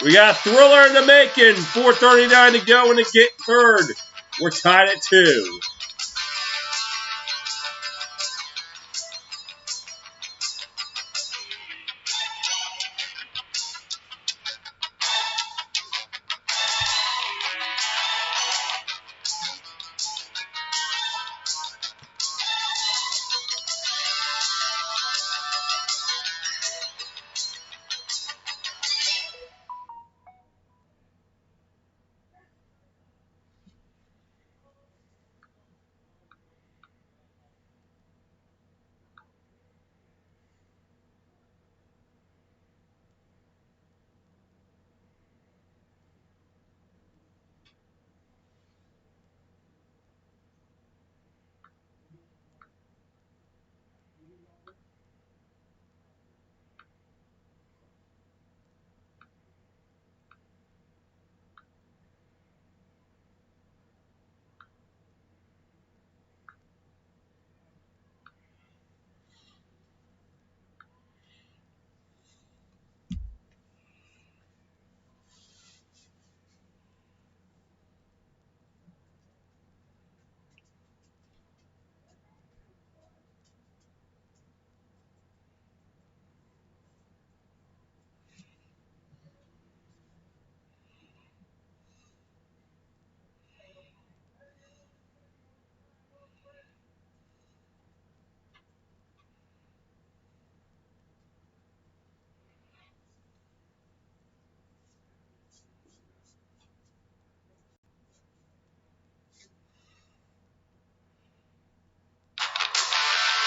We got a thriller in the making. 4:39 to go in the third. We're tied at 2.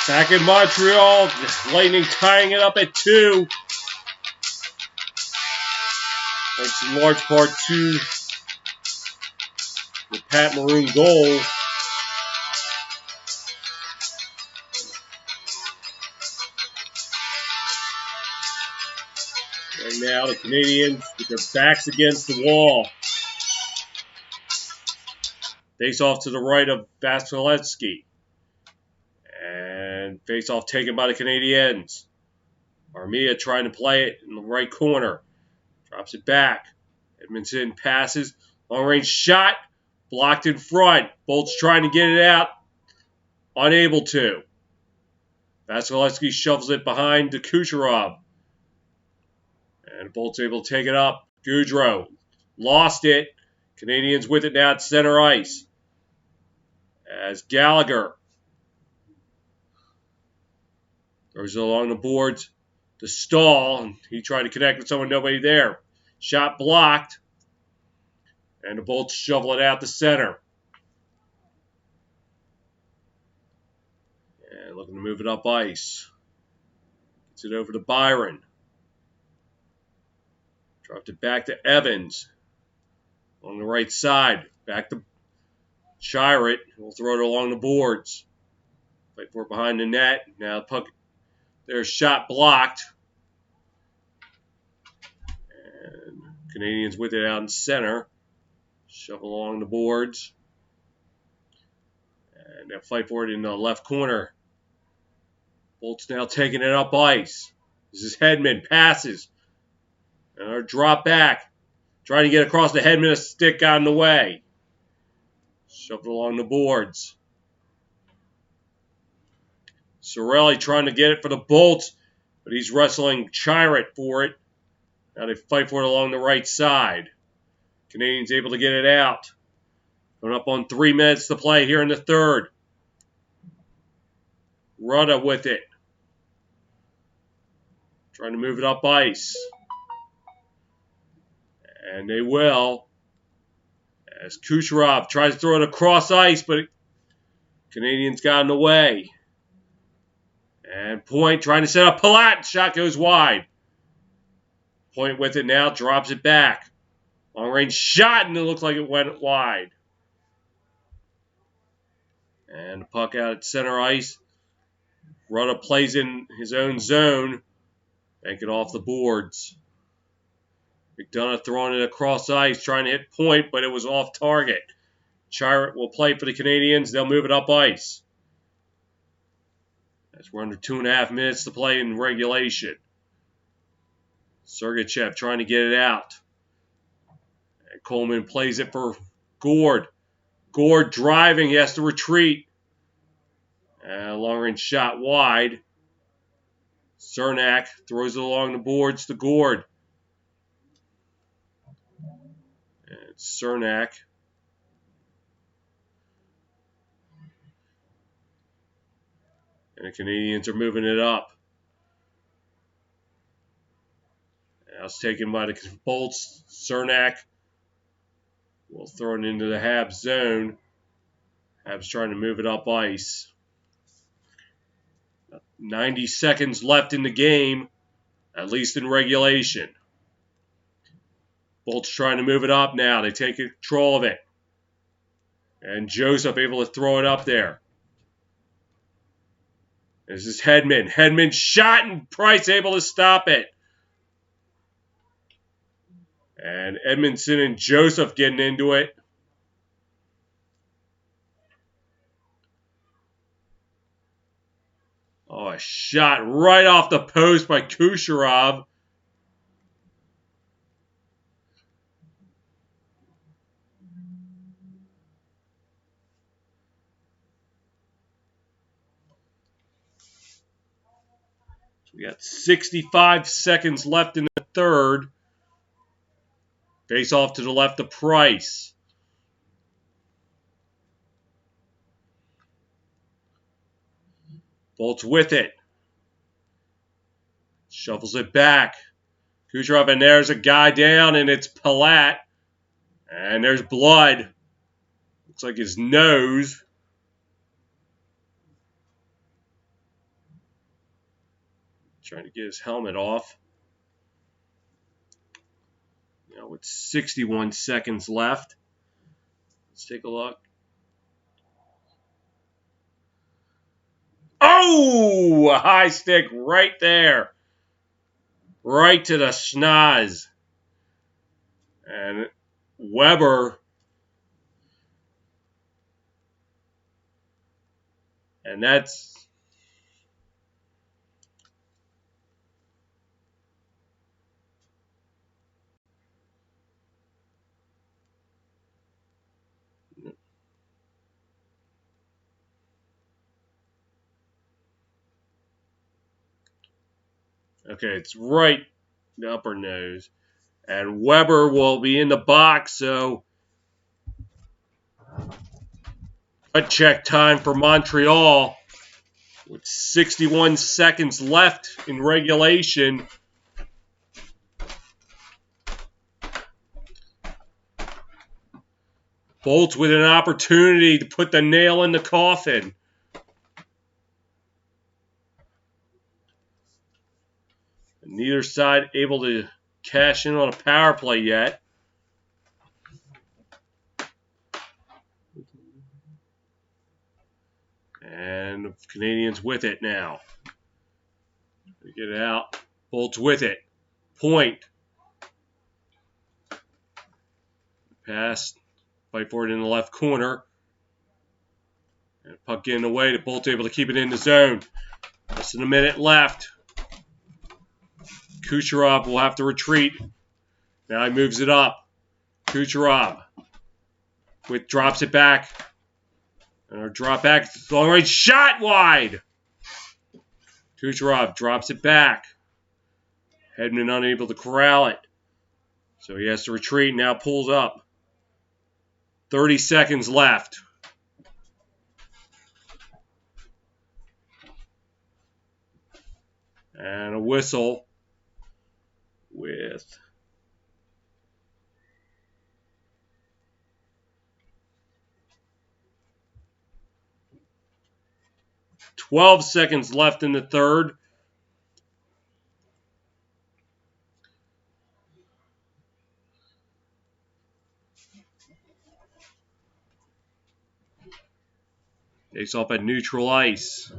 Back in Montreal, Lightning tying it up at 2. Thanks in large part to the Pat Maroon goal. Right now, the Canadiens with their backs against the wall. Face off to the right of Vasilevsky. And face off taken by the Canadiens. Armia trying to play it in the right corner. Drops it back. Edmondson passes. Long range shot. Blocked in front. Bolt's trying to get it out. Unable to. Vasilevsky shovels it behind to Kucherov. And Bolt's able to take it up. Goudreau lost it. Canadiens with it now at center ice. As Gallagher throws it along the boards to Stahl. And he tried to connect with someone, nobody there. Shot blocked. And the Bolts shovel it out to center. And looking to move it up ice. Gets it over to Byron. Dropped it back to Evans. On the right side. Back to Chirot. We'll throw it along the boards. Fight for it behind the net. Now the puck. There's shot blocked. And Canadiens with it out in center. Shovel along the boards. And they'll fight for it in the left corner. Bolt's now taking it up ice. This is Hedman. Passes. And drop back. Trying to get across the Hedman. A stick got in the way. Shoved along the boards. Sorelli trying to get it for the Bolts. But he's wrestling Chirot for it. Now they fight for it along the right side. Canadiens able to get it out. Coming up on 3 minutes to play here in the third. Rudda with it. Trying to move it up ice. And they will. As Kucherov tries to throw it across ice, but Canadiens got in the way. And Point trying to set up Palat. Shot goes wide. Point with it now. Drops it back. Long range shot, and it looked like it went wide. And the puck out at center ice. Rudda plays in his own zone. Bank it off the boards. McDonough throwing it across ice, trying to hit Point, but it was off target. Chirot will play for the Canadiens. They'll move it up ice. As we're under 2.5 minutes to play in regulation. Sergachev trying to get it out. And Coleman plays it for Gord. Gord driving. He has to retreat. And a long-range shot wide. Cernak throws it along the boards to Gord. And Cernak. And the Canadiens are moving it up. Now it's taken by the Bolts. Cernak will throw it into the Habs zone. Habs trying to move it up ice. 90 seconds left in the game, at least in regulation. Bolts trying to move it up now. They take control of it. And Joseph able to throw it up there. This is Hedman. Hedman shot and Price able to stop it. And Edmondson and Joseph getting into it. Oh, a shot right off the post by Kucherov. We got 65 seconds left in the third. Face off to the left of Price. Bolts with it. Shuffles it back. Kucherov, and there's a guy down, and it's Palat. And there's blood. Looks like his nose. Trying to get his helmet off. Now with 61 seconds left. Let's take a look. Oh! A high stick right there. Right to the schnoz. And Weber. And that's... Okay, it's right the upper nose. And Weber will be in the box, so gut check time for Montreal. With 61 seconds left in regulation. Bolts with an opportunity to put the nail in the coffin. Neither side able to cash in on a power play yet. And the Canadiens with it now. They get it out. Bolts with it. Point. Pass. Fight for it in the left corner. And puck getting away. The Bolts able to keep it in the zone. Less than a minute left. Kucherov will have to retreat. Now he moves it up. Kucherov drops it back. And drop back. Long range shot wide. Kucherov drops it back. Hedman unable to corral it. So he has to retreat. Now pulls up. 30 seconds left. And a whistle with 12 seconds left in the third. Takes off at neutral ice.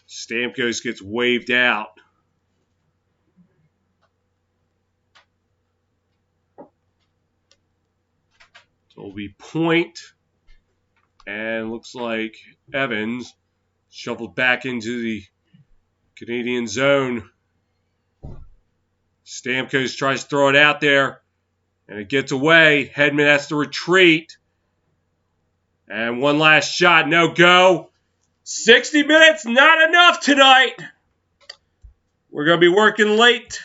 Stamkos gets waved out. So it'll be point. And looks like Evans shuffled back into the Canadian zone. Stamkos tries to throw it out there. And it gets away. Hedman has to retreat. And one last shot. No go. 60 minutes, not enough tonight. We're going to be working late.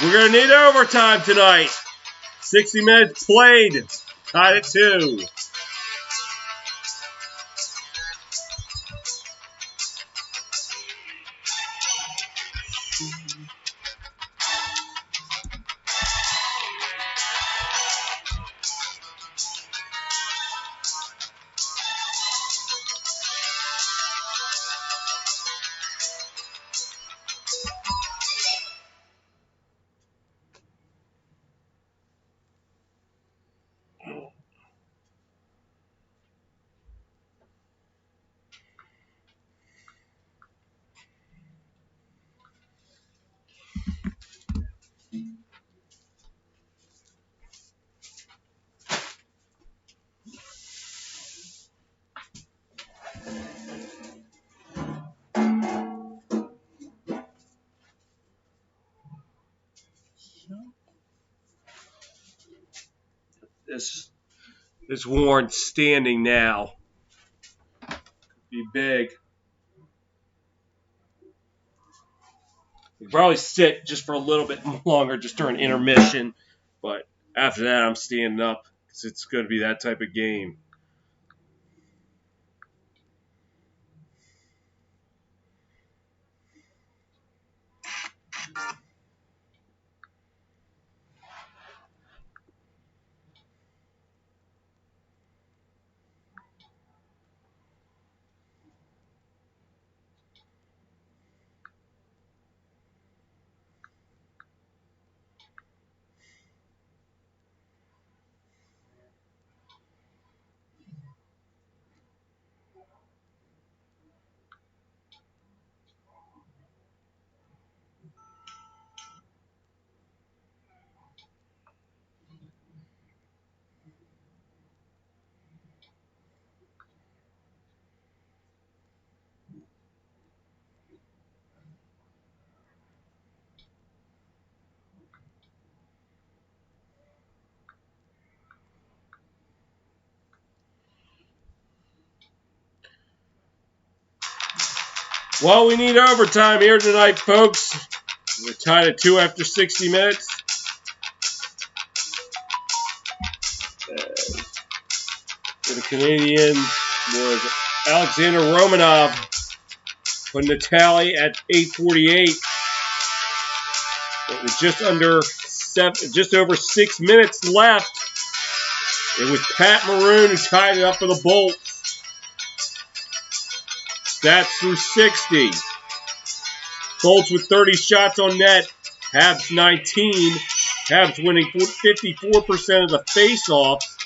We're going to need overtime tonight. 60 minutes played. Tied at 2. This warrants standing now. Be big. We probably sit just for a little bit longer, just during intermission. But after that, I'm standing up because it's going to be that type of game. Well, we need overtime here tonight, folks. We're tied at 2 after 60 minutes. For the Canadiens was Alexander Romanov putting the tally at 8:48. It was just over 6 minutes left. It was Pat Maroon who tied it up for the Bolts. Stats through 60. Bolts with 30 shots on net. Habs 19. Habs winning 54% of the face-offs.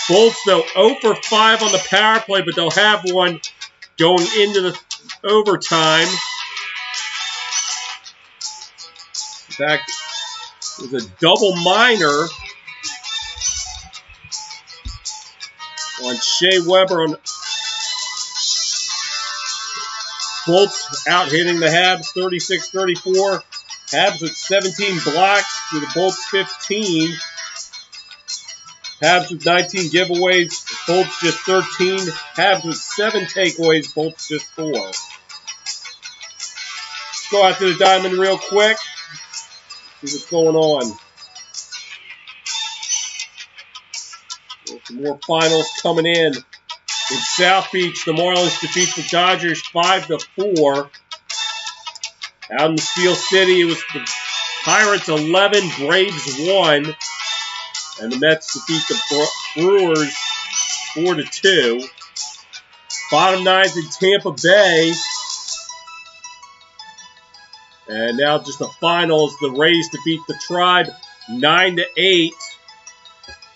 Bolts, though, 0 for 5 on the power play, but they'll have one going into the overtime. In fact, it was a double minor on Shea Weber on Bolts out hitting the Habs 36-34. Habs with 17 blocks to the Bolts 15. Habs with 19 giveaways, Bolts just 13. Habs with 7 takeaways, Bolts just 4. Let's go out to the diamond real quick. See what's going on. Some more finals coming in. In South Beach, the Marlins defeat the Dodgers 5-4. Out in Steel City, it was the Pirates 11, Braves 1. And the Mets defeat the Brewers 4-2. Bottom nine's in Tampa Bay. And now just the finals. The Rays defeat the Tribe 9-8.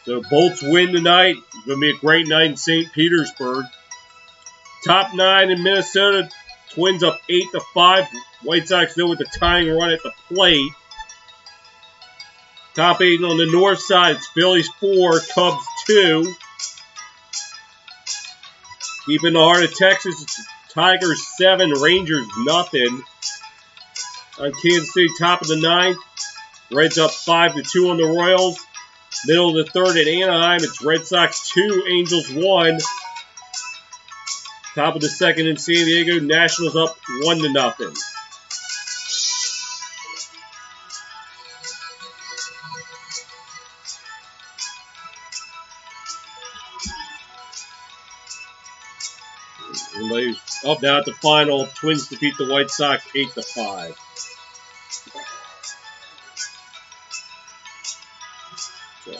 So Bolts win tonight. It's going to be a great night in St. Petersburg. Top 9 in Minnesota. Twins up 8-5. White Sox though with the tying run at the plate. Top 8 on the north side. It's Phillies 4, Cubs 2. Deep in the heart of Texas, it's Tigers 7, Rangers nothing. On Kansas City, top of the ninth. Reds up 5-2 on the Royals. Middle of the third at Anaheim, it's Red Sox 2, Angels 1. Top of the second in San Diego, Nationals up 1-0. Up now at the final, Twins defeat the White Sox 8-5. So.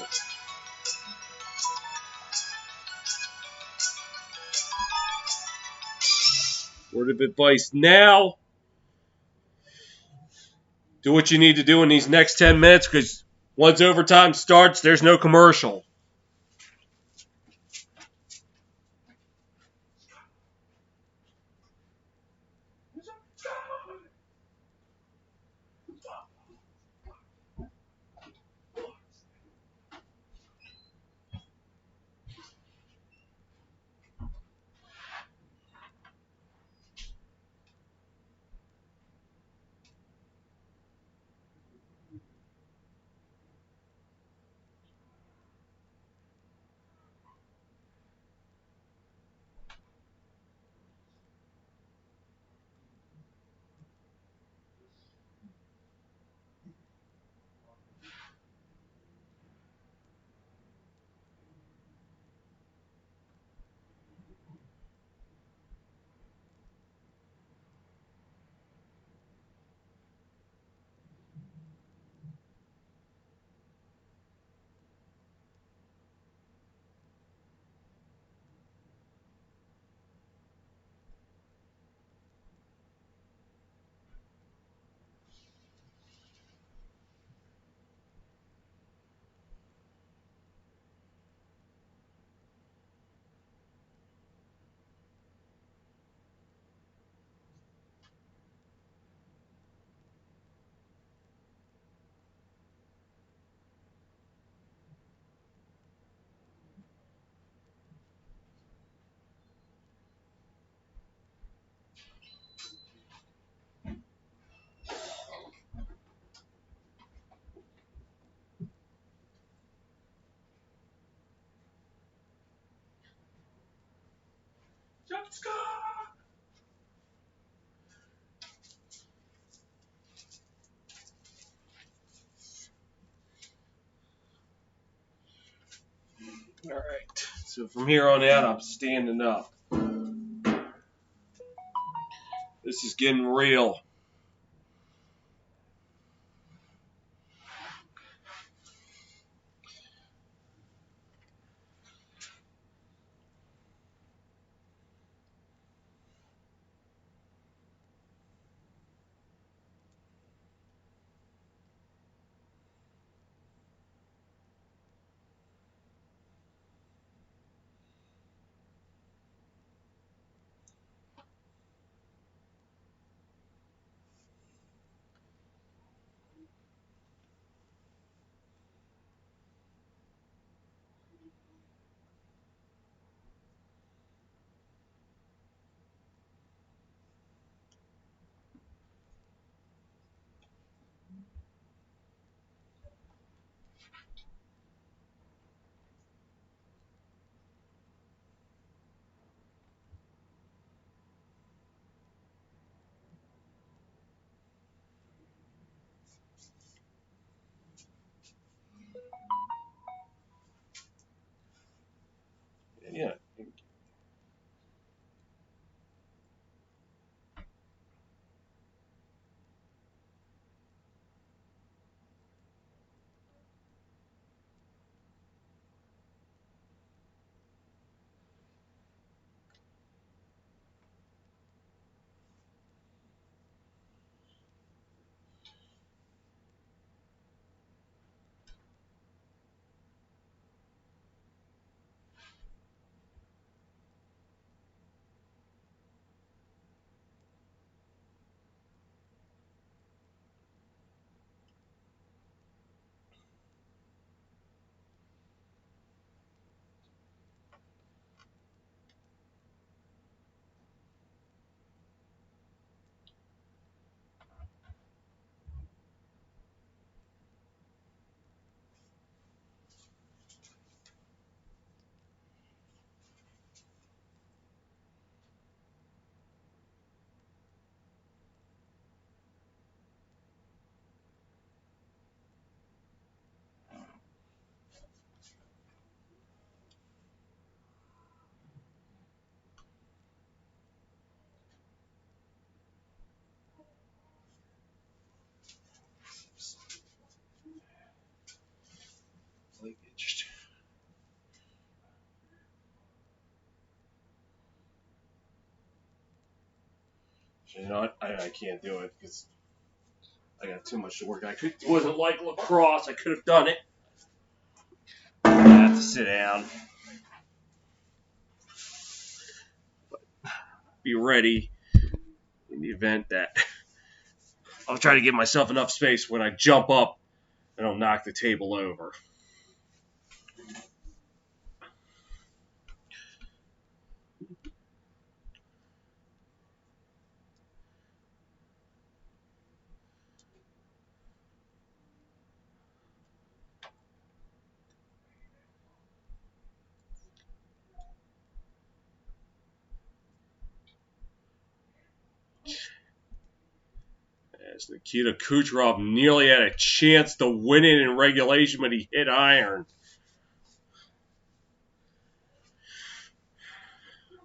Word of advice now. Do what you need to do in these next 10 minutes because once overtime starts, there's no commercial. All right. So from here on out, I'm standing up. This is getting real. You know what? I can't do it because I got too much to work. It wasn't like lacrosse. I could have done it. I have to sit down. Be ready in the event that I'll try to give myself enough space when I jump up and I'll knock the table over. As Nikita Kucherov nearly had a chance to win it in regulation, but he hit iron.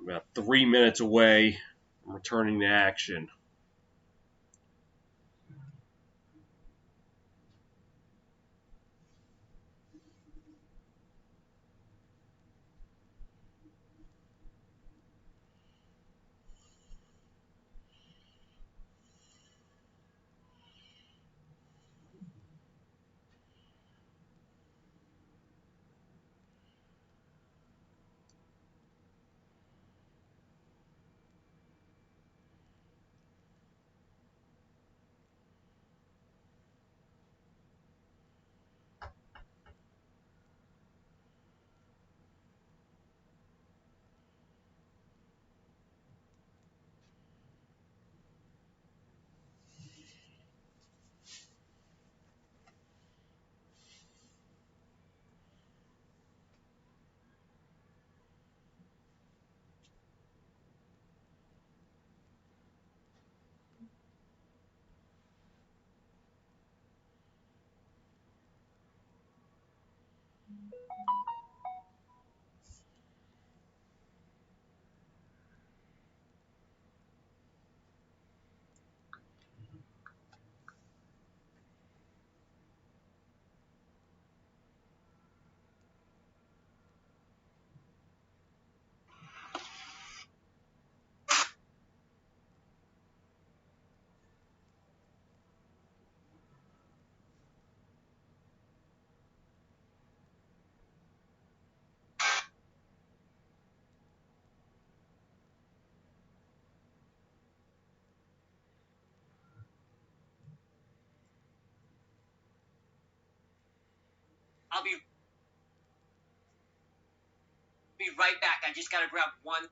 About 3 minutes away from returning to action. I'll be right back. I just gotta grab one.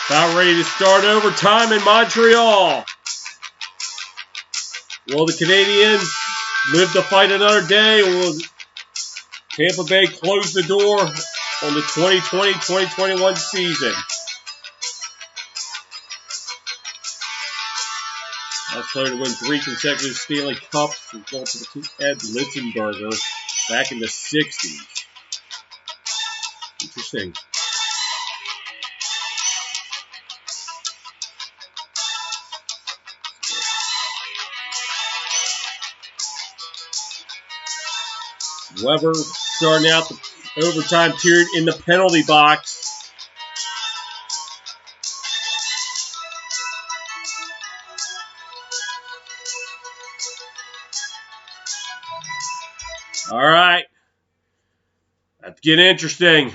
About ready to start overtime in Montreal. Will the Canadiens live to fight another day? Will Tampa Bay close the door on the 2020-2021 season? Last player to win 3 consecutive Stanley Cups was Baltimore Ed Litzenberger back in the 60s. Interesting. Weber starting out the overtime period in the penalty box. All right. That's getting interesting.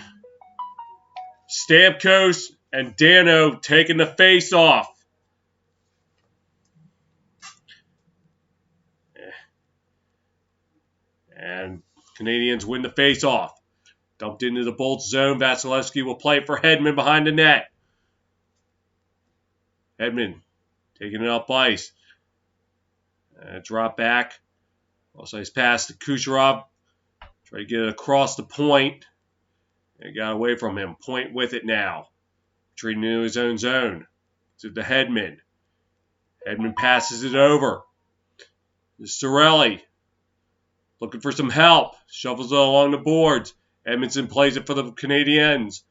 Stamkos And Dano taking the face off. And Canadiens win the face off. Dumped into the Bolts zone. Vasilevsky will play for Hedman behind the net. Hedman taking it up ice. Drop back. Also, he's passed to Kucherov. Try to get it across the point. And got away from him. Point with it now. Treating into his own zone. To the Hedman. Hedman passes it over. To Cirelli. Looking for some help. Shuffles it along the boards. Edmondson plays it for the Canadiens.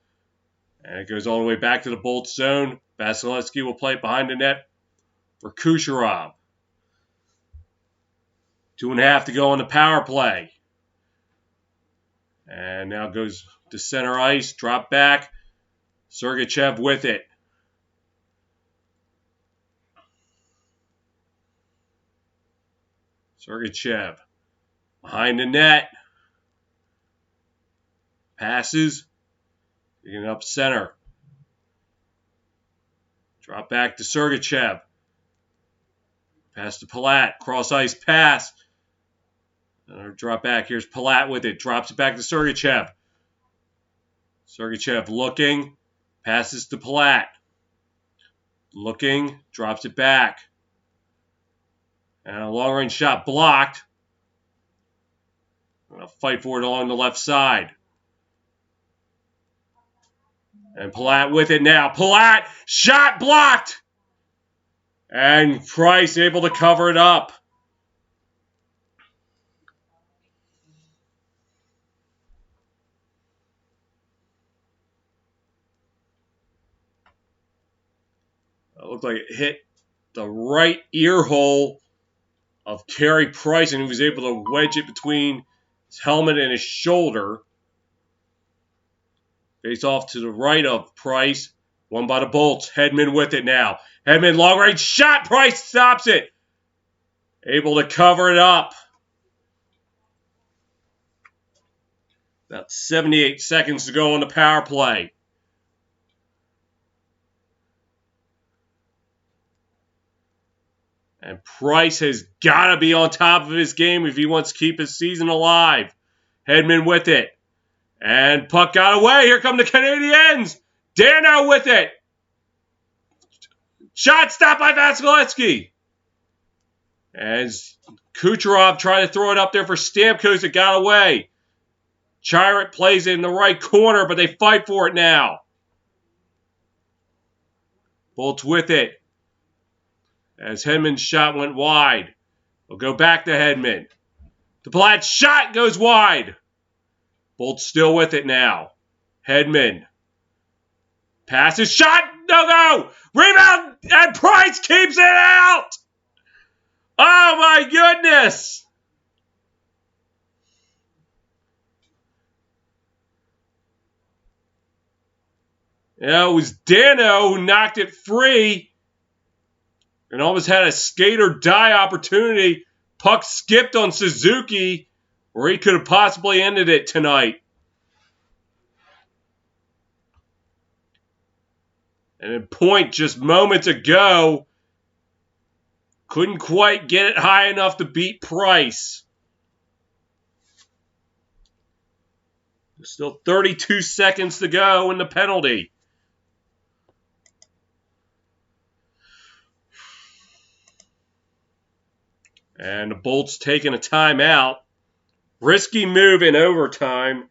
And it goes all the way back to the Bolts zone. Vasilevsky will play it behind the net for Kucherov. 2.5 to go on the power play. And now goes to center ice. Drop back. Sergachev with it. Sergachev behind the net. Passes. Taking it up center. Drop back to Sergachev. Pass to Palat. Cross ice pass. Another drop back. Here's Palat with it. Drops it back to Sergachev. Sergachev looking. Passes to Palat. Looking. Drops it back. And a long range shot blocked. Going to fight for it along the left side. And Palat with it now. Palat! Shot blocked! And Price able to cover it up. It looked like it hit the right ear hole of Carey Price, and he was able to wedge it between his helmet and his shoulder. Face off to the right of Price. Won by the Bolts. Hedman with it now. Hedman long range shot. Price stops it. Able to cover it up. About 78 seconds to go on the power play. And Price has got to be on top of his game if he wants to keep his season alive. Hedman with it. And puck got away. Here come the Canadiens. Dano with it. Shot stopped by Vasilevsky. As Kucherov tried to throw it up there for Stamkos, it got away. Chirot plays it in the right corner, but they fight for it now. Bolts with it. As Hedman's shot went wide. We'll go back to Hedman. The Palat shot goes wide. Bolts still with it now. Hedman. Passes. Shot. No go. Rebound. And Price keeps it out. Oh my goodness. Yeah, it was Dano who knocked it free. And almost had a skate or die opportunity. Puck skipped on Suzuki, or he could have possibly ended it tonight. And at point just moments ago, couldn't quite get it high enough to beat Price. There's still 32 seconds to go in the penalty. And the Bolts taking a timeout. Risky move in overtime.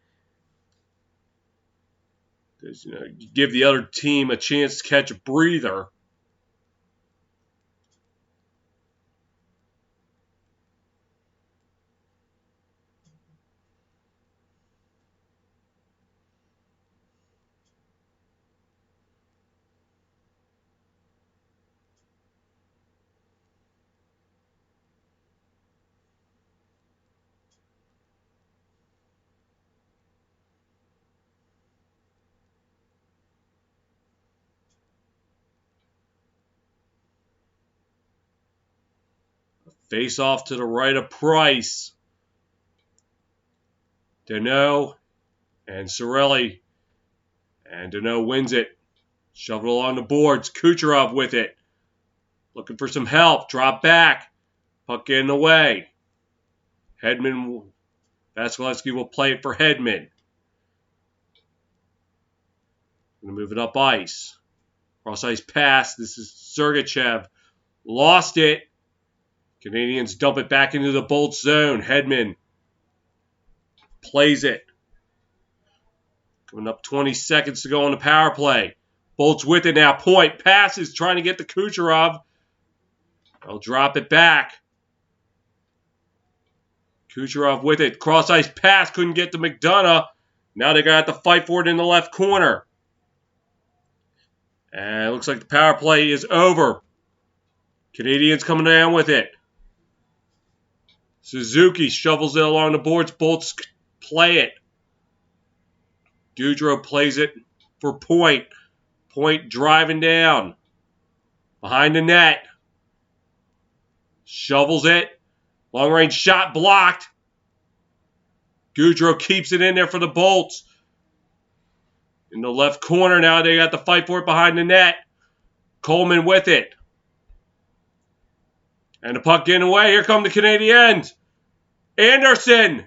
Because, you give the other team a chance to catch a breather. Face off to the right of Price. Dano and Cirelli. And Dano wins it. Shoveled along the boards. Kucherov with it. Looking for some help. Drop back. Puck getting away. Vasilevsky will play it for Hedman. Going to move it up ice. Cross ice pass. This is Sergachev. Lost it. Canadiens dump it back into the Bolts zone. Hedman plays it. Coming up 20 seconds to go on the power play. Bolts with it now. Point. Passes. Trying to get to Kucherov. They'll drop it back. Kucherov with it. Cross ice pass. Couldn't get to McDonough. Now they're going to have to fight for it in the left corner. And it looks like the power play is over. Canadiens coming down with it. Suzuki shovels it along the boards. Bolts play it. Gaudreau plays it for Point. Point driving down. Behind the net. Shovels it. Long range shot blocked. Gaudreau keeps it in there for the Bolts. In the left corner now, they got to fight for it behind the net. Coleman with it. And the puck getting away. Here come the Canadiens. Anderson.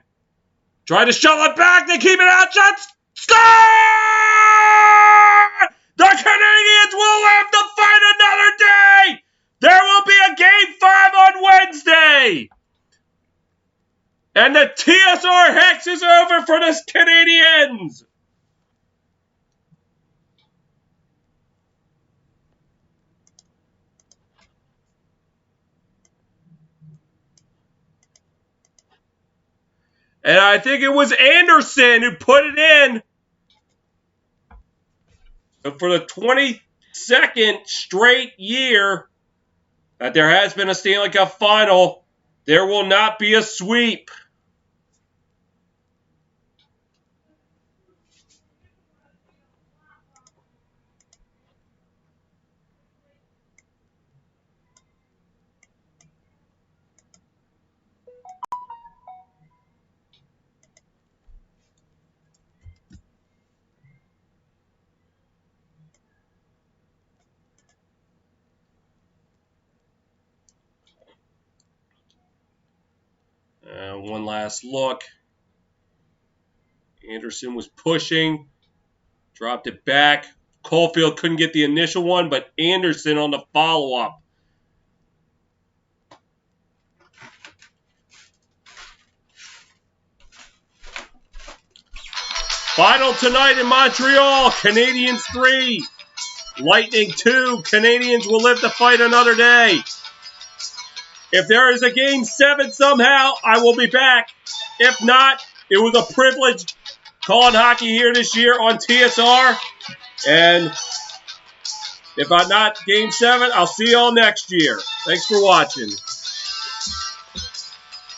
Try to shovel it back. They keep it out. Shots. Score! The Canadiens will live to fight another day. There will be a Game 5 on Wednesday. And the TSR hex is over for the Canadiens. And I think it was Anderson who put it in. And for the 22nd straight year that there has been a Stanley Cup final, there will not be a sweep. One last look. Anderson was pushing. Dropped it back. Caulfield couldn't get the initial one, but Anderson on the follow-up. Final tonight in Montreal. Canadiens 3. Lightning 2. Canadiens will live to fight another day. If there is a Game 7 somehow, I will be back. If not, it was a privilege calling hockey here this year on TSR. And if I'm not Game 7, I'll see y'all next year. Thanks for watching.